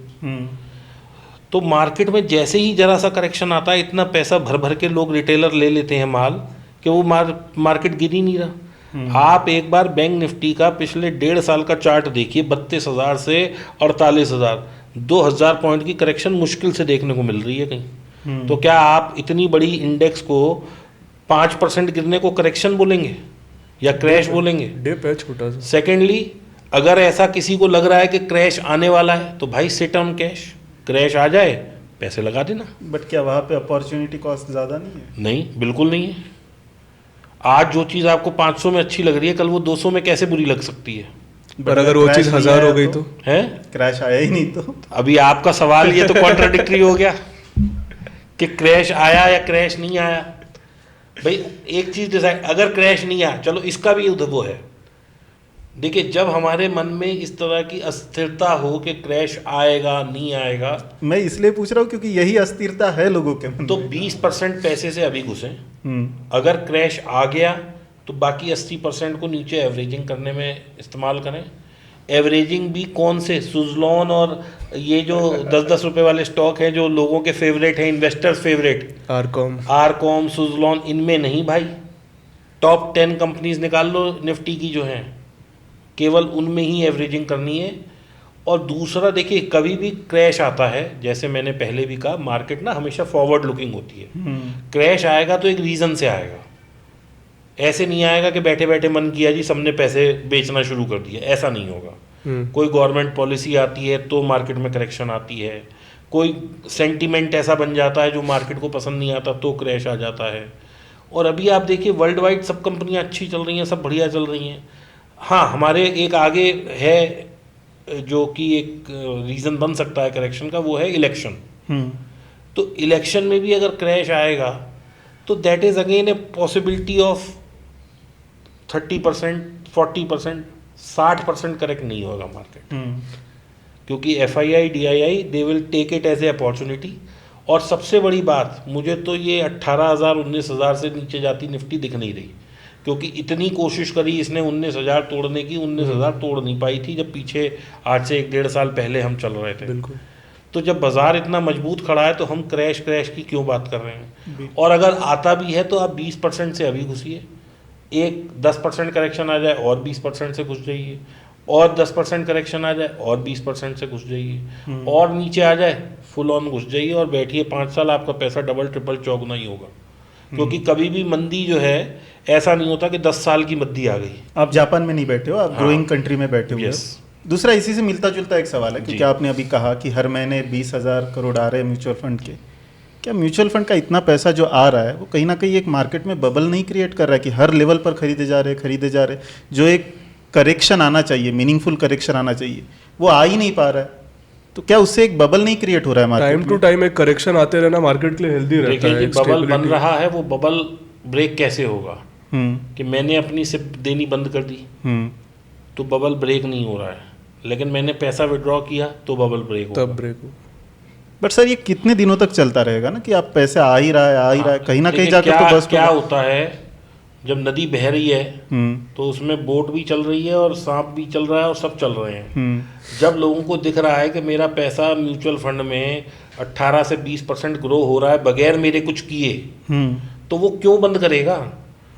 तो मार्केट में जैसे ही जरा सा करेक्शन आता है, इतना पैसा भर भर के लोग रिटेलर ले लेते हैं माल कि वो मार्केट गिर ही नहीं रहा। आप एक बार बैंक निफ्टी का पिछले 1.5 साल का चार्ट देखिए, 32,000 से 48,000, 2,000 पॉइंट की करेक्शन मुश्किल से देखने को मिल रही है कहीं। तो क्या आप इतनी बड़ी इंडेक्स को 5% गिरने को करेक्शन बोलेंगे या क्रैश बोलेंगे? डिप है छोटा सा। सेकेंडली, अगर ऐसा किसी को लग रहा है कि क्रैश आने वाला है, तो भाई सिट ऑन कैश। क्रैश आ जाए, पैसे लगा देना। बट क्या वहाँ पे अपॉर्चुनिटी कॉस्ट ज़्यादा नहीं है? नहीं, बिल्कुल नहीं है। आज जो चीज़ आपको 500 में अच्छी लग रही है, कल वो 200 में कैसे बुरी लग सकती है? पर अगर वो चीज़ 1000 हो गई तो? है, क्रैश आया ही नहीं तो? अभी आपका सवाल ये तो कॉन्ट्राडिक्टरी हो गया कि क्रैश आया या क्रैश नहीं आया। भाई एक चीज़ डिसाइड, अगर क्रैश नहीं आया, चलो इसका भी वो है, देखिए, जब हमारे मन में इस तरह की अस्थिरता हो कि क्रैश आएगा नहीं आएगा, मैं इसलिए पूछ रहा हूँ क्योंकि यही अस्थिरता है लोगों के मन तो में। 20% पैसे से अभी घुसे। हम्म, अगर क्रैश आ गया तो बाकी 80% को नीचे एवरेजिंग करने में इस्तेमाल करें। एवरेजिंग भी कौन से, सुजलॉन और ये जो 10-10 रुपए वाले स्टॉक हैं जो लोगों के फेवरेट हैं, इन्वेस्टर्स फेवरेट, आरकॉम, सुजलॉन, इनमें नहीं भाई। टॉप 10 कंपनीज निकाल लो निफ्टी की जो हैं, केवल उनमें ही एवरेजिंग करनी है। और दूसरा देखिए, कभी भी क्रैश आता है, जैसे मैंने पहले भी कहा, मार्केट ना हमेशा फॉरवर्ड लुकिंग होती है। क्रैश आएगा तो एक रीज़न से आएगा, ऐसे नहीं आएगा कि बैठे बैठे मन किया जी सबने पैसे बेचना शुरू कर दिया, ऐसा नहीं होगा। कोई गवर्नमेंट पॉलिसी आती है तो मार्केट में करेक्शन आती है, कोई सेंटीमेंट ऐसा बन जाता है जो मार्केट को पसंद नहीं आता तो क्रैश आ जाता है। और अभी आप देखिए वर्ल्ड वाइड सब कंपनियां अच्छी चल रही हैं, सब बढ़िया चल रही हैं। हाँ, हमारे एक आगे है जो कि एक रीज़न बन सकता है करेक्शन का, वो है इलेक्शन। तो इलेक्शन में भी अगर क्रैश आएगा तो that is again a possibility of 30%, 40%, 60% correct नहीं होगा मार्केट, क्योंकि FII DII they will take it as a opportunity. और सबसे बड़ी बात, मुझे तो ये 18,000 19,000 से नीचे जाती निफ्टी दिख नहीं रही, क्योंकि इतनी कोशिश करी इसने 19,000 तोड़ने की, 19,000 तोड़ नहीं पाई थी जब पीछे आज से 1-1.5 साल पहले हम चल रहे थे। बिल्कुल। तो जब बाजार इतना मजबूत खड़ा है तो हम क्रैश की क्यों बात कर रहे हैं। और अगर आता भी है तो आप 20% से अभी घुसिए, एक 10% करेक्शन आ जाए और 20% से घुस जाइए, और 10% करेक्शन आ जाए और 20% से घुस जाइए, और नीचे आ जाए फुल ऑन घुस जाइए और बैठिए 5 साल, आपका पैसा डबल ट्रिपल चौगुना ही होगा। क्योंकि कभी भी मंदी जो है, ऐसा नहीं होता कि 10 साल की मंदी आ गई। आप जापान में नहीं बैठे हो, आप ग्रोइंग कंट्री में बैठे हुए हो। Yes. दूसरा इसी से मिलता जुलता एक सवाल है, क्योंकि आपने अभी कहा कि हर महीने 20,000 करोड़ आ रहे हैं म्यूचुअल फंड के। क्या म्यूचुअल फंड का इतना पैसा जो आ रहा है वो कहीं ना कहीं एक मार्केट में बबल नहीं क्रिएट कर रहा है कि हर लेवल पर खरीदे जा रहे, जो एक करेक्शन आना चाहिए, मीनिंगफुल करेक्शन आना चाहिए, वो आ ही नहीं पा रहा है। तो क्या उससे एक बबल नहीं क्रिएट हो रहा है मार्केट टाइम टू टाइम एक करेक्शन आते रहना मार्केट के लिए हेल्दी रहता देखिए है। जी, एक बबल बन stability। रहा है, वो बबल ब्रेक कैसे होगा कि मैंने अपनी सिप देनी बंद कर दी तो बबल ब्रेक नहीं हो रहा है, लेकिन मैंने पैसा विड्रॉ किया तो बबल ब्रेक होगा। तब ब्रेक हो। बट सर ये कितने दिनों तक चलता रहेगा ना कि आप पैसे आ ही रहा है, कहीं ना कहीं देखिए, जाकर तो बस क्या होता है, जब नदी बह रही है तो उसमें बोट भी चल रही है और सांप भी चल रहा है और सब चल रहे हैं। जब लोगों को दिख रहा है कि मेरा पैसा म्यूचुअल फंड में 18 से 20% ग्रो हो रहा है बगैर मेरे कुछ किए, तो वो क्यों बंद करेगा।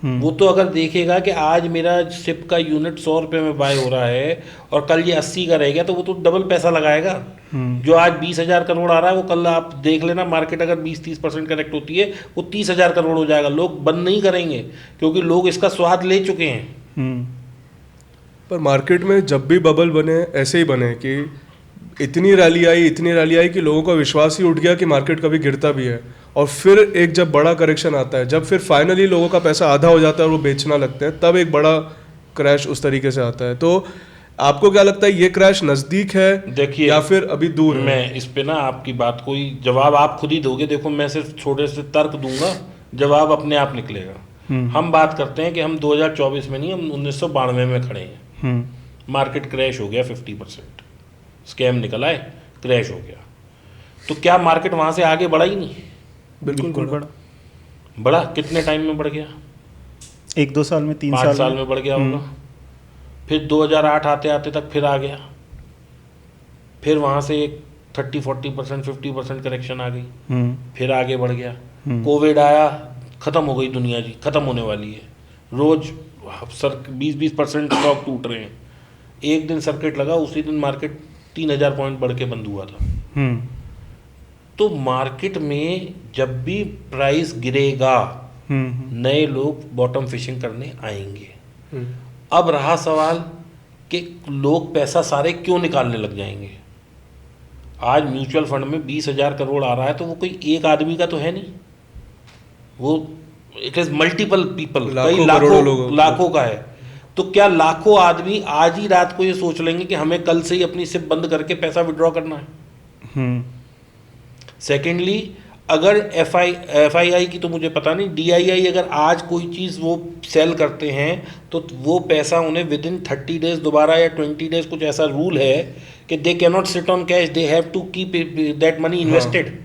वो तो अगर देखेगा कि आज मेरा सिप का यूनिट 100 रुपये में बाय हो रहा है और कल ये 80 का रह गया, तो वो तो डबल पैसा लगाएगा। जो आज 20,000 करोड़ आ रहा है वो कल आप देख लेना, मार्केट अगर 20-30% करेक्ट होती है वो 30,000 करोड़ हो जाएगा। लोग बंद नहीं करेंगे क्योंकि लोग इसका स्वाद ले चुके हैं। पर मार्केट में जब भी बबल बने ऐसे ही बने कि इतनी रैली आई कि लोगों का विश्वास ही उठ गया कि मार्केट कभी गिरता भी है, और फिर एक जब बड़ा करेक्शन आता है, जब फिर फाइनली लोगों का पैसा आधा हो जाता है और वो बेचना लगते हैं, तब एक बड़ा क्रैश उस तरीके से आता है। तो आपको क्या लगता है, ये क्रैश नज़दीक है देखिए या फिर अभी दूर है? मैं इस पे ना आपकी बात कोई जवाब आप खुद ही दोगे। देखो, मैं सिर्फ छोटे से तर्क दूंगा, जवाब अपने आप निकलेगा। हम बात करते हैं कि हम 2024 में नहीं, हम 1992 में खड़े हैं। मार्केट क्रैश हो गया 50%, स्कैम निकला है, क्रैश हो गया। तो क्या मार्केट वहां से आगे बढ़ा ही नहीं? बिल्कुल बढ़ा। कितने टाइम में बढ़ गया? 1-2 साल में, 3 5 साल में बढ़ गया होगा। फिर 2008 आते आते तक फिर आ गया, फिर वहां से एक 30-40% 50% करेक्शन आ गई, फिर आगे बढ़ गया। कोविड आया, खत्म हो गई दुनिया जी, खत्म होने वाली है। रोज 20-20% स्टॉक टूट रहे हैं। एक दिन सर्किट लगा, उसी दिन मार्केट 3,000 पॉइंट बढ़ के बंद हुआ था। तो मार्केट में जब भी प्राइस गिरेगा नए लोग बॉटम फिशिंग करने आएंगे। अब रहा सवाल कि लोग पैसा सारे क्यों निकालने लग जाएंगे। आज म्यूचुअल फंड में 20,000 करोड़ आ रहा है तो वो कोई एक आदमी का तो है नहीं, वो इट इज मल्टीपल पीपल, कई लाखों का है। तो क्या लाखों आदमी आज ही रात को ये सोच लेंगे कि हमें कल से ही अपनी सिप बंद करके पैसा विड्रॉ करना है? सेकेंडली, अगर FII की तो मुझे पता नहीं, DII अगर आज कोई चीज़ वो सेल करते हैं तो वो पैसा उन्हें विद इन 30 डेज दोबारा या 20 डेज, कुछ ऐसा रूल है कि they can not sit on cash, they have to keep that money invested.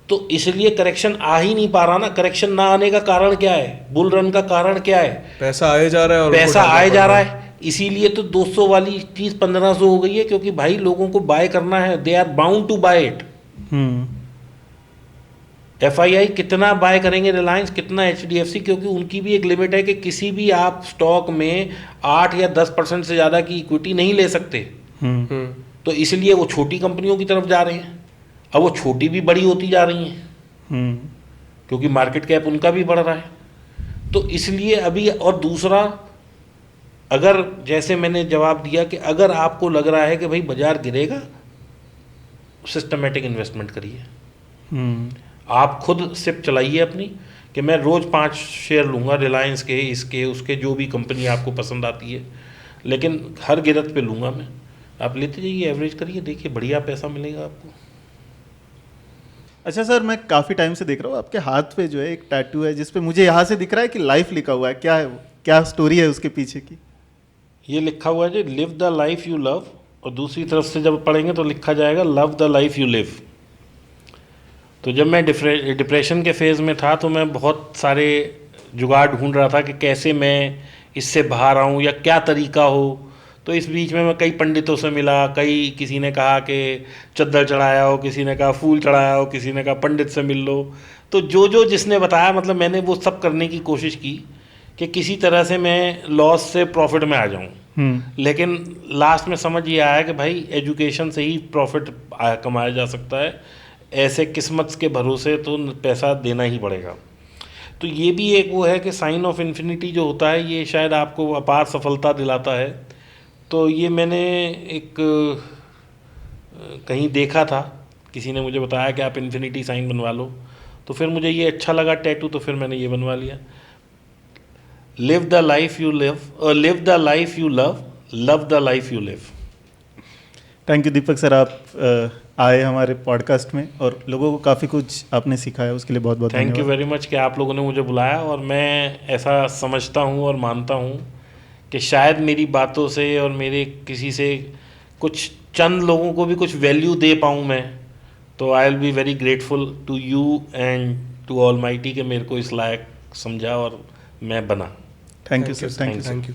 तो इसलिए करेक्शन आ ही नहीं पा रहा ना। करेक्शन ना आने का कारण क्या है? बुल रन का कारण क्या है? पैसा आए जा रहा है और पैसा आए जा रहा है, इसीलिए तो 200 वाली चीज़ 1500 हो गई है, क्योंकि भाई लोगों को बाय करना है, they are bound to buy it. FII कितना बाय करेंगे रिलायंस, कितना HDFC, क्योंकि उनकी भी एक लिमिट है कि किसी भी आप स्टॉक में 8 या 10% से ज़्यादा की इक्विटी नहीं ले सकते। तो इसलिए वो छोटी कंपनियों की तरफ जा रहे हैं। अब वो छोटी भी बड़ी होती जा रही हैं क्योंकि मार्केट कैप उनका भी बढ़ रहा है। तो इसलिए अभी, और दूसरा, अगर जैसे मैंने जवाब दिया कि अगर आपको लग रहा है कि भाई बाजार गिरेगा, सिस्टमेटिक इन्वेस्टमेंट करिए। आप खुद सिप चलाइए अपनी कि मैं रोज़ 5 शेयर लूँगा रिलायंस के, इसके उसके, जो भी कंपनी आपको पसंद आती है, लेकिन हर गिरत पे लूँगा मैं। आप लेते जाइए, एवरेज करिए, देखिए बढ़िया पैसा मिलेगा आपको। अच्छा सर, मैं काफ़ी टाइम से देख रहा हूँ आपके हाथ पे जो है एक टैटू है जिस पे मुझे यहाँ से दिख रहा है कि लाइफ लिखा हुआ है। क्या है वो? क्या स्टोरी है उसके पीछे की? ये लिखा हुआ है जी, live the life you love, और दूसरी तरफ से जब पढ़ेंगे तो लिखा जाएगा love the life you live. तो जब मैं डिप्रेशन के फेज़ में था तो मैं बहुत सारे जुगाड़ ढूंढ रहा था कि कैसे मैं इससे बाहर आऊँ या क्या तरीका हो। तो इस बीच में मैं कई पंडितों से मिला, किसी ने कहा कि चद्दर चढ़ाया हो, किसी ने कहा फूल चढ़ाया हो, किसी ने कहा पंडित से मिल लो। तो जो जिसने बताया, मतलब मैंने वो सब करने की कोशिश की कि किसी तरह से मैं लॉस से प्रॉफिट में आ जाऊं। लेकिन लास्ट में समझ ये आया कि भाई एजुकेशन से ही प्रॉफिट कमाया जा सकता है, ऐसे किस्मत के भरोसे तो पैसा देना ही पड़ेगा। तो ये भी एक वो है कि साइन ऑफ इन्फिनिटी जो होता है, ये शायद आपको अपार सफलता दिलाता है। तो ये मैंने एक कहीं देखा था, किसी ने मुझे बताया कि आप इन्फिनिटी साइन बनवा लो, तो फिर मुझे ये अच्छा लगा टैटू, तो फिर मैंने ये बनवा लिया। Live the life you live, live the life you love, love the life you live. Thank you Deepak sir, आप आए हमारे पॉडकास्ट में और लोगों को काफ़ी कुछ आपने सिखाया, उसके लिए बहुत बहुत थैंक यू वेरी मच कि आप लोगों ने मुझे बुलाया। और मैं ऐसा समझता हूँ और मानता हूँ कि शायद मेरी बातों से और मेरे किसी से कुछ चंद लोगों को भी कुछ वैल्यू दे पाऊँ मैं, तो I will be very grateful to you and to almighty कि मेरे को इस लायक समझा और मैं बना। Thank you sir, thank you. Thank you.